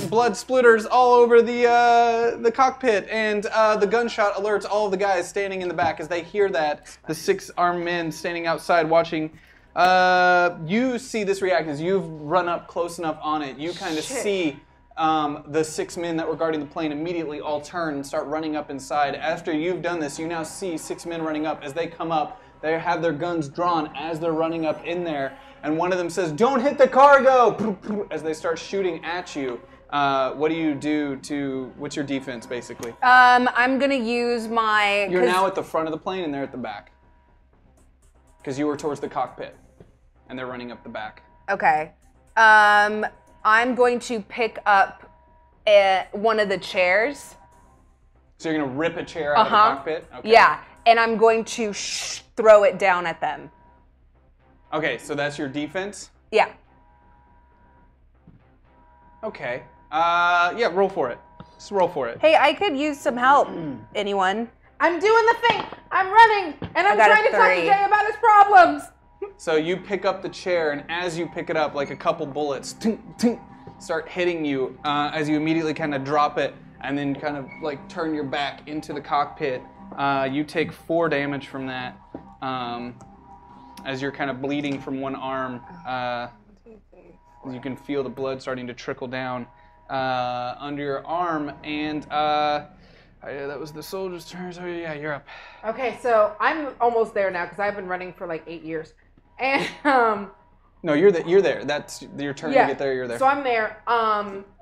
Blood splitters all over the cockpit, and the gunshot alerts all of the guys standing in the back as they hear that. The 6 armed men standing outside watching. You see this react as you've run up close enough on it. You kind of see the 6 men that were guarding the plane immediately all turn and start running up inside. After you've done this, you now see 6 men running up. As they come up, they have their guns drawn as they're running up in there, and one of them says, "Don't hit the cargo!" as they start shooting at you. What do you do to, what's your defense, basically? I'm going to use my... You're now at the front of the plane, and they're at the back. Because you were towards the cockpit, and they're running up the back. Okay. I'm going to pick up one of the chairs. So you're going to rip a chair out of the cockpit? Okay. Yeah, and I'm going to throw it down at them. Okay, so that's your defense? Yeah. Okay. Yeah, roll for it. Just roll for it. Hey, I could use some help. Anyone? I'm doing the thing. I'm running, and I'm got a trying to talk to 3. Jay about his problems. So you pick up the chair, and as you pick it up, like a couple bullets tink, tink, start hitting you as you immediately kind of drop it and then kind of like turn your back into the cockpit. You take 4 damage from that as you're kind of bleeding from one arm. You can feel the blood starting to trickle down under your arm, and that was the soldier's turn, so yeah, you're up. Okay, so I'm almost there now because I've been running for like 8 years. And No, you're there. That's your turn to get there. You're there. So I'm there.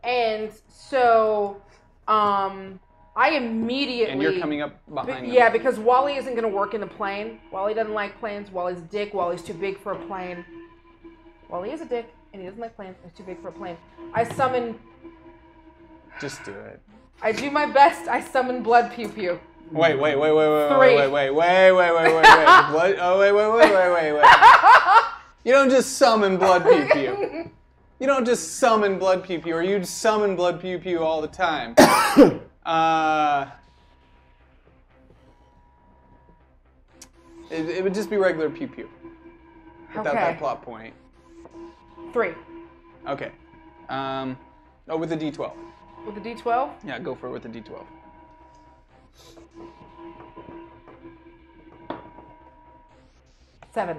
And so I immediately. And you're coming up behind him. Yeah, because Wally isn't going to work in the plane. Wally doesn't like planes. Wally's a dick. Wally's too big for a plane. Wally is a dick, and he doesn't like planes. He's too big for a plane. I summon. Just do it. I do my best. I summon blood pew pew. Wait. 3. Blood. Oh, wait. You don't just summon blood pew pew. You don't just summon blood pew pew, or you summon blood pew pew all the time. It would just be regular pew pew without that plot point. 3. Okay. With the D12. With the D12? Yeah, go for it with the D12. 7.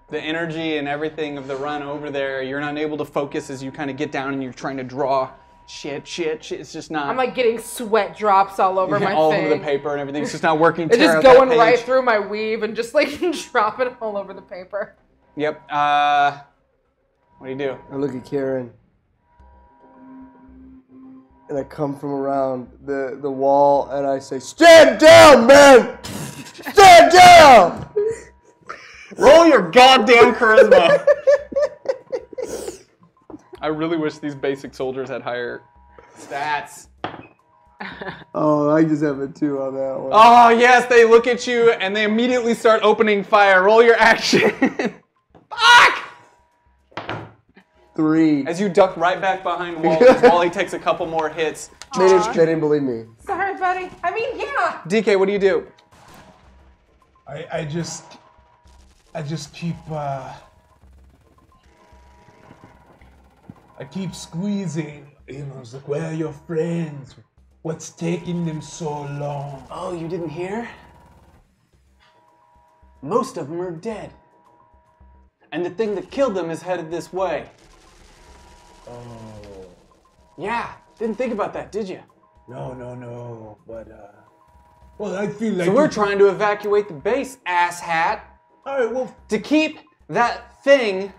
The energy and everything of the run over there, you're not able to focus as you kind of get down and you're trying to draw shit. It's just not. I'm like getting sweat drops all over my all thing. over the paper and everything. It's just not working. It's just going right through my weave and just like dropping all over the paper. Yep. What do you do? I look at Karen. And I come from around the wall and I say, "Stand down, man! Stand down!" Roll your goddamn charisma. I really wish these basic soldiers had higher stats. Oh, I just have a 2 on that one. Oh, yes, they look at you and they immediately start opening fire. Roll your action. Fuck! 3. As you duck right back behind Wally, Wally takes a couple more hits. They didn't believe me. Sorry, buddy. I mean, yeah. DK, what do you do? I just keep I keep squeezing. You know, it's like, where are your friends? What's taking them so long? Oh, you didn't hear? Most of them are dead. And the thing that killed them is headed this way. Oh. Yeah, didn't think about that, did you? No. But well, I feel like so we're trying to evacuate the base, asshat. All right, well, to keep that thing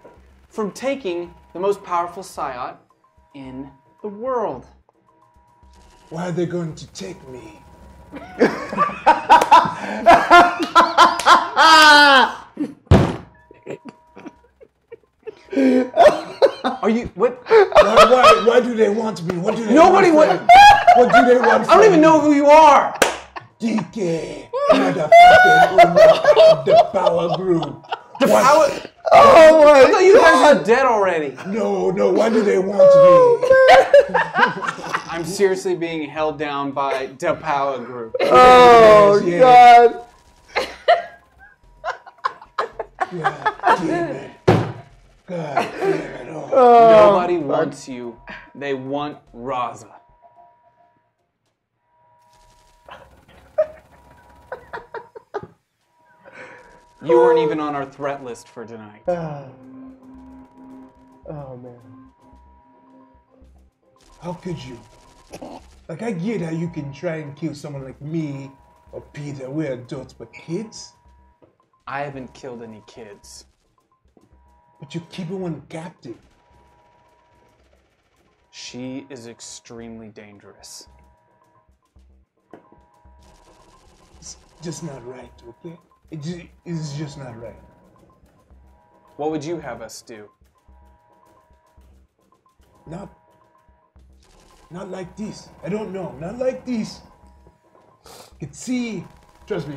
from taking the most powerful psiot in the world. Why are they going to take me? Are you what? Why do they want me? What do they Nobody want? What do they want? I don't even know who you are. DK, motherfucking the power group. The power. Oh my I thought you guys were dead already. No. Why do they want me? I'm seriously being held down by the power group. Oh God. God damn it. God damn it. Oh. Nobody wants you. They want Raza. You weren't even on our threat list for tonight. Oh man. How could you? Like, I get how you can try and kill someone like me or Peter. We're adults, but kids? I haven't killed any kids. But you're keeping one captive. She is extremely dangerous. It's just not right, okay? It's just not right. What would you have us do? Not like this. I don't know. Not like this. I could see, trust me,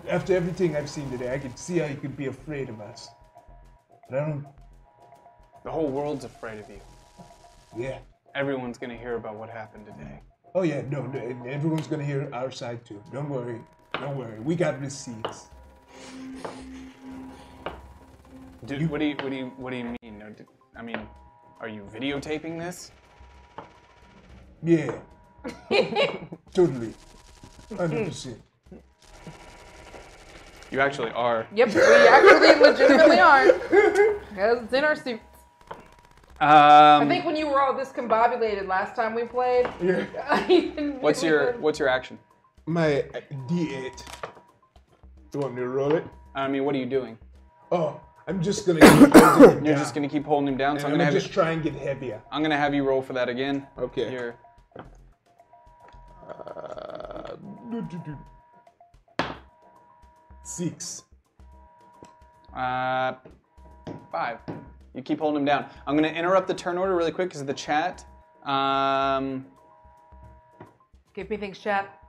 after everything I've seen today, I could see how you could be afraid of us. But I don't. The whole world's afraid of you. Yeah. Everyone's gonna hear about what happened today. Oh yeah, no, everyone's gonna hear our side too. Don't worry. We got receipts. Dude, what do you mean? I mean, are you videotaping this? Yeah. Totally. 100%. You actually are. Yep, we actually legitimately are. Because it's in our suits. I think when you were all discombobulated last time we played. Yeah. What's your action? My D8. You want me to roll it? I mean, what are you doing? Oh, I'm just gonna keep holding him You're down. just gonna keep holding him down. So And I'm gonna just try and get heavier. I'm gonna have you roll for that again. Okay. Here. 6. 5. You keep holding him down. I'm gonna interrupt the turn order really quick because of the chat. Give me things, chat.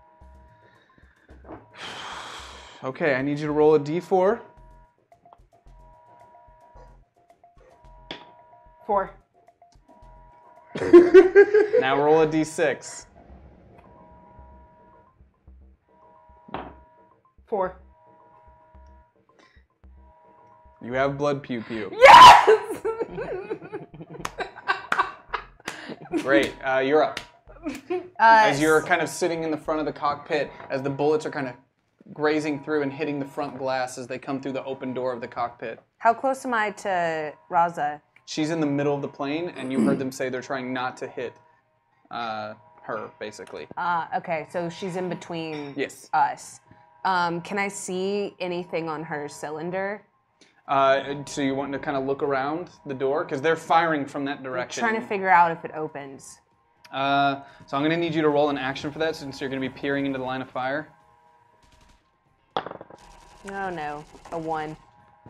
Okay, I need you to roll a d4. 4. Now roll a d6. 4. You have blood pew pew. Yes! Great. You're up. As you're kind of sitting in the front of the cockpit, as the bullets are kind of grazing through and hitting the front glass as they come through the open door of the cockpit. How close am I to Raza? She's in the middle of the plane, and you heard them say they're trying not to hit her, basically. Okay, so she's in between Yes. us. Can I see anything on her cylinder? So you want to kind of look around the door? Because they're firing from that direction. I'm trying to figure out if it opens. So I'm going to need you to roll an action for that since you're going to be peering into the line of fire. Oh no, a 1.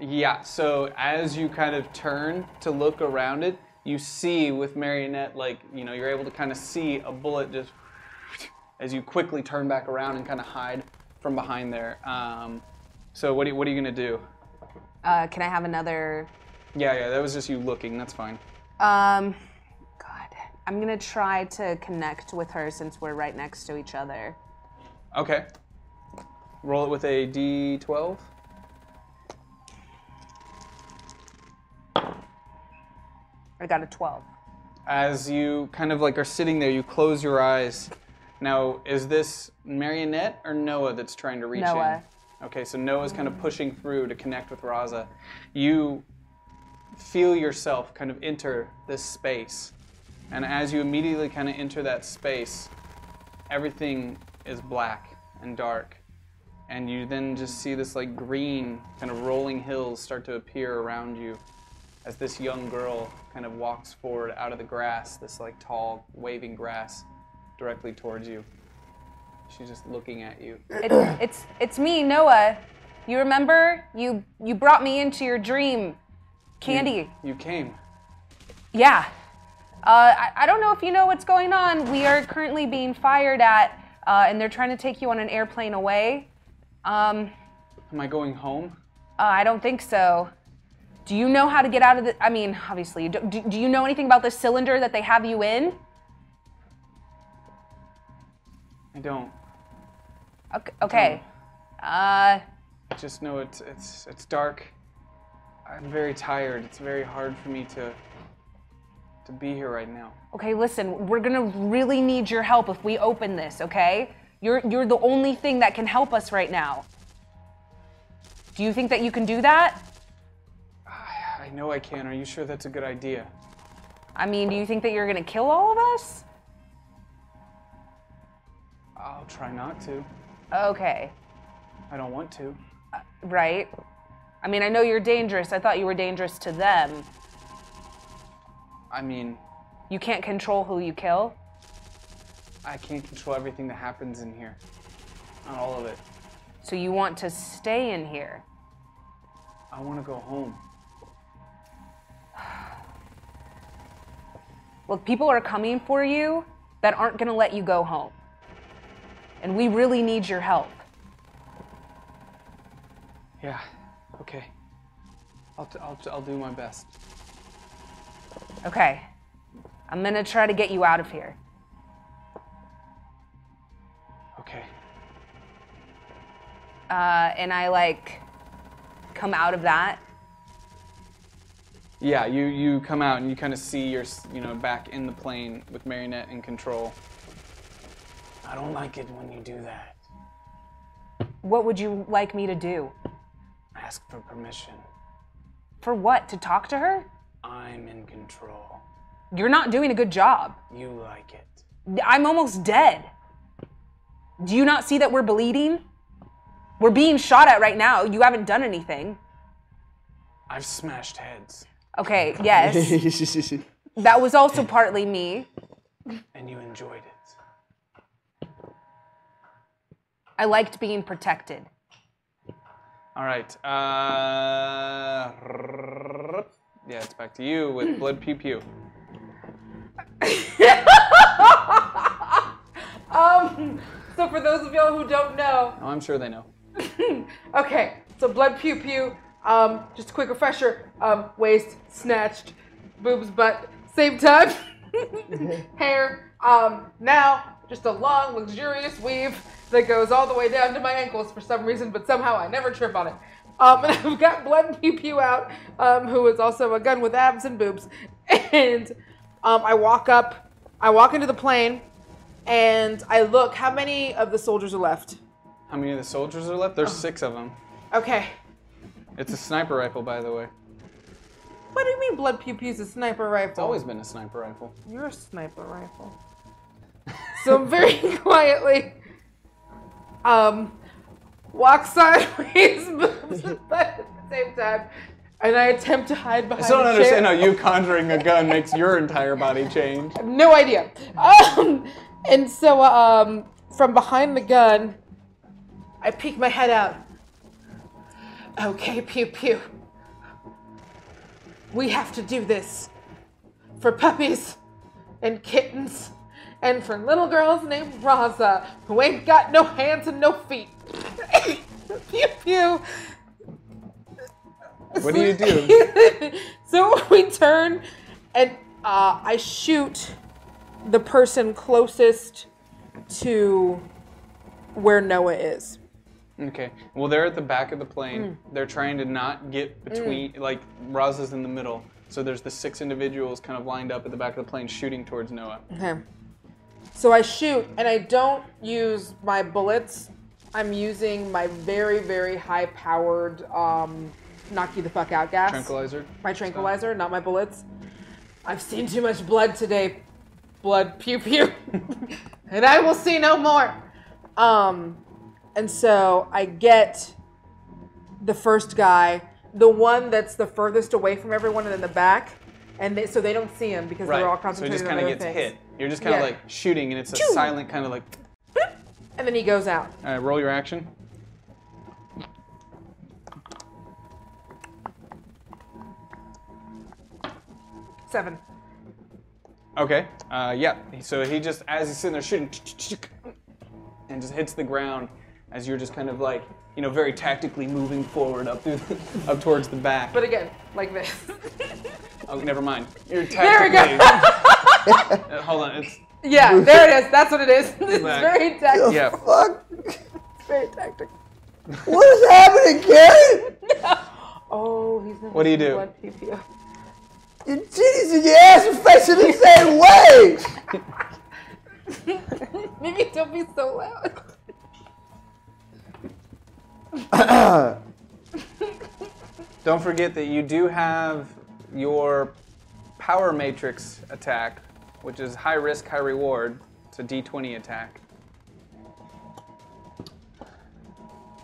Yeah, so as you kind of turn to look around it, you see with Marionette, like, you're able to kind of see a bullet just as you quickly turn back around and kind of hide from behind there. So what are you going to do? Can I have another? Yeah, that was just you looking. That's fine. God, I'm gonna try to connect with her since we're right next to each other. Okay. Roll it with a d12. I got a 12. As you kind of like are sitting there, you close your eyes. Now, is this Marionette or Noah that's trying to reach Noah. in? Okay, so Noah's kind of pushing through to connect with Raza. You feel yourself kind of enter this space. And as you immediately kind of enter that space, everything is black and dark. And you then just see this like green kind of rolling hills start to appear around you as this young girl kind of walks forward out of the grass, this like tall, waving grass, directly towards you. She's just looking at you. It's me, Noah. You remember? You brought me into your dream. Candy. You came. Yeah. I don't know if you know what's going on. We are currently being fired at, and they're trying to take you on an airplane away. Am I going home? I don't think so. Do you know how to get out of the... I mean, obviously, you don't. Do you know anything about the cylinder that they have you in? I don't. Okay. I just know it's dark. I'm very tired. It's very hard for me to be here right now. Okay, listen, we're gonna really need your help if we open this, okay? You're the only thing that can help us right now. Do you think that you can do that? I know I can. Are you sure that's a good idea? I mean, do you think that you're gonna kill all of us? I'll try not to. Okay. I don't want to. Right. I mean, I know you're dangerous. I thought you were dangerous to them. I mean... You can't control who you kill? I can't control everything that happens in here. Not all of it. So you want to stay in here? I want to go home. Look, people are coming for you that aren't going to let you go home. And we really need your help. Yeah, okay. I'll do my best. Okay. I'm going to try to get you out of here. Okay. And I come out of that? Yeah, you come out and you kind of see your, back in the plane with Marionette in control. I don't like it when you do that. What would you like me to do? Ask for permission. For what? To talk to her? I'm in control. You're not doing a good job. You like it. I'm almost dead. Do you not see that we're bleeding? We're being shot at right now. You haven't done anything. I've smashed heads. Okay, yes. That was also partly me. And you enjoyed it. I liked being protected. All right. Yeah, it's back to you with blood pew pew. So for those of y'all who don't know, Oh, I'm sure they know. okay, so blood pew pew. Just a quick refresher. Waist snatched, boobs, butt, same time. Hair. Now just a long, luxurious weave that goes all the way down to my ankles for some reason, but somehow I never trip on it. And I've got blood pew pew out, who is also a gun with abs and boobs. And I walk into the plane, and I look. How many of the soldiers are left? How many of the soldiers are left? There's 6 of them. Okay. It's a sniper rifle, by the way. What do you mean blood pew pew's a sniper rifle? It's always been a sniper rifle. You're a sniper rifle. So very quietly, walk sideways, boobs and butt at the same time, and I attempt to hide behind I still don't a chair. understand how you conjuring a gun makes your entire body change. No idea. And so from behind the gun, I peek my head out. Okay, pew pew. We have to do this for puppies and kittens and for little girls named Raza who ain't got no hands and no feet. Pew pew. What do you do? So we turn and I shoot the person closest to where Noah is. Okay. Well, they're at the back of the plane. They're trying to not get between, like, Raza's in the middle. So there's the 6 individuals kind of lined up at the back of the plane shooting towards Noah. Okay. So I shoot, and I don't use my bullets. I'm using my very, very high-powered knock you the fuck out gas. Tranquilizer? My tranquilizer, not my bullets. I've seen too much blood today. Blood pew pew. And I will see no more. And so I get the first guy, the one that's the furthest away from everyone and in the back, and so they don't see him because they're all concentrated on other So he just kind of gets hit. You're just kind of like shooting, and it's a silent kind of like... And then he goes out. All right, roll your action. Seven. Okay, yeah. So he just, as he's sitting there shooting, and just hits the ground as you're just kind of like, very tactically moving forward up towards the back. But again, like this. Oh, never mind. You're There we tactically. go. Hold on, it's. Yeah, there it is. That's what it is. It's very tactical. Yeah. Fuck. It's very tactical. What is happening, Gary? Oh, he's never What do you seen do? blood pew pew. Your titties and your ass are facing the same way. Maybe don't be so loud. Don't forget that you do have your power matrix attack, which is high risk, high reward. It's a D20 attack.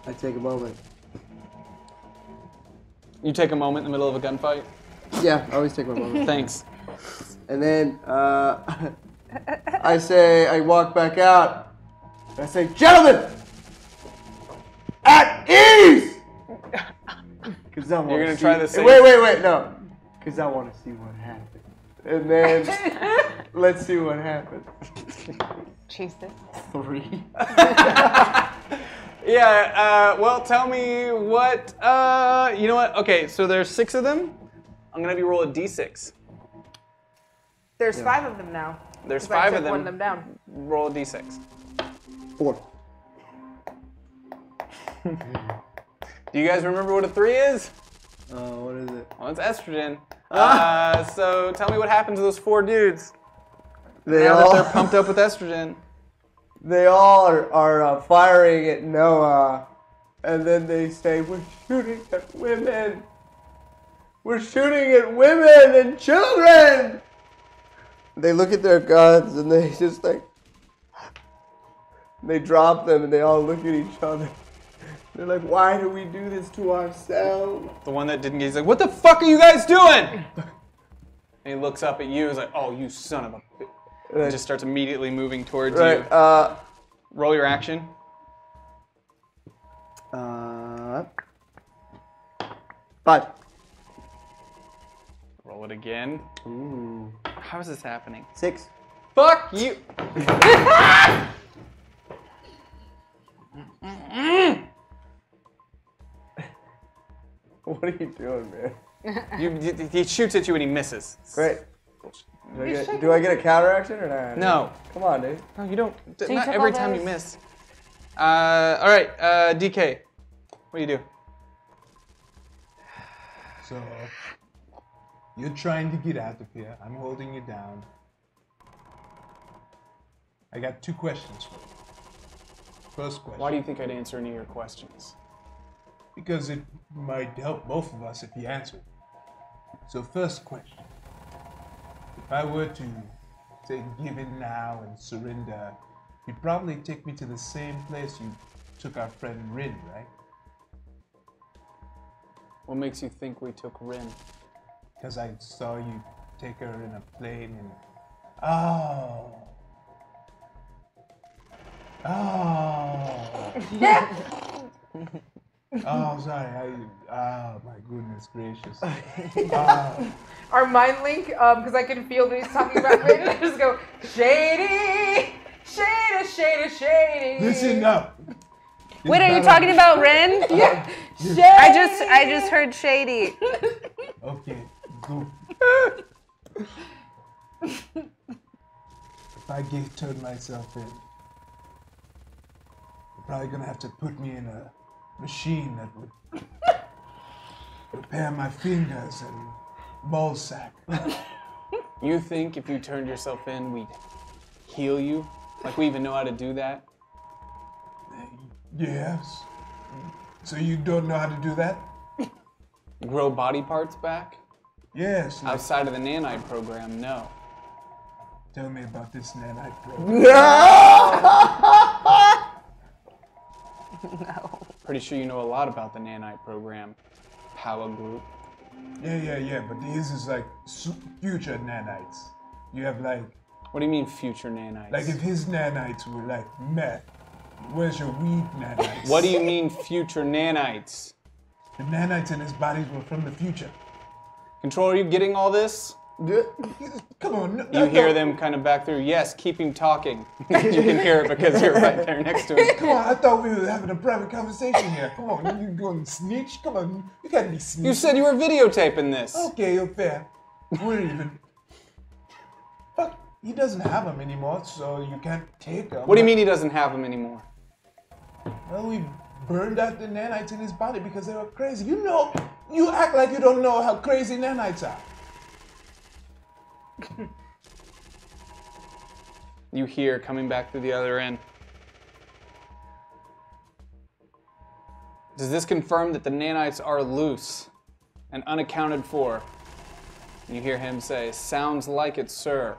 I take a moment. You take a moment in the middle of a gunfight? Yeah, I always take my moment. Thanks. And then I walk back out. And I say, gentlemen, at ease. Because I want. You're gonna try the same. Wait, no. Because I want to see what happens. And then let's see what happens. Jesus. 3. Yeah, well, tell me what, you know what? Okay, so there's 6 of them. I'm gonna have you roll a d6. There's 5 of them now. There's 'cause I 5 took of them. one of them down. Roll a d6. 4. Do you guys remember what a 3 is? What is it? Well, it's estrogen. So tell me what happened to those 4 dudes. They Now all that they're pumped up with estrogen. They all are firing at Noah, and then they say, "We're shooting at women. We're shooting at women and children." They look at their guns and they just like, they drop them and they all look at each other. They're like, "Why do we do this to ourselves?" The one that didn't get, he's like, "What the fuck are you guys doing?" And he looks up at you and is like, "Oh, you son of a bitch." And just starts immediately moving towards you. Roll your action. 5. Roll it again. Ooh. How is this happening? 6. Fuck you! What are you doing, man? He shoots at you and he misses. Great. Do I get a counter action or not? No. Come on, dude. No, you don't. So you Not took every all time you those? miss. All right, DK. What do you do? So, you're trying to get out of here. I'm holding you down. I got 2 questions for you. First question. Why do you think I'd answer any of your questions? Because it might help both of us if you answer. So, first question. If I were to, say, give in now and surrender, you'd probably take me to the same place you took our friend Rin, right? What makes you think we took Rin? Because I saw you take her in a plane and... Oh. Oh, sorry. Oh, my goodness gracious. Our mind link, because I can feel that he's talking about Rin. I just go, shady, shady, shady, shady. Listen up. Wait, are you talking about Rin? Yeah. Shady. I just heard shady. Okay, go. If I turn myself in, you're probably gonna have to put me in a machine that would repair my fingers and ball sack. You think if you turned yourself in, we'd heal you? Like we even know how to do that? Yes. So you don't know how to do that? Grow body parts back? Yes. Outside of the nanite program, no. Tell me about this nanite program. No. Pretty sure you know a lot about the nanite program. Power group. Yeah, but his is like future nanites. You have like... What do you mean future nanites? Like if his nanites were like meth, where's your weed nanites? What do you mean future nanites? The nanites in his bodies were from the future. Control, are you getting all this? Come on. You hear them kind of back through. Yes, keep him talking. You can hear it because you're right there next to him. Come on, I thought we were having a private conversation here. Come on, you going to snitch? Come on, you can't be snitching. You said you were videotaping this. Okay, you're fair. We're even. Fuck, he doesn't have them anymore, so you can't take them. What do you mean he doesn't have them anymore? Well, we burned out the nanites in his body because they were crazy. You know, you act like you don't know how crazy nanites are. You hear coming back through the other end. Does this confirm that the nanites are loose and unaccounted for? And you hear him say, "Sounds like it, sir."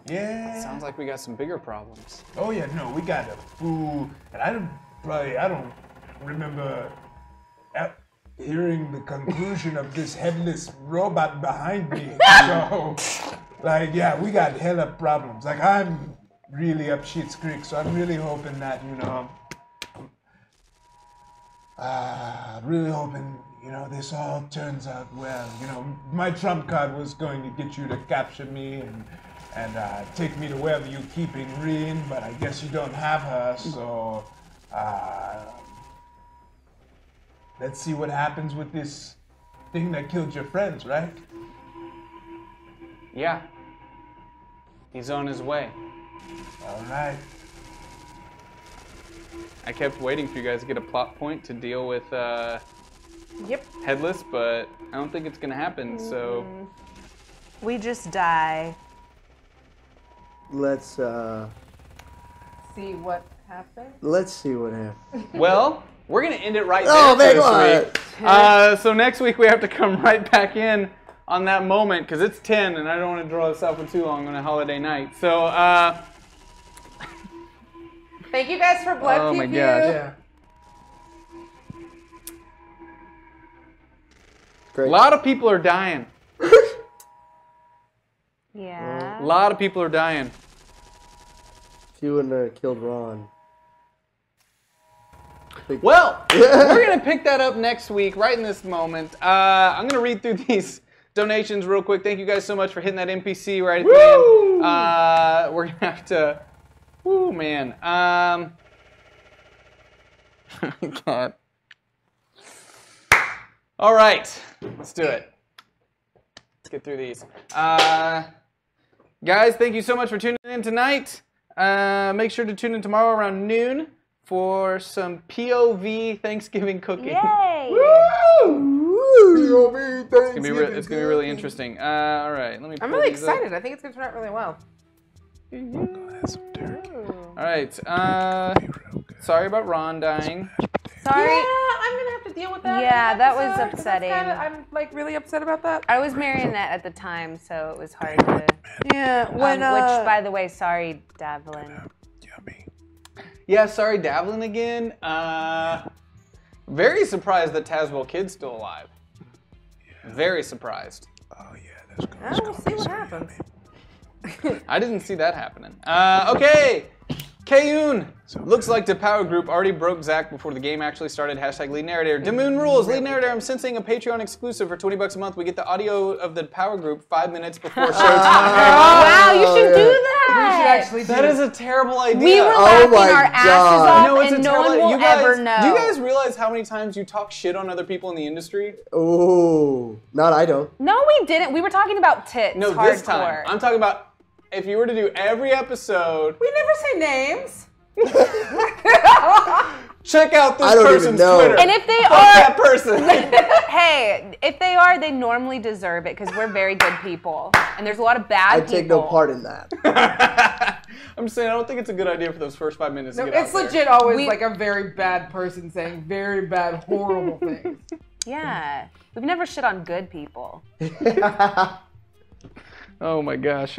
Yeah. Sounds like we got some bigger problems. Oh yeah, no, we got a fool, and I don't remember hearing the conclusion of this headless robot behind me. So, like, yeah, we got hella problems. Like, I'm really up shit's creek, so I'm really hoping that, really hoping, this all turns out well. My trump card was going to get you to capture me and take me to wherever you're keeping Rin, but I guess you don't have her, so let's see what happens with this thing that killed your friends, right? Yeah. He's on his way. All right. I kept waiting for you guys to get a plot point to deal with Headless, but I don't think it's gonna happen. So we just die. Let's See what happens. let's see what happens. well, we're gonna end it right there Oh, for man, this week. So next week we have to come right back in on that moment because it's 10 and I don't want to draw this out for too long on a holiday night. So Thank you guys for blood. oh Pew my Pew. gosh. Yeah. A lot of people are dying. Yeah. A lot of people are dying. If you wouldn't have killed Ron. Well, we're going to pick that up next week, right in this moment. I'm going to read through these donations real quick. Thank you guys so much for hitting that NPC right at the end. We're going to have to... Woo, man. God. All right. Let's do it. Let's get through these. Guys, thank you so much for tuning in tonight. Make sure to tune in tomorrow around noon for some POV Thanksgiving cooking. Yay! POV Thanksgiving. It's gonna be really interesting. All right, let me. I'm pull really these up. excited. I think it's gonna turn out really well. All right. Sorry about Ron dying. Sorry. Yeah, I'm gonna have to deal with that. Yeah, in the that was episode, 'cause that's upsetting. I'm like really upset about that. I was marionette at the time, so it was hard to. Yeah, Which, by the way, sorry, Davlin. Yeah, sorry, Davlin again. Very surprised that Tazwell Kid's still alive. Very surprised. Oh yeah, that's good. We'll see what happens. I didn't see that happening. Okay. Kayun, looks like the Power Group already broke Zach before the game actually started. Hashtag lead narrator. Demoon rules. Lead narrator, I'm sensing a Patreon exclusive for $20 a month. We get the audio of the Power Group 5 minutes before showtime. Wow, you should do that. We should actually do That is a terrible idea. We were laughing my our asses God. off, No, it's a and no terrible one will you guys, ever know. Do you guys realize how many times you talk shit on other people in the industry? Oh, not I don't. No, we didn't. We were talking about tits. No, hardcore. this time. I'm talking about if you were to do every episode. We never say names. Check out this I don't even person's know. Twitter. And if they Fuck are, that person. hey, if they are, they normally deserve it because we're very good people, and there's a lot of bad I people. take no part in that. I'm saying I don't think it's a good idea for those first 5 minutes No, to get it's out there. legit always like a very bad person saying very bad, horrible things. Yeah, we've never shit on good people. Oh my gosh.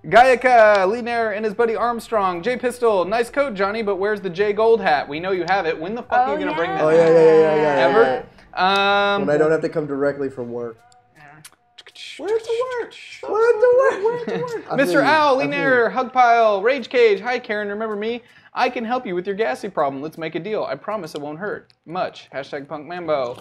Gaiaka, Leaner, and his buddy Armstrong. J Pistol, nice coat, Johnny, but where's the J Gold hat? We know you have it. When the fuck are you gonna bring that? Oh yeah, yeah. Ever? When I don't have to come directly from work. Where's the work? Where's the work? Where's the work? Mr. Owl, Leaner, Hug Pile, Rage Cage. Hi, Karen. Remember me? I can help you with your gassy problem. Let's make a deal. I promise it won't hurt much. Hashtag Punk Mambo.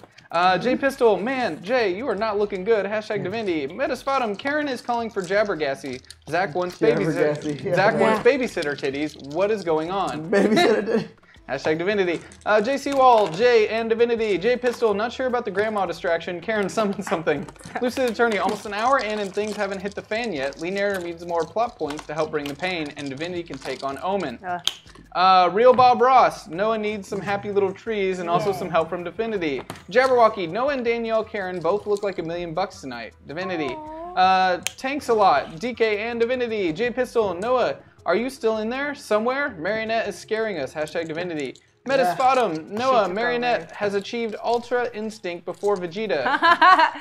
J Pistol, man, Jay, you are not looking good. Hashtag Divinity. Metaspotum, Karen is calling for Jabbergassy. Zach wants babysitter. Jabbergassy. Zach wants babysitter titties. What is going on? Babysitter. Hashtag Divinity. JC Wall, Jay, and Divinity. J Pistol, not sure about the grandma distraction. Karen summoned something. Lucid Attorney, almost an hour in and things haven't hit the fan yet. Leaner needs more plot points to help bring the pain, and Divinity can take on Omen. Real Bob Ross, Noah needs some happy little trees and also some help from Divinity. Jabberwocky, Noah and Danielle Karen both look like $1 million tonight. Divinity. Tanks a lot, DK and Divinity. J Pistol, Noah, are you still in there somewhere? Marionette is scaring us. Hashtag Divinity. Metaspotum, Noah, Marionette has achieved Ultra Instinct before Vegeta.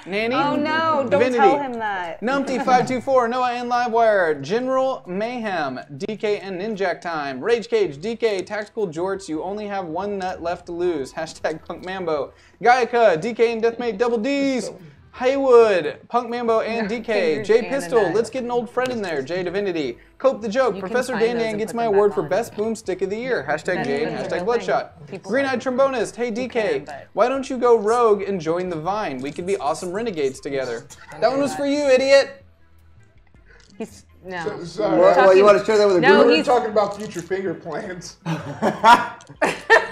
Nanny? Oh no, Divinity. don't tell him that. Numpty524, Noah and Livewire. General Mayhem, DK and Ninjak Time. Rage Cage, DK, Tactical Jorts, you only have one nut left to lose. Hashtag Punk Mambo. Gaiaka, DK and Deathmate Double D's. Haywood, Punk Mambo and DK. J Pistol, let's get an old friend in there. J Divinity. Cope the Joke, Professor Dan gets my award for Best Boomstick of the Year. Hashtag Jade, hashtag Bloodshot. Green Eyed Trombonist, hey DK, why don't you go rogue and join the Vine? We could be awesome renegades together. That one was for you, idiot. No. Sorry. Well, you want to share that with a No, group? We're talking about future finger plans.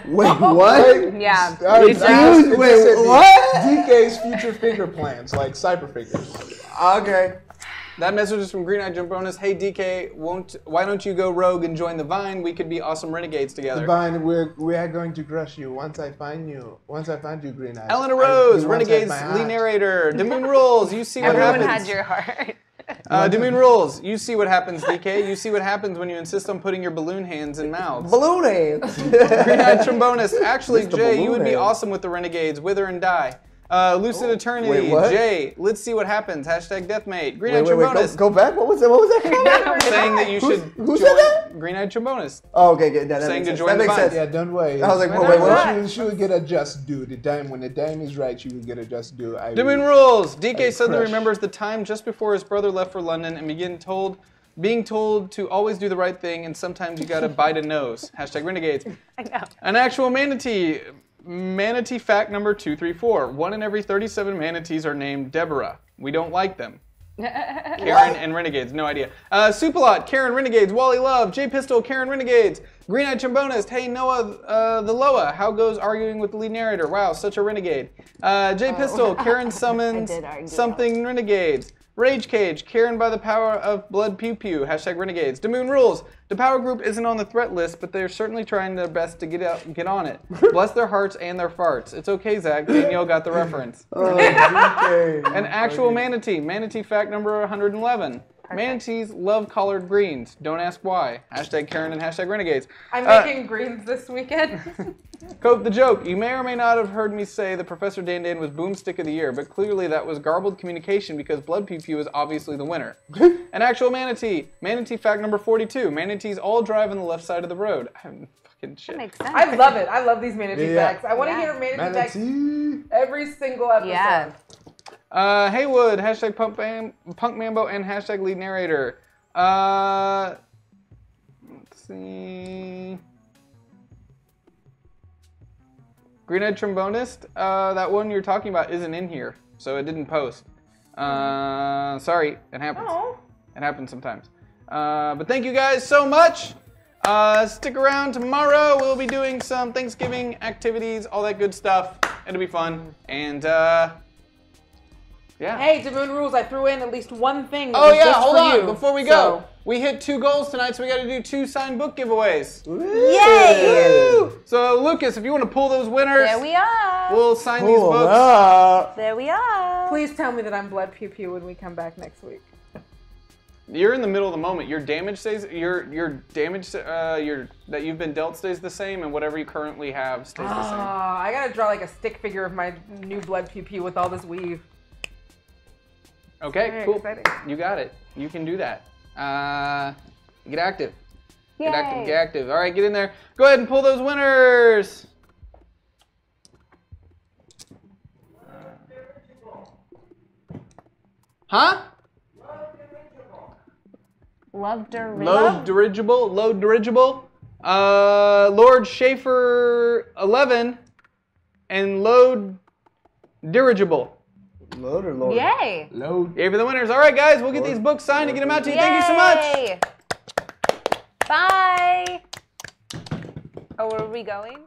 Wait, what? Yeah. Wait, what? DK's future finger plans, like cyber fingers. Okay. That message is from Green Eyed Jumbonis. Hey DK, why don't you go rogue and join the Vine? We could be awesome renegades together. The Vine, we are going to crush you once I find you. Once I find you, Green Eyes. Eleanor Rose, Renegades lead narrator. Demoon Rules, you see what happens. Everyone had your heart. Demoon Rules, you see what happens, DK. You see what happens when you insist on putting your balloon hands in mouths. Balloon hands. Green Eyed Trombonist. Actually, Mr. Jay, you would be Balloon awesome with the Renegades. Wither and die. Lucid Eternity. Wait, what? Jay, let's see what happens. Hashtag Deathmate. Green Eyed Trombonist. Go back. What was that? What was that? Saying that you should Who said that? Green Eyed Trombonist. Oh, okay, good. That Saying to makes join sense. the That Vine. makes sense. Yeah, don't worry. I was like, wait, what? She will get a just due. When the time is right, she will get a just due. Demoon Rules. DK suddenly remembers the time just before his brother left for London and being told to always do the right thing, and sometimes you gotta bite a nose. Hashtag Renegades. I know. An actual manatee. Manatee fact number 234. 1 in every 37 manatees are named Deborah. We don't like them. Karen and Renegades, no idea. Supalot, Karen Renegades, Wally Love, J Pistol, Karen Renegades, Green Eyed Trombonist, hey Noah, the Loa, how goes arguing with the lead narrator? Wow, such a renegade. J Pistol, Karen summons something Renegades. Rage Cage, Karen by the power of blood pew pew, hashtag Renegades. Demoon Rules, the power group isn't on the threat list, but they're certainly trying their best to get on it. Bless their hearts and their farts. It's okay, Zach, Danielle got the reference. An actual manatee, manatee fact number 111. Manatees love collard greens. Don't ask why. Hashtag Karen and hashtag Renegades. I'm making greens this weekend. Cope the joke. You may or may not have heard me say that Professor Dan Dan was Boomstick of the Year, but clearly that was garbled communication because Blood Pew Pew is obviously the winner. An actual manatee. Manatee fact number 42. Manatees all drive on the left side of the road. Fucking shit. That makes sense. I love it. I love these manatee Yeah. facts. I want to hear manatee facts every single episode. Yeah. Haywood, hashtag Punk Mambo, and hashtag lead narrator. Let's see. Green Eyed Trombonist, that one you're talking about isn't in here, so it didn't post. Sorry, it happens. Oh. It happens sometimes. But thank you guys so much. Stick around tomorrow. We'll be doing some Thanksgiving activities, all that good stuff. It'll be fun. And, yeah. Hey, Demoon Rules, I threw in at least one thing. That Oh was yeah, just hold for on. you. Before we go, we hit 2 goals tonight, so we got to do 2 signed book giveaways. Yay! Woo! So Lucas, if you want to pull those winners, There we are. we'll sign these books. There we are. Please tell me that I'm Blood Pew Pew when we come back next week. You're in the middle of the moment. Your damage stays. Your damage that you've been dealt stays the same, and whatever you currently have stays the same. I gotta draw like a stick figure of my new Blood Pew Pew with all this weave. Okay, Very cool. exciting. You got it. You can do that. Get active. Yay. Get active. Get active. All right, get in there. Go ahead and pull those winners. Huh? Love Load dirigible. Load dirigible. Lord Schaefer 11 and load dirigible. Load or load? Yay. Load. Yay for the winners. All right, guys, we'll get these books signed and get them out to you. Thank you so much. Yay. Bye. Oh, where are we going?